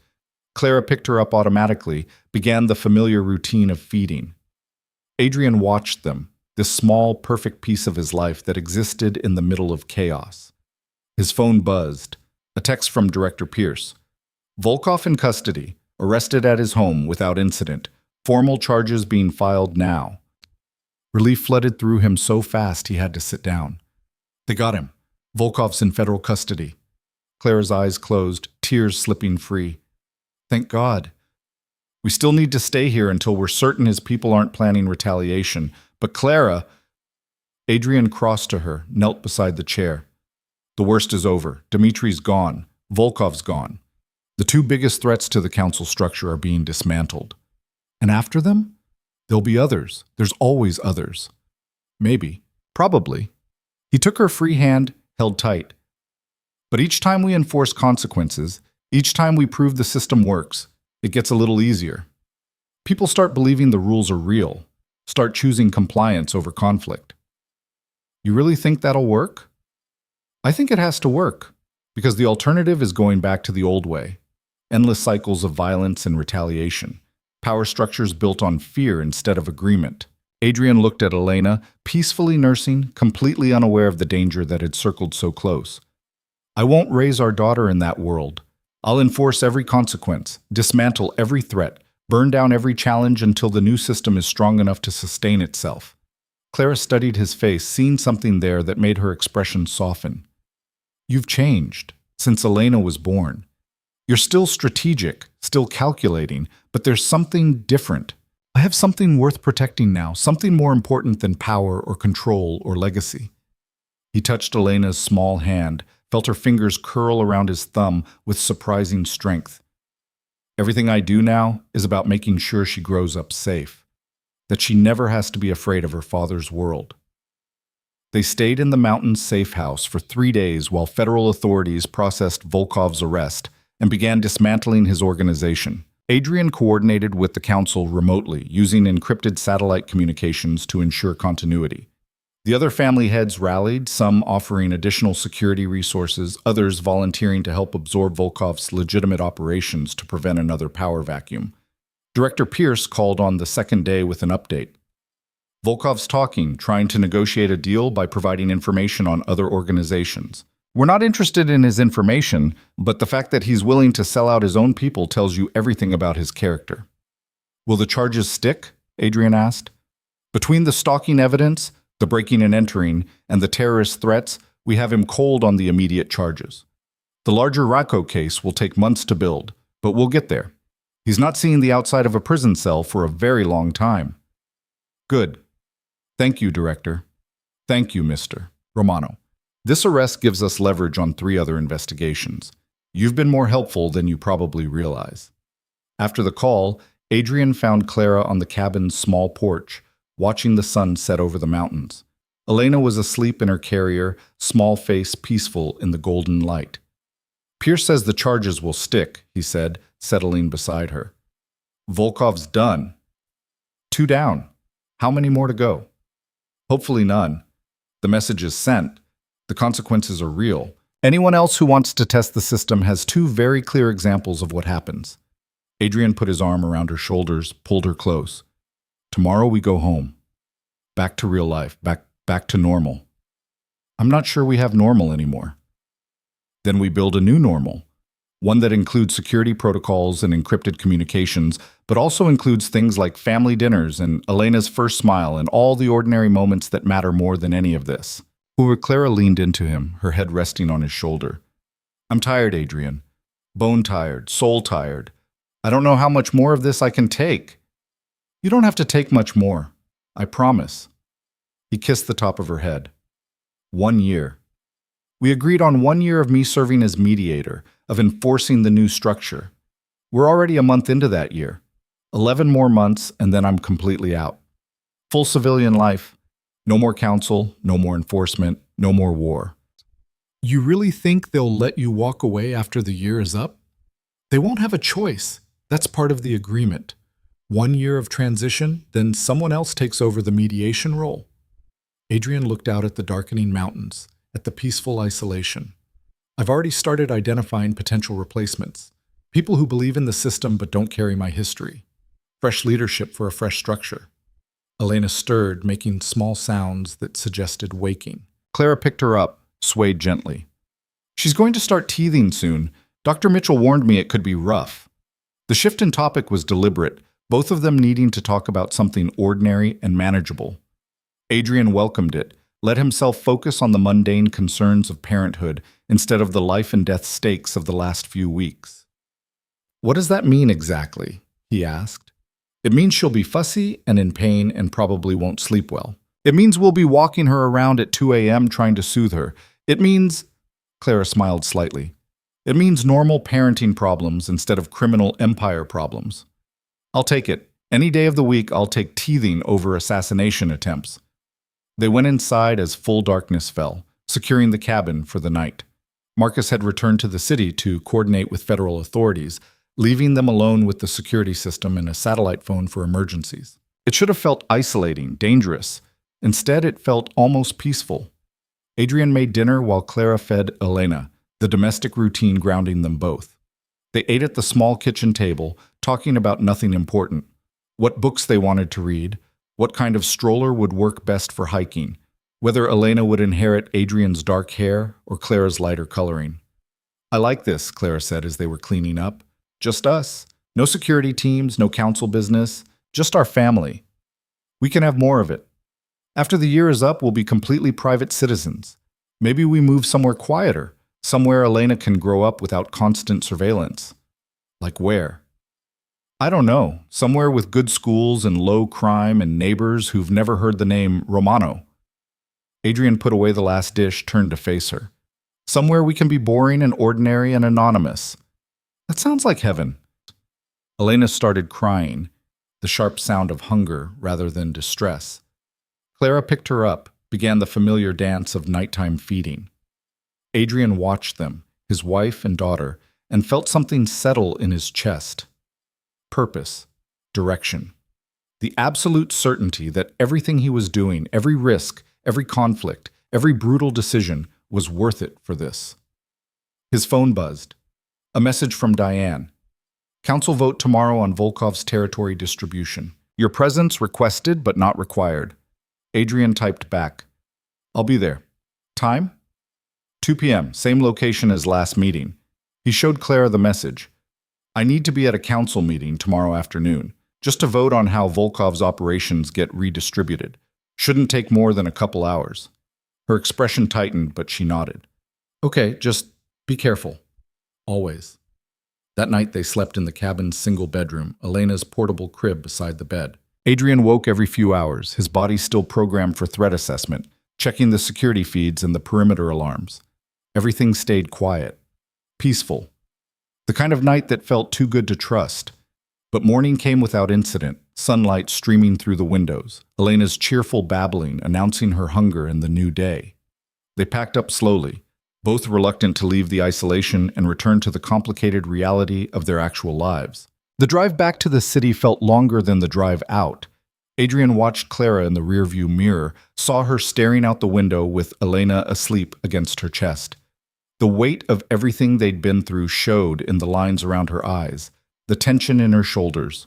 Clara picked her up automatically, began the familiar routine of feeding. Adrian watched them, this small, perfect piece of his life that existed in the middle of chaos. His phone buzzed. A text from Director Pierce. "Volkov in custody, arrested at his home without incident. Formal charges being filed now." Relief flooded through him so fast he had to sit down. "They got him. Volkov's in federal custody." Clara's eyes closed, tears slipping free. "Thank God. We still need to stay here until we're certain his people aren't planning retaliation. But Clara—" Adrian crossed to her, knelt beside the chair. "The worst is over. Dimitri's gone. Volkov's gone. The two biggest threats to the council structure are being dismantled. And after them? There'll be others. There's always others. Maybe. Probably." He took her free hand, held tight. "But each time we enforce consequences, each time we prove the system works, it gets a little easier. People start believing the rules are real, start choosing compliance over conflict." "You really think that'll work?" "I think it has to work, because the alternative is going back to the old way. Endless cycles of violence and retaliation. Power structures built on fear instead of agreement." Adrian looked at Elena, peacefully nursing, completely unaware of the danger that had circled so close. "I won't raise our daughter in that world. I'll enforce every consequence, dismantle every threat, burn down every challenge until the new system is strong enough to sustain itself." Clara studied his face, seeing something there that made her expression soften. "You've changed since Elena was born. You're still strategic, still calculating, but there's something different. I have something worth protecting now, something more important than power or control or legacy." He touched Elena's small hand, felt her fingers curl around his thumb with surprising strength. "Everything I do now is about making sure she grows up safe, that she never has to be afraid of her father's world." They stayed in the mountain's safe house for 3 days while federal authorities processed Volkov's arrest and began dismantling his organization. Adrian coordinated with the council remotely, using encrypted satellite communications to ensure continuity. The other family heads rallied, some offering additional security resources, others volunteering to help absorb Volkov's legitimate operations to prevent another power vacuum. Director Pierce called on the second day with an update. "Volkov's talking, trying to negotiate a deal by providing information on other organizations. We're not interested in his information, but the fact that he's willing to sell out his own people tells you everything about his character." "Will the charges stick?" Adrian asked. "Between the stalking evidence, the breaking and entering, and the terrorist threats, we have him cold on the immediate charges. The larger Rako case will take months to build, but we'll get there. He's not seeing the outside of a prison cell for a very long time." "Good. Thank you, Director. Thank you, Mr. Romano. This arrest gives us leverage on 3 other investigations. You've been more helpful than you probably realize." After the call, Adrian found Clara on the cabin's small porch, watching the sun set over the mountains. Elena was asleep in her carrier, small face peaceful in the golden light. Pierce says the charges will stick, he said, settling beside her. Volkov's done. 2 down. How many more to go? Hopefully none. The message is sent. The consequences are real. Anyone else who wants to test the system has 2 very clear examples of what happens. Adrian put his arm around her shoulders, pulled her close. Tomorrow we go home. Back to real life, back to normal. I'm not sure we have normal anymore. Then we build a new normal, one that includes security protocols and encrypted communications, but also includes things like family dinners and Elena's first smile and all the ordinary moments that matter more than any of this. Clara leaned into him, her head resting on his shoulder. I'm tired, Adrian. Bone tired, soul tired. I don't know how much more of this I can take. You don't have to take much more. I promise. He kissed the top of her head. 1 year. We agreed on 1 year of me serving as mediator, of enforcing the new structure. We're already a month into that year. 11 more months, and then I'm completely out. Full civilian life. No more council, no more enforcement, no more war. You really think they'll let you walk away after the year is up? They won't have a choice. That's part of the agreement. 1 year of transition, then someone else takes over the mediation role. Adrian looked out at the darkening mountains, at the peaceful isolation. I've already started identifying potential replacements. People who believe in the system but don't carry my history. Fresh leadership for a fresh structure. Elena stirred, making small sounds that suggested waking. Clara picked her up, swayed gently. She's going to start teething soon. Dr. Mitchell warned me it could be rough. The shift in topic was deliberate, both of them needing to talk about something ordinary and manageable. Adrian welcomed it, let himself focus on the mundane concerns of parenthood instead of the life and death stakes of the last few weeks. What does that mean exactly? He asked. It means she'll be fussy and in pain and probably won't sleep well. It means we'll be walking her around at 2 a.m. trying to soothe her. It means... Clara smiled slightly. It means normal parenting problems instead of criminal empire problems. I'll take it. Any day of the week, I'll take teething over assassination attempts. They went inside as full darkness fell, securing the cabin for the night. Marcus had returned to the city to coordinate with federal authorities, leaving them alone with the security system and a satellite phone for emergencies. It should have felt isolating, dangerous. Instead, it felt almost peaceful. Adrian made dinner while Clara fed Elena, the domestic routine grounding them both. They ate at the small kitchen table, talking about nothing important. What books they wanted to read, what kind of stroller would work best for hiking, whether Elena would inherit Adrian's dark hair or Clara's lighter coloring. I like this, Clara said as they were cleaning up. Just us. No security teams, no council business, just our family. We can have more of it. After the year is up, we'll be completely private citizens. Maybe we move somewhere quieter, somewhere Elena can grow up without constant surveillance. Like where? I don't know. Somewhere with good schools and low crime and neighbors who've never heard the name Romano. Adrian put away the last dish, turned to face her. Somewhere we can be boring and ordinary and anonymous. That sounds like heaven. Elena started crying, the sharp sound of hunger rather than distress. Clara picked her up, began the familiar dance of nighttime feeding. Adrian watched them, his wife and daughter, and felt something settle in his chest. Purpose, direction. The absolute certainty that everything he was doing, every risk, every conflict, every brutal decision was worth it for this. His phone buzzed. A message from Diane. Council vote tomorrow on Volkov's territory distribution. Your presence requested but not required. Adrian typed back. I'll be there. Time? 2 p.m., same location as last meeting. He showed Clara the message. I need to be at a council meeting tomorrow afternoon, just to vote on how Volkov's operations get redistributed. Shouldn't take more than a couple hours. Her expression tightened, but she nodded. Okay, just be careful. Always. That night they slept in the cabin's single bedroom, Elena's portable crib beside the bed. Adrian woke every few hours, his body still programmed for threat assessment, checking the security feeds and the perimeter alarms. Everything stayed quiet, peaceful. The kind of night that felt too good to trust. But morning came without incident, sunlight streaming through the windows, Elena's cheerful babbling announcing her hunger and the new day. They packed up slowly, both reluctant to leave the isolation and return to the complicated reality of their actual lives. The drive back to the city felt longer than the drive out. Adrian watched Clara in the rearview mirror, saw her staring out the window with Elena asleep against her chest. The weight of everything they'd been through showed in the lines around her eyes, the tension in her shoulders.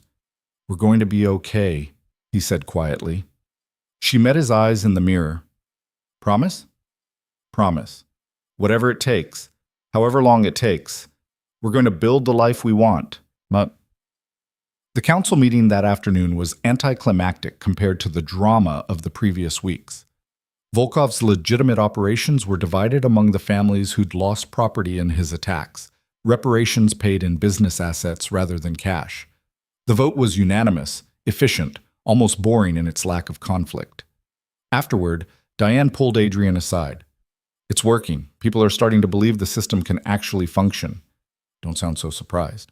"We're going to be okay," he said quietly. She met his eyes in the mirror. "Promise?" "Promise. Whatever it takes, however long it takes, we're going to build the life we want." The council meeting that afternoon was anticlimactic compared to the drama of the previous weeks. Volkov's legitimate operations were divided among the families who'd lost property in his attacks, reparations paid in business assets rather than cash. The vote was unanimous, efficient, almost boring in its lack of conflict. Afterward, Diane pulled Adrian aside. "It's working. People are starting to believe the system can actually function." "Don't sound so surprised."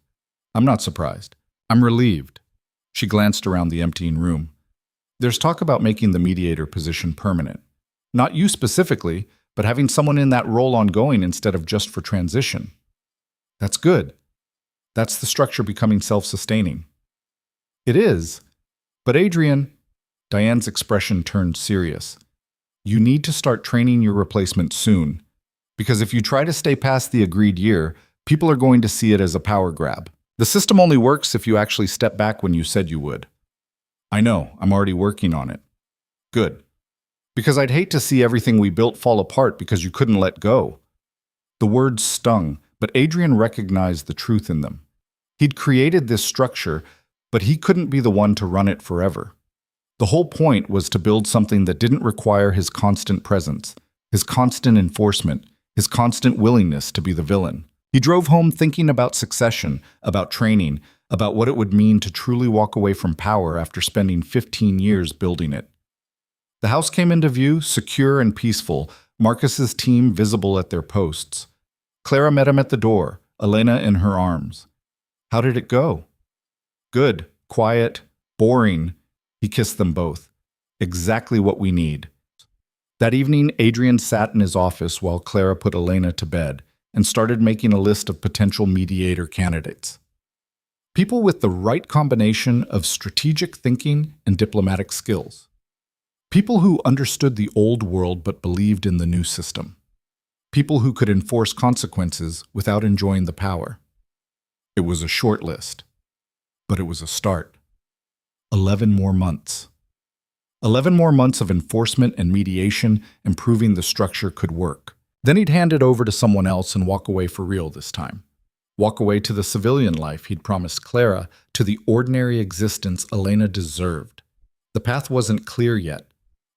"I'm not surprised. I'm relieved." She glanced around the emptying room. "There's talk about making the mediator position permanent. Not you specifically, but having someone in that role ongoing instead of just for transition." "That's good. That's the structure becoming self-sustaining." "It is. But Adrian," Diane's expression turned serious, "you need to start training your replacement soon. Because if you try to stay past the agreed year, people are going to see it as a power grab. The system only works if you actually step back when you said you would." "I know. I'm already working on it." "Good. Because I'd hate to see everything we built fall apart because you couldn't let go." The words stung, but Adrian recognized the truth in them. He'd created this structure, but he couldn't be the one to run it forever. The whole point was to build something that didn't require his constant presence, his constant enforcement, his constant willingness to be the villain. He drove home thinking about succession, about training, about what it would mean to truly walk away from power after spending 15 years building it. The house came into view, secure and peaceful, Marcus's team visible at their posts. Clara met him at the door, Elena in her arms. "How did it go?" "Good, quiet, boring." He kissed them both. "Exactly what we need." That evening, Adrian sat in his office while Clara put Elena to bed and started making a list of potential mediator candidates. People with the right combination of strategic thinking and diplomatic skills. People who understood the old world but believed in the new system. People who could enforce consequences without enjoying the power. It was a short list, but it was a start. 11 more months. 11 more months of enforcement and mediation and proving the structure could work. Then he'd hand it over to someone else and walk away for real this time. Walk away to the civilian life he'd promised Clara, to the ordinary existence Elena deserved. The path wasn't clear yet.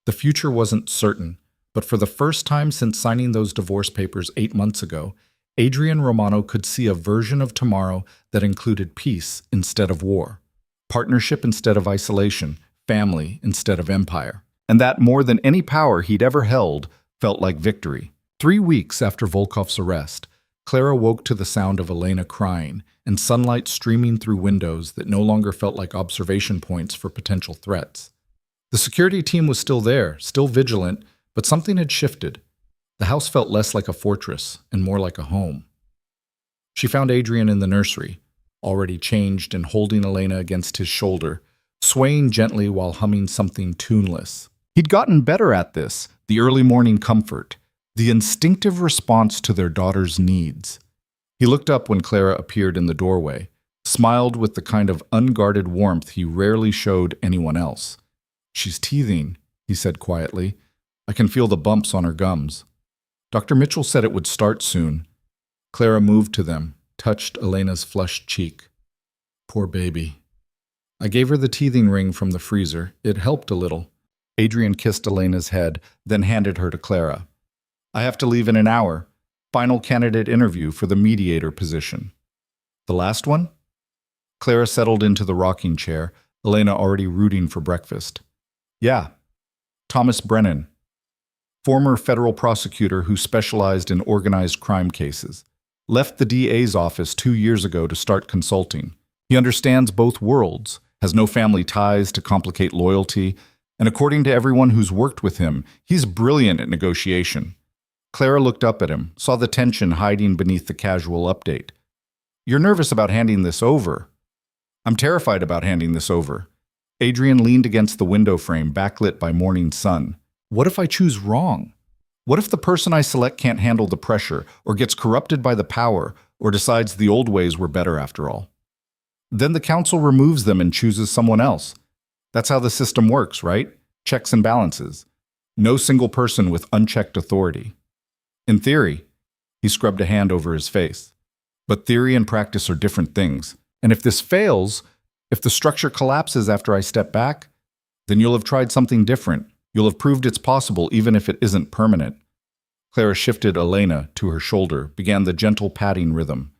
The future wasn't certain, but for the first time since signing those divorce papers 8 months ago, Adrian Romano could see a version of tomorrow that included peace instead of war, partnership instead of isolation, family instead of empire. And that, more than any power he'd ever held, felt like victory. 3 weeks after Volkov's arrest, Clara woke to the sound of Elena crying and sunlight streaming through windows that no longer felt like observation points for potential threats. The security team was still there, still vigilant, but something had shifted. The house felt less like a fortress and more like a home. She found Adrian in the nursery, already changed and holding Elena against his shoulder, swaying gently while humming something tuneless. He'd gotten better at this, the early morning comfort, the instinctive response to their daughter's needs. He looked up when Clara appeared in the doorway, smiled with the kind of unguarded warmth he rarely showed anyone else. "She's teething," he said quietly. "I can feel the bumps on her gums." Dr. Mitchell said it would start soon. Clara moved to them, touched Elena's flushed cheek. "Poor baby." I gave her the teething ring from the freezer. It helped a little. Adrian kissed Elena's head, then handed her to Clara. "I have to leave in an hour. Final candidate interview for the mediator position." "The last one?" Clara settled into the rocking chair, Elena already rooting for breakfast. "Yeah. Thomas Brennan. Former federal prosecutor who specialized in organized crime cases. Left the DA's office 2 years ago to start consulting. He understands both worlds, has no family ties to complicate loyalty, and according to everyone who's worked with him, he's brilliant at negotiation. Clara looked up at him, saw the tension hiding beneath the casual update. "You're nervous about handing this over." "I'm terrified about handing this over." Adrian leaned against the window frame, backlit by morning sun. "What if I choose wrong? What if the person I select can't handle the pressure, or gets corrupted by the power, or decides the old ways were better after all? Then the council removes them and chooses someone else. That's how the system works, right? Checks and balances. No single person with unchecked authority. In theory," he scrubbed a hand over his face. "But theory and practice are different things. And if this fails, if the structure collapses after I step back, then you'll have tried something different. You'll have proved it's possible even if it isn't permanent." Clara shifted Elena to her shoulder, began the gentle patting rhythm.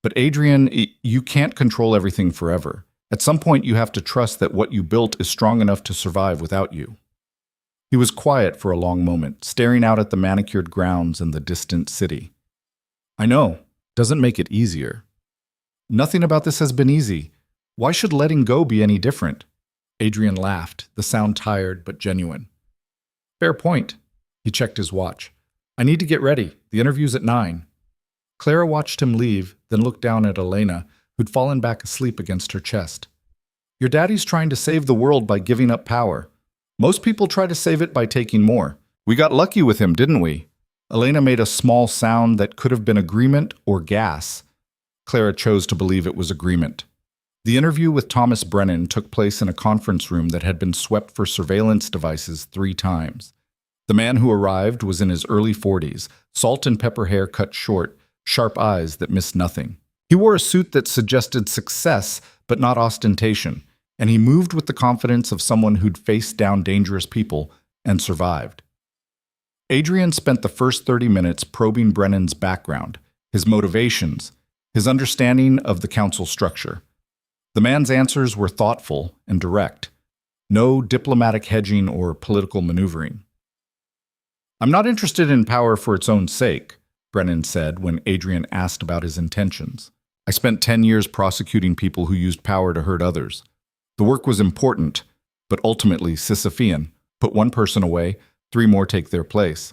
"But Adrian, you can't control everything forever. At some point you have to trust that what you built is strong enough to survive without you." He was quiet for a long moment, staring out at the manicured grounds and the distant city. "I know. Doesn't make it easier." "Nothing about this has been easy. Why should letting go be any different?" Adrian laughed, the sound tired but genuine. "Fair point." He checked his watch. "I need to get ready. The interview's at 9. Clara watched him leave, then looked down at Elena, who'd fallen back asleep against her chest. "Your daddy's trying to save the world by giving up power. Most people try to save it by taking more. We got lucky with him, didn't we?" Elena made a small sound that could have been agreement or gas. Clara chose to believe it was agreement. The interview with Thomas Brennan took place in a conference room that had been swept for surveillance devices 3 times. The man who arrived was in his early 40s, salt and pepper hair cut short, sharp eyes that missed nothing. He wore a suit that suggested success, but not ostentation, and he moved with the confidence of someone who'd faced down dangerous people and survived. Adrian spent the first 30 minutes probing Brennan's background, his motivations, his understanding of the council structure. The man's answers were thoughtful and direct. No diplomatic hedging or political maneuvering. "I'm not interested in power for its own sake," Brennan said when Adrian asked about his intentions. "I spent 10 years prosecuting people who used power to hurt others. The work was important, but ultimately Sisyphean. Put one person away, 3 more take their place.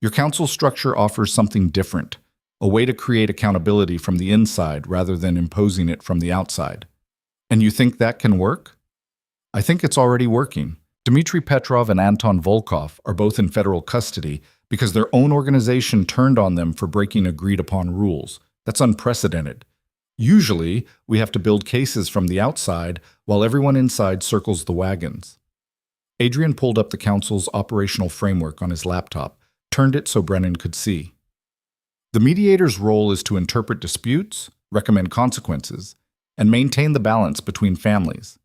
Your council structure offers something different, a way to create accountability from the inside rather than imposing it from the outside. And you think that can work?" "I think it's already working. Dmitry Petrov and Anton Volkov are both in federal custody because their own organization turned on them for breaking agreed-upon rules. That's unprecedented. Usually, we have to build cases from the outside while everyone inside circles the wagons." Adrian pulled up the council's operational framework on his laptop, turned it so Brennan could see. The mediator's role is to interpret disputes, recommend consequences, and maintain the balance between families.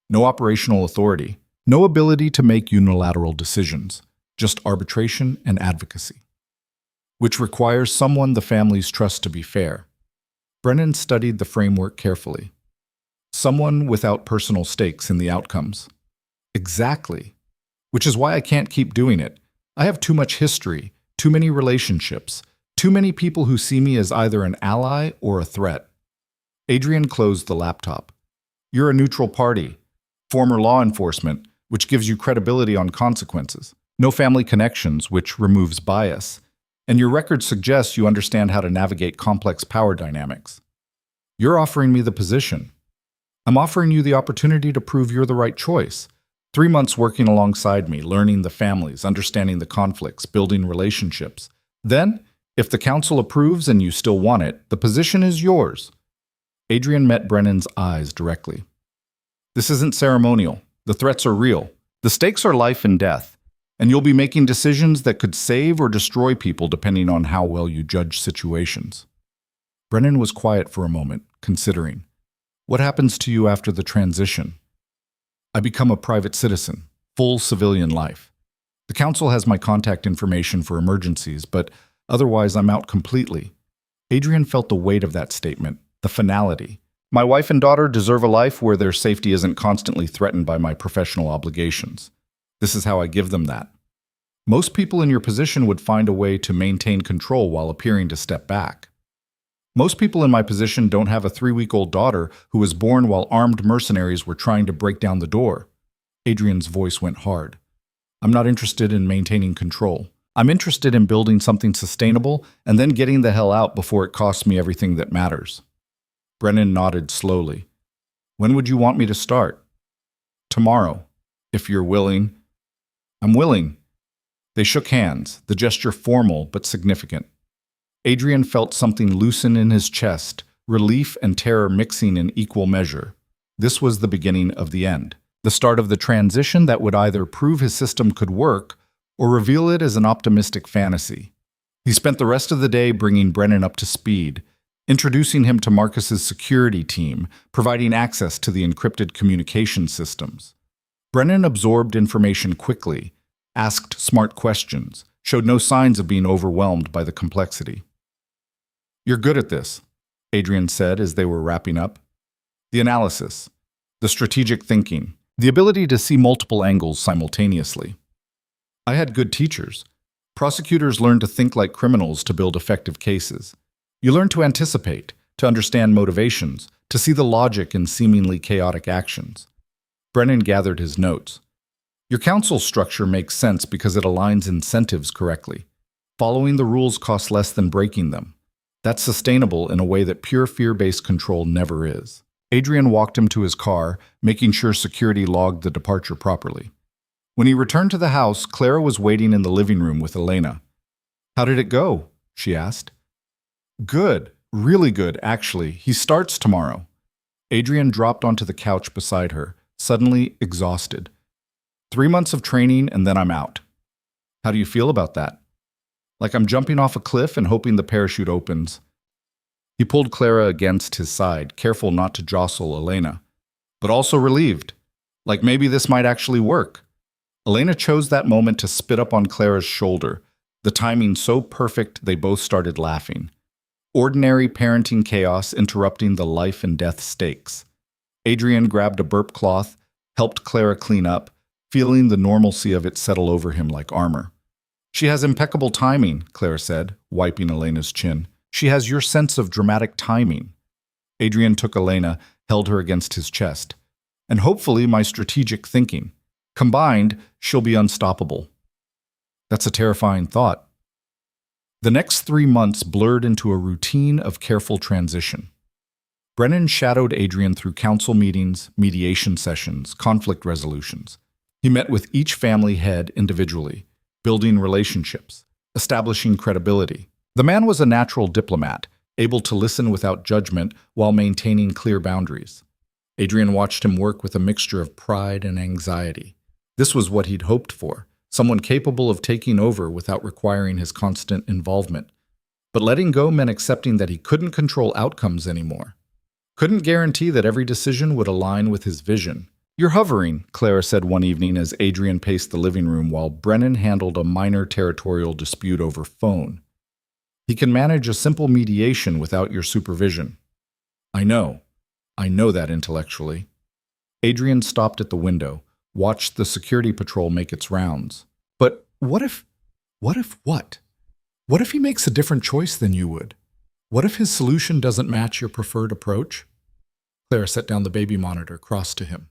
No operational authority, no ability to make unilateral decisions, just arbitration and advocacy, which requires someone the families trust to be fair. Brennan studied the framework carefully. Someone without personal stakes in the outcomes. Exactly. Which is why I can't keep doing it. I have too much history, too many relationships, too many people who see me as either an ally or a threat. Adrian closed the laptop. "You're a neutral party, former law enforcement, which gives you credibility on consequences. No family connections, which removes bias. And your record suggests you understand how to navigate complex power dynamics. You're offering me the position. I'm offering you the opportunity to prove you're the right choice. 3 months working alongside me, learning the families, understanding the conflicts, building relationships. Then, if the council approves and you still want it, the position is yours." Adrian met Brennan's eyes directly. "This isn't ceremonial. The threats are real. The stakes are life and death, and you'll be making decisions that could save or destroy people depending on how well you judge situations." Brennan was quiet for a moment, considering. "What happens to you after the transition?" "I become a private citizen, full civilian life. The council has my contact information for emergencies, but otherwise I'm out completely." Adrian felt the weight of that statement, the finality. "My wife and daughter deserve a life where their safety isn't constantly threatened by my professional obligations. This is how I give them that. Most people in your position would find a way to maintain control while appearing to step back." Most people in my position don't have a 3-week-old daughter who was born while armed mercenaries were trying to break down the door. Adrian's voice went hard. I'm not interested in maintaining control. I'm interested in building something sustainable and then getting the hell out before it costs me everything that matters. Brennan nodded slowly. When would you want me to start? Tomorrow, if you're willing. I'm willing. They shook hands, the gesture formal but significant. Adrian felt something loosen in his chest, relief and terror mixing in equal measure. This was the beginning of the end, the start of the transition that would either prove his system could work or reveal it as an optimistic fantasy. He spent the rest of the day bringing Brennan up to speed, introducing him to Marcus's security team, providing access to the encrypted communication systems. Brennan absorbed information quickly, asked smart questions, showed no signs of being overwhelmed by the complexity. You're good at this, Adrian said as they were wrapping up. The analysis, the strategic thinking, the ability to see multiple angles simultaneously. I had good teachers. Prosecutors learn to think like criminals to build effective cases. You learn to anticipate, to understand motivations, to see the logic in seemingly chaotic actions. Brennan gathered his notes. Your counsel structure makes sense because it aligns incentives correctly. Following the rules costs less than breaking them. That's sustainable in a way that pure fear-based control never is. Adrian walked him to his car, making sure security logged the departure properly. When he returned to the house, Clara was waiting in the living room with Elena. How did it go? She asked. Good. Really good, actually. He starts tomorrow. Adrian dropped onto the couch beside her, suddenly exhausted. 3 months of training and then I'm out. How do you feel about that? Like I'm jumping off a cliff and hoping the parachute opens. He pulled Clara against his side, careful not to jostle Elena, but also relieved, like maybe this might actually work. Elena chose that moment to spit up on Clara's shoulder, the timing so perfect they both started laughing. Ordinary parenting chaos interrupting the life and death stakes. Adrian grabbed a burp cloth, helped Clara clean up, feeling the normalcy of it settle over him like armor. She has impeccable timing, Clara said, wiping Elena's chin. She has your sense of dramatic timing. Adrian took Elena, held her against his chest. And hopefully my strategic thinking. Combined, she'll be unstoppable. That's a terrifying thought. The next 3 months blurred into a routine of careful transition. Brennan shadowed Adrian through council meetings, mediation sessions, conflict resolutions. He met with each family head individually, building relationships, establishing credibility. The man was a natural diplomat, able to listen without judgment while maintaining clear boundaries. Adrian watched him work with a mixture of pride and anxiety. This was what he'd hoped for, someone capable of taking over without requiring his constant involvement. But letting go meant accepting that he couldn't control outcomes anymore. Couldn't guarantee that every decision would align with his vision. You're hovering, Clara said one evening as Adrian paced the living room while Brennan handled a minor territorial dispute over phone. He can manage a simple mediation without your supervision. I know that intellectually. Adrian stopped at the window, watched the security patrol make its rounds. But what if what? What if he makes a different choice than you would? What if his solution doesn't match your preferred approach? Clara set down the baby monitor, crossed to him.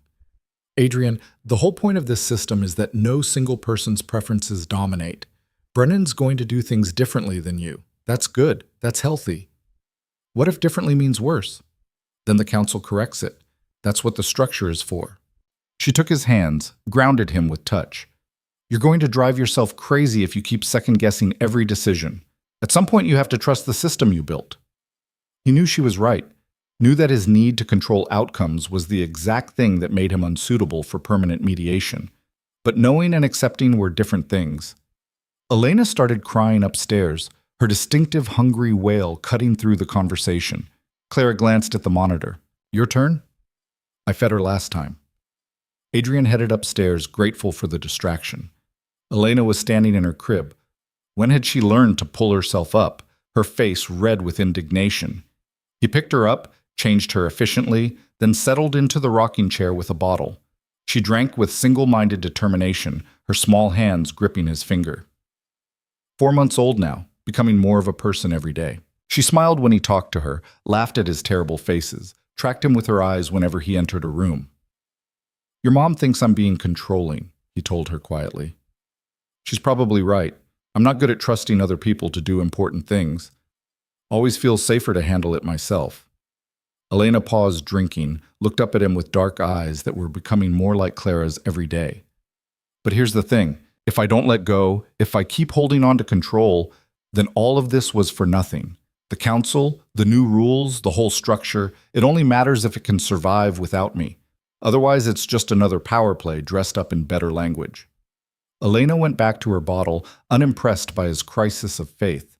Adrian, the whole point of this system is that no single person's preferences dominate. Brennan's going to do things differently than you. That's good. That's healthy. What if differently means worse? Then the council corrects it. That's what the structure is for. She took his hands, grounded him with touch. You're going to drive yourself crazy if you keep second-guessing every decision. At some point, you have to trust the system you built. He knew she was right. Knew that his need to control outcomes was the exact thing that made him unsuitable for permanent mediation. But knowing and accepting were different things. Elena started crying upstairs, her distinctive hungry wail cutting through the conversation. Clara glanced at the monitor. Your turn? I fed her last time. Adrian headed upstairs, grateful for the distraction. Elena was standing in her crib. When had she learned to pull herself up, her face red with indignation? He picked her up, changed her efficiently, then settled into the rocking chair with a bottle. She drank with single-minded determination, her small hands gripping his finger. 4 months old now, becoming more of a person every day. She She smiled when he talked to her, laughed at his terrible faces, tracked him with her eyes whenever he entered a room. "Your mom thinks I'm being controlling," he told her quietly. "She's probably right. I'm not good at trusting other people to do important things. Always feels safer to handle it myself." Elena paused drinking, looked up at him with dark eyes that were becoming more like Clara's every day. "But here's the thing. If I don't let go, if I keep holding on to control, then all of this was for nothing. The council, the new rules, the whole structure, it only matters if it can survive without me. Otherwise, it's just another power play dressed up in better language." Elena went back to her bottle, unimpressed by his crisis of faith.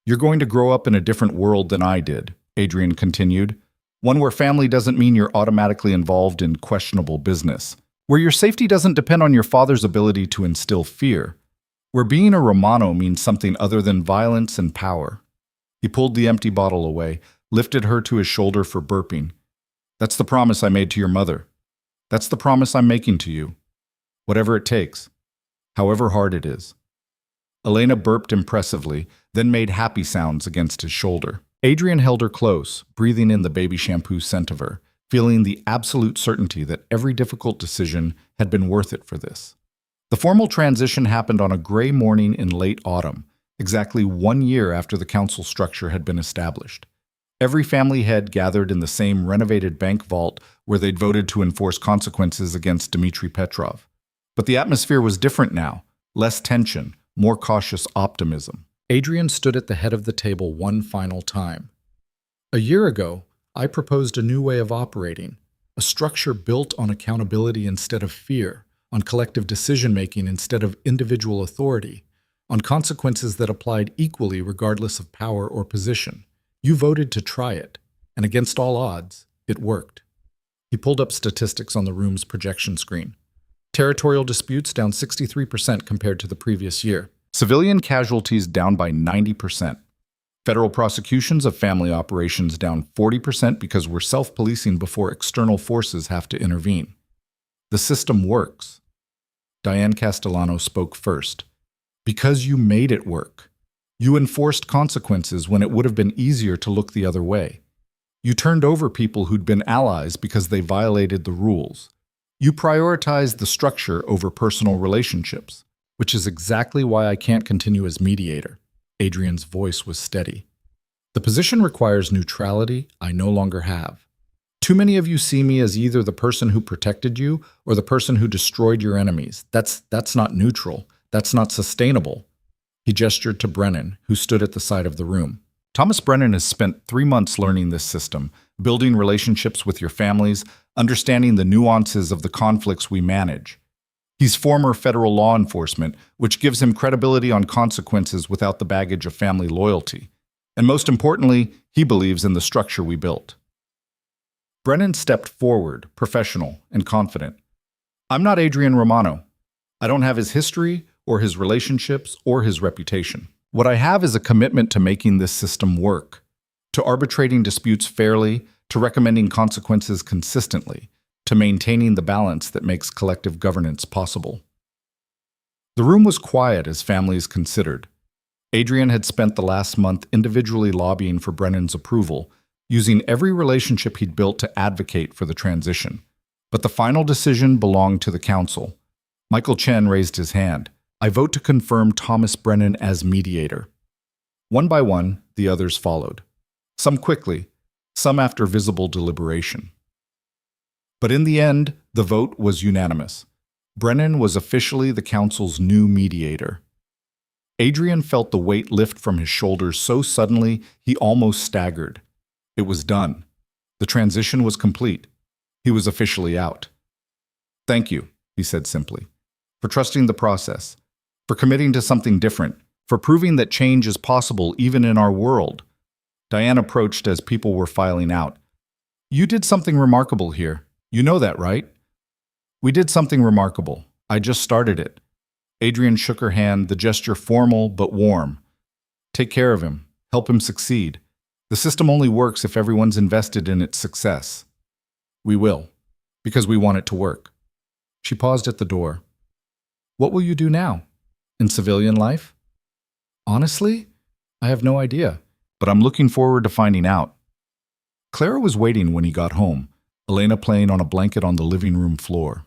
"You're going to grow up in a different world than I did," Adrian continued. "One where family doesn't mean you're automatically involved in questionable business. Where your safety doesn't depend on your father's ability to instill fear. Where being a Romano means something other than violence and power." He pulled the empty bottle away, lifted her to his shoulder for burping. "That's the promise I made to your mother. That's the promise I'm making to you. Whatever it takes. However hard it is." Elena burped impressively, then made happy sounds against his shoulder. Adrian held her close, breathing in the baby shampoo scent of her, feeling the absolute certainty that every difficult decision had been worth it for this. The formal transition happened on a gray morning in late autumn, exactly 1 year after the council structure had been established. Every family head gathered in the same renovated bank vault where they'd voted to enforce consequences against Dmitry Petrov. But the atmosphere was different now, less tension, more cautious optimism. Adrian stood at the head of the table one final time. "A year ago, I proposed a new way of operating, a structure built on accountability instead of fear, on collective decision-making instead of individual authority, on consequences that applied equally regardless of power or position. You voted to try it, and against all odds, it worked." He pulled up statistics on the room's projection screen. Territorial disputes down 63% compared to the previous year. Civilian casualties down by 90%. Federal prosecutions of family operations down 40% because we're self-policing before external forces have to intervene. The system works. Diane Castellano spoke first. "Because you made it work. You enforced consequences when it would have been easier to look the other way. You turned over people who'd been allies because they violated the rules. You prioritized the structure over personal relationships, which is exactly why I can't continue as mediator." Adrian's voice was steady. "The position requires neutrality I no longer have. Too many of you see me as either the person who protected you or the person who destroyed your enemies. That's not neutral. That's not sustainable." He gestured to Brennan, who stood at the side of the room. "Thomas Brennan has spent 3 months learning this system, building relationships with your families, understanding the nuances of the conflicts we manage. He's former federal law enforcement, which gives him credibility on consequences without the baggage of family loyalty. And most importantly, he believes in the structure we built." Brennan stepped forward, professional and confident. "I'm not Adrian Romano. I don't have his history or his relationships or his reputation. What I have is a commitment to making this system work, to arbitrating disputes fairly, to recommending consequences consistently, to maintaining the balance that makes collective governance possible." The room was quiet as families considered. Adrian had spent the last month individually lobbying for Brennan's approval, using every relationship he'd built to advocate for the transition. But the final decision belonged to the council. Michael Chen raised his hand. "I vote to confirm Thomas Brennan as mediator." One by one, the others followed. Some quickly, some after visible deliberation. But in the end, the vote was unanimous. Brennan was officially the council's new mediator. Adrian felt the weight lift from his shoulders so suddenly he almost staggered. It was done. The transition was complete. He was officially out. "Thank you," he said simply, "for trusting the process, for committing to something different, for proving that change is possible even in our world." Diane approached as people were filing out. "You did something remarkable here. You know that, right?" "We did something remarkable. I just started it." Adrian shook her hand, the gesture formal but warm. "Take care of him. Help him succeed. The system only works if everyone's invested in its success." "We will, because we want it to work." She paused at the door. "What will you do now? In civilian life?" "Honestly, I have no idea. but I'm looking forward to finding out. Clara was waiting when he got home, Elena playing on a blanket on the living room floor.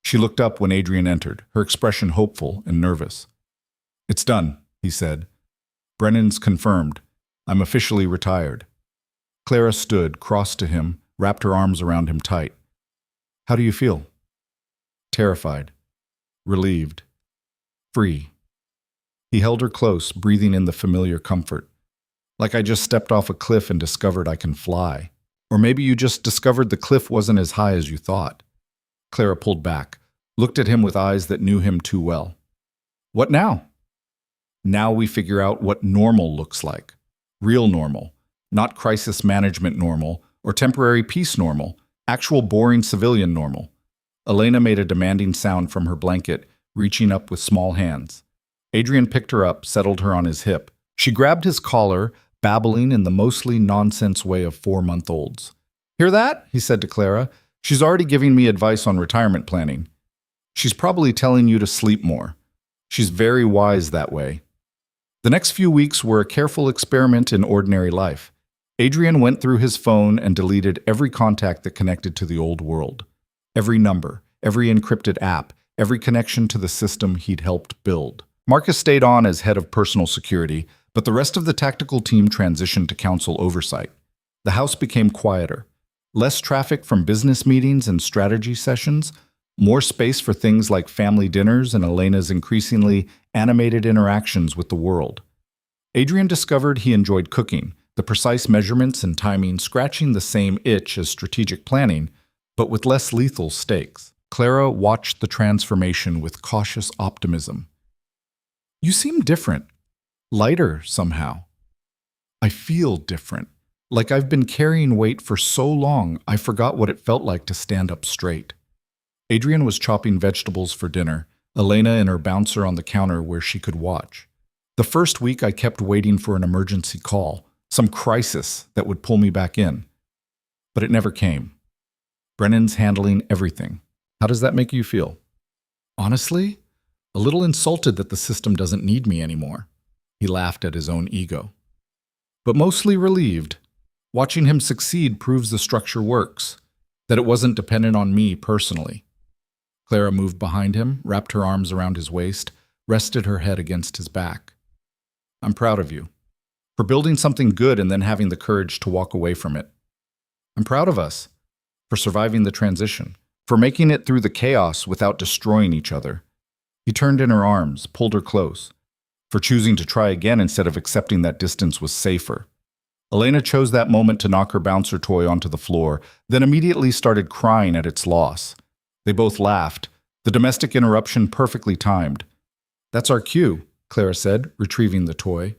She looked up when Adrian entered, her expression hopeful and nervous. "It's done," he said. "Brennan's confirmed. I'm officially retired." Clara stood, crossed to him, wrapped her arms around him tight. "How do you feel?" "Terrified. Relieved. Free." He held her close, breathing in the familiar comfort. "Like I just stepped off a cliff and discovered I can fly. Or maybe you just discovered the cliff wasn't as high as you thought." Clara pulled back, looked at him with eyes that knew him too well. "What now?" "Now we figure out what normal looks like. Real normal. Not crisis management normal or temporary peace normal. Actual boring civilian normal." Elena made a demanding sound from her blanket, reaching up with small hands. Adrian picked her up, settled her on his hip. She grabbed his collar, babbling in the mostly nonsense way of 4-month-olds. "Hear that?" he said to Clara. "She's already giving me advice on retirement planning. She's probably telling you to sleep more. She's very wise that way." The next few weeks were a careful experiment in ordinary life. Adrian went through his phone and deleted every contact that connected to the old world. Every number, every encrypted app, every connection to the system he'd helped build. Marcus stayed on as head of personal security, but the rest of the tactical team transitioned to council oversight. The house became quieter. Less traffic from business meetings and strategy sessions, more space for things like family dinners and Elena's increasingly animated interactions with the world. Adrian discovered he enjoyed cooking, the precise measurements and timing scratching the same itch as strategic planning, but with less lethal stakes. Clara watched the transformation with cautious optimism. "You seem different. Lighter, somehow." "I feel different. Like I've been carrying weight for so long, I forgot what it felt like to stand up straight." Adrian was chopping vegetables for dinner, Elena in her bouncer on the counter where she could watch. "The first week I kept waiting for an emergency call, some crisis that would pull me back in. But it never came. Brennan's handling everything. How does that make you feel?" "Honestly, a little insulted that the system doesn't need me anymore." He laughed at his own ego. "But mostly relieved. Watching him succeed proves the structure works, that it wasn't dependent on me personally." Clara moved behind him, wrapped her arms around his waist, rested her head against his back. "I'm proud of you. For building something good and then having the courage to walk away from it. I'm proud of us. For surviving the transition. For making it through the chaos without destroying each other." He turned in her arms, pulled her close. For choosing to try again instead of accepting that distance was safer. Elena chose that moment to knock her bouncer toy onto the floor, then immediately started crying at its loss. They both laughed, the domestic interruption perfectly timed. "That's our cue," Clara said, retrieving the toy.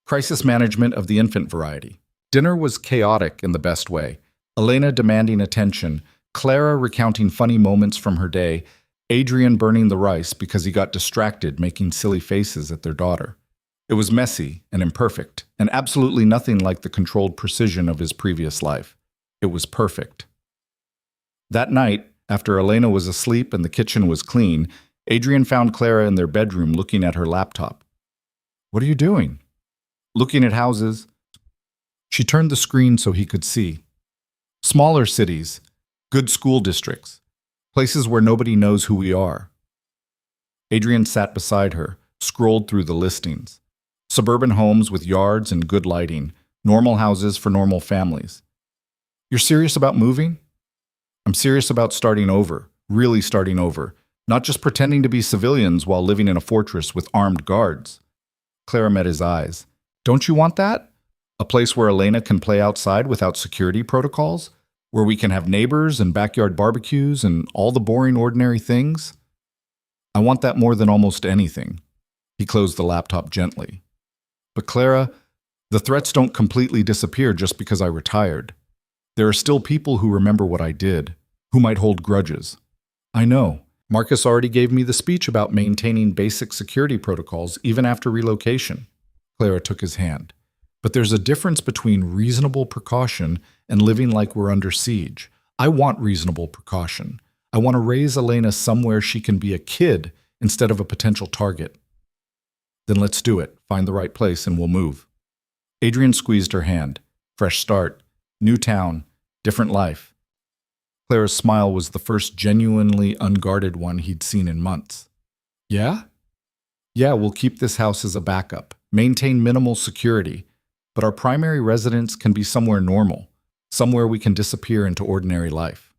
Crisis management of the infant variety. Dinner was chaotic in the best way. Elena demanding attention, Clara recounting funny moments from her day, Adrian burning the rice because he got distracted making silly faces at their daughter. It was messy and imperfect, and absolutely nothing like the controlled precision of his previous life. It was perfect. That night, after Elena was asleep and the kitchen was clean, Adrian found Clara in their bedroom looking at her laptop. "What are you doing?" "Looking at houses." She turned the screen so he could see. "Smaller cities, good school districts, places where nobody knows who we are." Adrian sat beside her, scrolled through the listings. Suburban homes with yards and good lighting, normal houses for normal families. "You're serious about moving?" "I'm serious about starting over, really starting over, not just pretending to be civilians while living in a fortress with armed guards." Clara met his eyes. "Don't you want that? A place where Elena can play outside without security protocols? Where we can have neighbors and backyard barbecues and all the boring ordinary things?" "I want that more than almost anything." He closed the laptop gently. "But Clara, the threats don't completely disappear just because I retired. There are still people who remember what I did, who might hold grudges." "I know. Marcus already gave me the speech about maintaining basic security protocols even after relocation." Clara took his hand. "But there's a difference between reasonable precaution and living like we're under siege. I want reasonable precaution. I want to raise Elena somewhere she can be a kid instead of a potential target." "Then let's do it. Find the right place and we'll move." Adrian squeezed her hand. Fresh start, new town, different life. Clara's smile was the first genuinely unguarded one he'd seen in months. Yeah? Yeah, we'll keep this house as a backup, maintain minimal security, but our primary residence can be somewhere normal, somewhere we can disappear into ordinary life.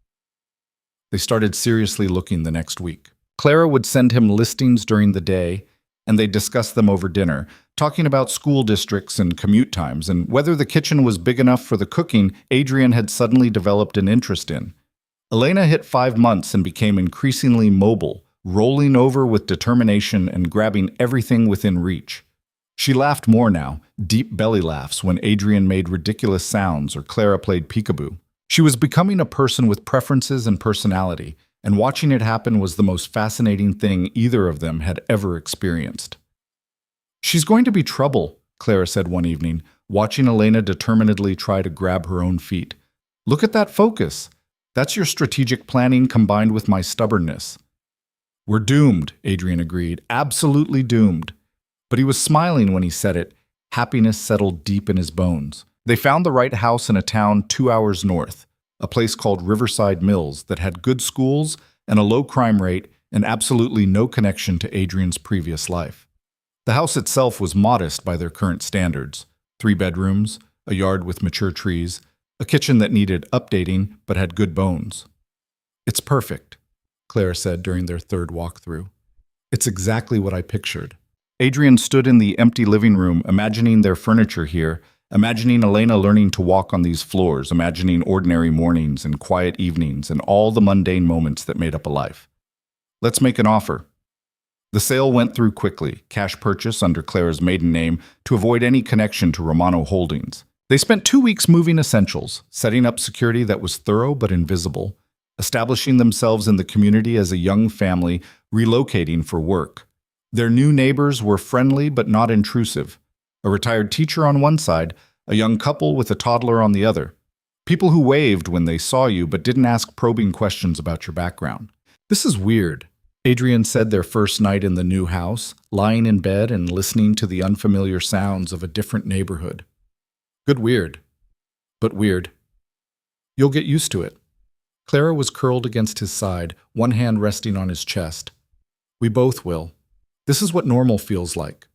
They started seriously looking the next week. Clara would send him listings during the day, and they'd discuss them over dinner, talking about school districts and commute times, and whether the kitchen was big enough for the cooking Adrian had suddenly developed an interest in. Elena hit 5 months and became increasingly mobile, rolling over with determination and grabbing everything within reach. She laughed more now, deep belly laughs when Adrian made ridiculous sounds or Clara played peekaboo. She was becoming a person with preferences and personality, and watching it happen was the most fascinating thing either of them had ever experienced. "She's going to be trouble," Clara said one evening, watching Elena determinedly try to grab her own feet. "Look at that focus. That's your strategic planning combined with my stubbornness." "We're doomed," Adrian agreed. "Absolutely doomed." But he was smiling when he said it. Happiness settled deep in his bones. They found the right house in a town 2 hours north, a place called Riverside Mills that had good schools and a low crime rate and absolutely no connection to Adrian's previous life. The house itself was modest by their current standards. 3 bedrooms, a yard with mature trees, a kitchen that needed updating but had good bones. "It's perfect," Clara said during their third walkthrough. "It's exactly what I pictured." Adrian stood in the empty living room, imagining their furniture here, imagining Elena learning to walk on these floors, imagining ordinary mornings and quiet evenings and all the mundane moments that made up a life. "Let's make an offer." The sale went through quickly, cash purchase under Clara's maiden name to avoid any connection to Romano Holdings. They spent 2 weeks moving essentials, setting up security that was thorough but invisible, establishing themselves in the community as a young family, relocating for work. Their new neighbors were friendly but not intrusive. A retired teacher on one side, a young couple with a toddler on the other. People who waved when they saw you but didn't ask probing questions about your background. "This is weird," Adrian said their first night in the new house, lying in bed and listening to the unfamiliar sounds of a different neighborhood. "Good weird, but weird. You'll get used to it." Clara was curled against his side, one hand resting on his chest. "We both will. This is what normal feels like."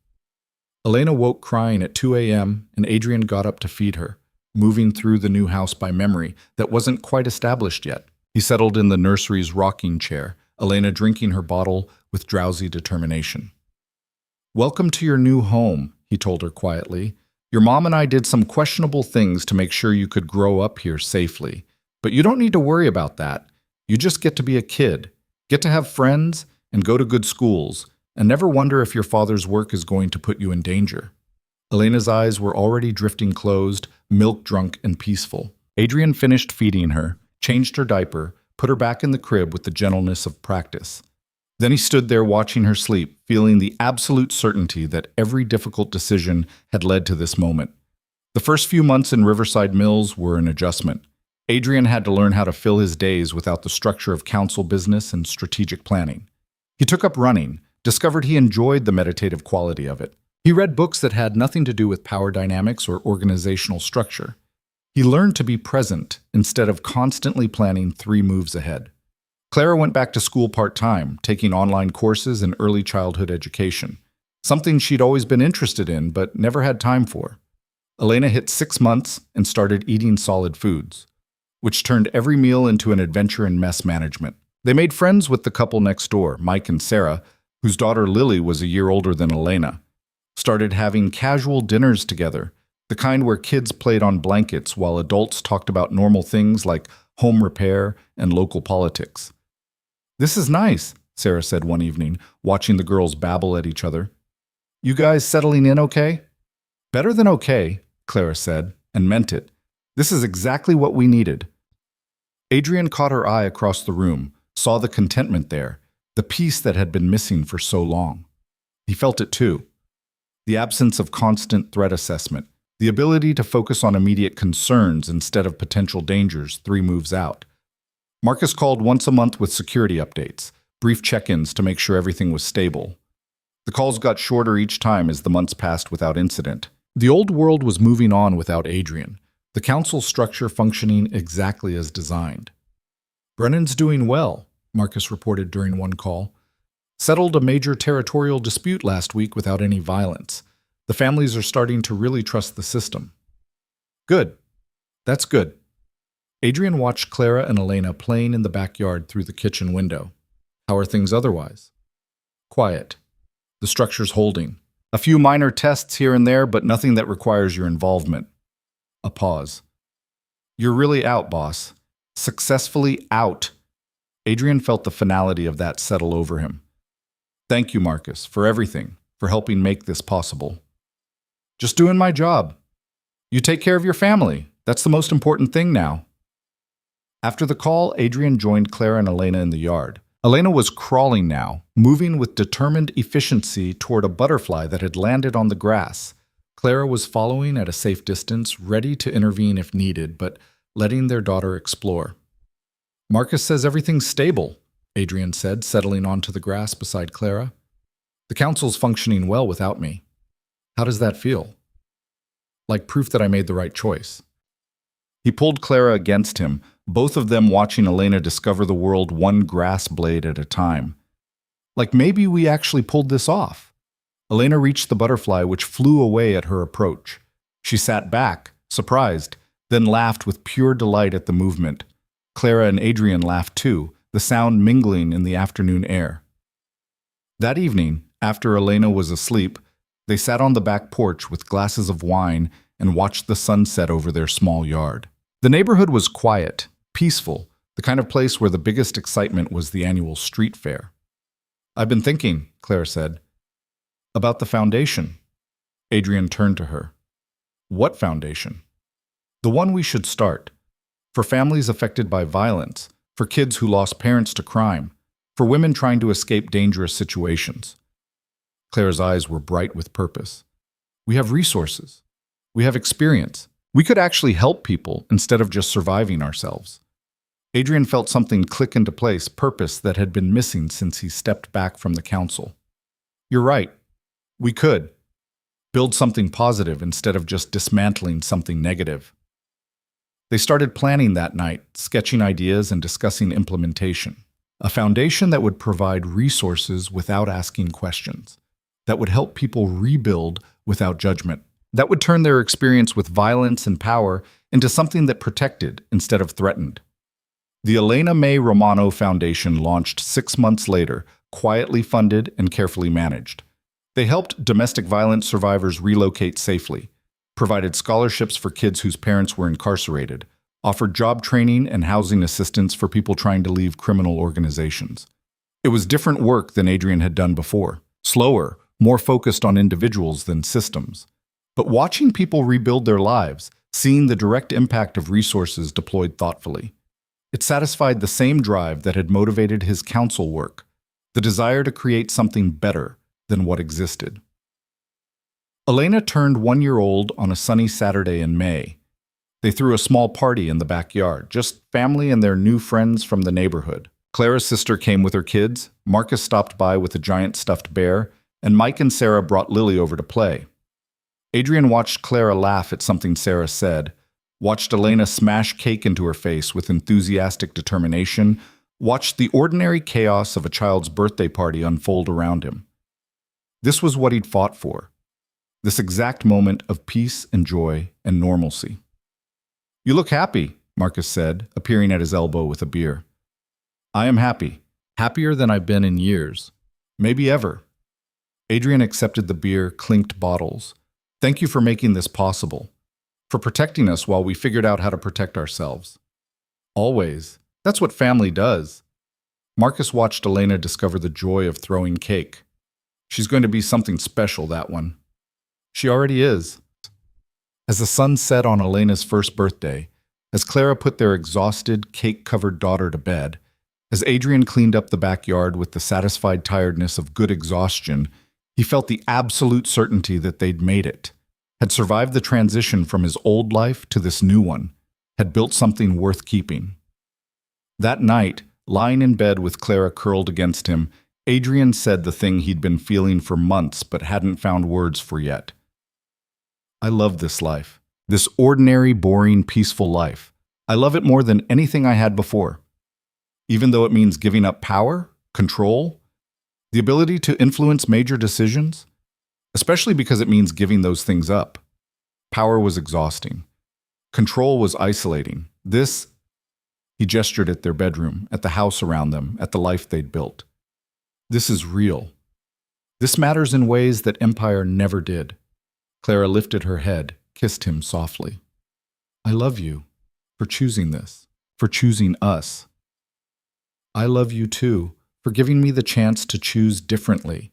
Elena woke crying at 2 a.m., and Adrian got up to feed her, moving through the new house by memory that wasn't quite established yet. He settled in the nursery's rocking chair, Elena drinking her bottle with drowsy determination. "Welcome to your new home," he told her quietly. "Your mom and I did some questionable things to make sure you could grow up here safely. But you don't need to worry about that. You just get to be a kid, get to have friends, and go to good schools, and never wonder if your father's work is going to put you in danger." Elena's eyes were already drifting closed, milk-drunk and peaceful. Adrian finished feeding her, changed her diaper, put her back in the crib with the gentleness of practice. Then he stood there watching her sleep, feeling the absolute certainty that every difficult decision had led to this moment. The first few months in Riverside Mills were an adjustment. Adrian had to learn how to fill his days without the structure of council business and strategic planning. He took up running, discovered he enjoyed the meditative quality of it. He read books that had nothing to do with power dynamics or organizational structure. He learned to be present instead of constantly planning 3 moves ahead. Clara went back to school part-time, taking online courses in early childhood education, something she'd always been interested in but never had time for. Elena hit 6 months and started eating solid foods, which turned every meal into an adventure in mess management. They made friends with the couple next door, Mike and Sarah, whose daughter Lily was a year older than Elena. Started having casual dinners together, the kind where kids played on blankets while adults talked about normal things like home repair and local politics. "This is nice," Sarah said one evening, watching the girls babble at each other. "You guys settling in okay?" "Better than okay," Clara said, and meant it. "This is exactly what we needed." Adrian caught her eye across the room, saw the contentment there, the peace that had been missing for so long. He felt it too. The absence of constant threat assessment, the ability to focus on immediate concerns instead of potential dangers 3 moves out. Marcus called once a month with security updates, brief check-ins to make sure everything was stable. The calls got shorter each time as the months passed without incident. The old world was moving on without Adrian, the council structure functioning exactly as designed. Brennan's doing well, Marcus reported during one call. Settled a major territorial dispute last week without any violence. The families are starting to really trust the system. Good. That's good. Adrian watched Clara and Elena playing in the backyard through the kitchen window. How are things otherwise? Quiet. The structure's holding. A few minor tests here and there, but nothing that requires your involvement. A pause. You're really out, boss. Successfully out. Adrian felt the finality of that settle over him. Thank you, Marcus, for everything, for helping make this possible. Just doing my job. You take care of your family. That's the most important thing now. After the call, Adrian joined Clara and Elena in the yard. Elena was crawling now, moving with determined efficiency toward a butterfly that had landed on the grass. Clara was following at a safe distance, ready to intervene if needed, but letting their daughter explore. Marcus says everything's stable, Adrian said, settling onto the grass beside Clara. The council's functioning well without me. How does that feel? Like proof that I made the right choice. He pulled Clara against him, both of them watching Elena discover the world one grass blade at a time. Like maybe we actually pulled this off. Elena reached the butterfly, which flew away at her approach. She sat back, surprised, then laughed with pure delight at the movement. Clara and Adrian laughed too, the sound mingling in the afternoon air. That evening, after Elena was asleep, they sat on the back porch with glasses of wine and watched the sunset over their small yard. The neighborhood was quiet, peaceful, the kind of place where the biggest excitement was the annual street fair. I've been thinking, Clara said, about the foundation. Adrian turned to her. What foundation? The one we should start. For families affected by violence, for kids who lost parents to crime, for women trying to escape dangerous situations. Clara's eyes were bright with purpose. We have resources. We have experience. We could actually help people instead of just surviving ourselves. Adrian felt something click into place, purpose that had been missing since he stepped back from the council. You're right. We could. Build something positive instead of just dismantling something negative. They started planning that night, sketching ideas and discussing implementation. A foundation that would provide resources without asking questions. That would help people rebuild without judgment. That would turn their experience with violence and power into something that protected instead of threatened. The Elena May Romano Foundation launched 6 months later, quietly funded and carefully managed. They helped domestic violence survivors relocate safely, provided scholarships for kids whose parents were incarcerated, offered job training and housing assistance for people trying to leave criminal organizations. It was different work than Adrian had done before, slower, more focused on individuals than systems. But watching people rebuild their lives, seeing the direct impact of resources deployed thoughtfully, it satisfied the same drive that had motivated his council work, the desire to create something better than what existed. Elena turned 1 year old on a sunny Saturday in May. They threw a small party in the backyard, just family and their new friends from the neighborhood. Clara's sister came with her kids, Marcus stopped by with a giant stuffed bear, and Mike and Sarah brought Lily over to play. Adrian watched Clara laugh at something Sarah said, watched Elena smash cake into her face with enthusiastic determination, watched the ordinary chaos of a child's birthday party unfold around him. This was what he'd fought for. This exact moment of peace and joy and normalcy. You look happy, Marcus said, appearing at his elbow with a beer. I am happy. Happier than I've been in years. Maybe ever. Adrian accepted the beer, clinked bottles. Thank you for making this possible. For protecting us while we figured out how to protect ourselves. Always. That's what family does. Marcus watched Elena discover the joy of throwing cake. She's going to be something special, that one. She already is. As the sun set on Elena's first birthday, as Clara put their exhausted, cake-covered daughter to bed, as Adrian cleaned up the backyard with the satisfied tiredness of good exhaustion, he felt the absolute certainty that they'd made it, had survived the transition from his old life to this new one, had built something worth keeping. That night, lying in bed with Clara curled against him, Adrian said the thing he'd been feeling for months but hadn't found words for yet. I love this life. This ordinary, boring, peaceful life. I love it more than anything I had before. Even though it means giving up power, control, the ability to influence major decisions, especially because it means giving those things up. Power was exhausting. Control was isolating. He gestured at their bedroom, at the house around them, at the life they'd built. This is real. This matters in ways that Empire never did. Clara lifted her head, kissed him softly. I love you for choosing this, for choosing us. I love you too, for giving me the chance to choose differently.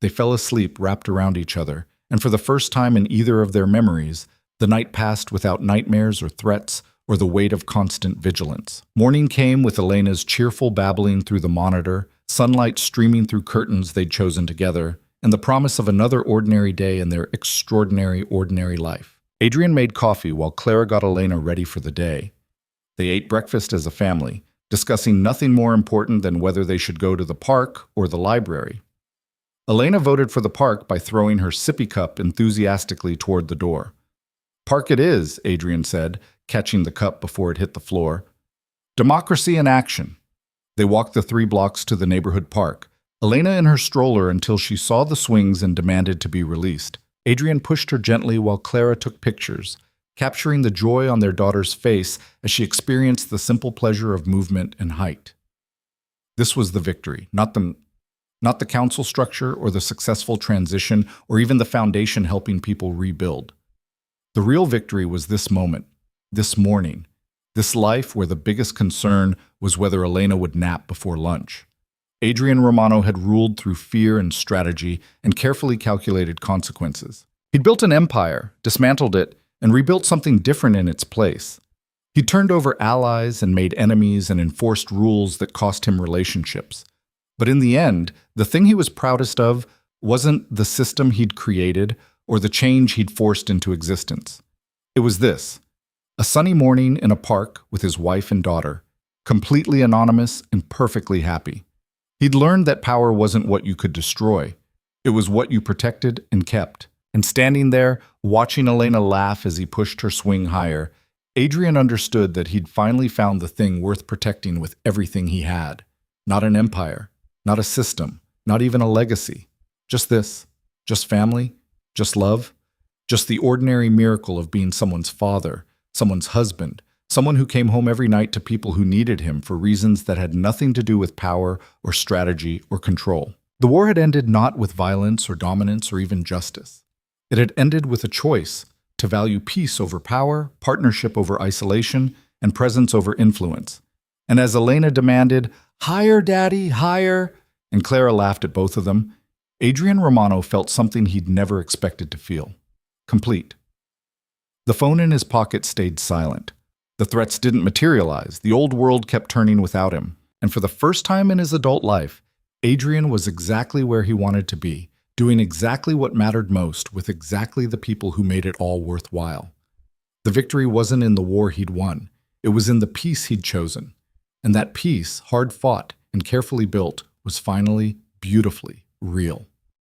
They fell asleep wrapped around each other, and for the first time in either of their memories, the night passed without nightmares or threats or the weight of constant vigilance. Morning came with Elena's cheerful babbling through the monitor, sunlight streaming through curtains they'd chosen together, and the promise of another ordinary day in their extraordinary, ordinary life. Adrian made coffee while Clara got Elena ready for the day. They ate breakfast as a family, discussing nothing more important than whether they should go to the park or the library. Elena voted for the park by throwing her sippy cup enthusiastically toward the door. Park it is, Adrian said, catching the cup before it hit the floor. Democracy in action. They walked the 3 blocks to the neighborhood park, Elena in her stroller until she saw the swings and demanded to be released. Adrian pushed her gently while Clara took pictures, capturing the joy on their daughter's face as she experienced the simple pleasure of movement and height. This was the victory, not the council structure or the successful transition or even the foundation helping people rebuild. The real victory was this moment, this morning, this life where the biggest concern was whether Elena would nap before lunch. Adrian Romano had ruled through fear and strategy and carefully calculated consequences. He'd built an empire, dismantled it, and rebuilt something different in its place. He turned over allies and made enemies and enforced rules that cost him relationships. But in the end, the thing he was proudest of wasn't the system he'd created or the change he'd forced into existence. It was this: a sunny morning in a park with his wife and daughter, completely anonymous and perfectly happy. He'd learned that power wasn't what you could destroy. It was what you protected and kept. And standing there, watching Elena laugh as he pushed her swing higher, Adrian understood that he'd finally found the thing worth protecting with everything he had. Not an empire, not a system, not even a legacy. Just this. Just family. Just love. Just the ordinary miracle of being someone's father, someone's husband, someone who came home every night to people who needed him for reasons that had nothing to do with power or strategy or control. The war had ended not with violence or dominance or even justice. It had ended with a choice to value peace over power, partnership over isolation, and presence over influence. And as Elena demanded, "Higher, Daddy, higher," and Clara laughed at both of them, Adrian Romano felt something he'd never expected to feel. Complete. The phone in his pocket stayed silent. The threats didn't materialize. The old world kept turning without him. And for the first time in his adult life, Adrian was exactly where he wanted to be, doing exactly what mattered most with exactly the people who made it all worthwhile. The victory wasn't in the war he'd won. It was in the peace he'd chosen. And that peace, hard fought and carefully built, was finally, beautifully real.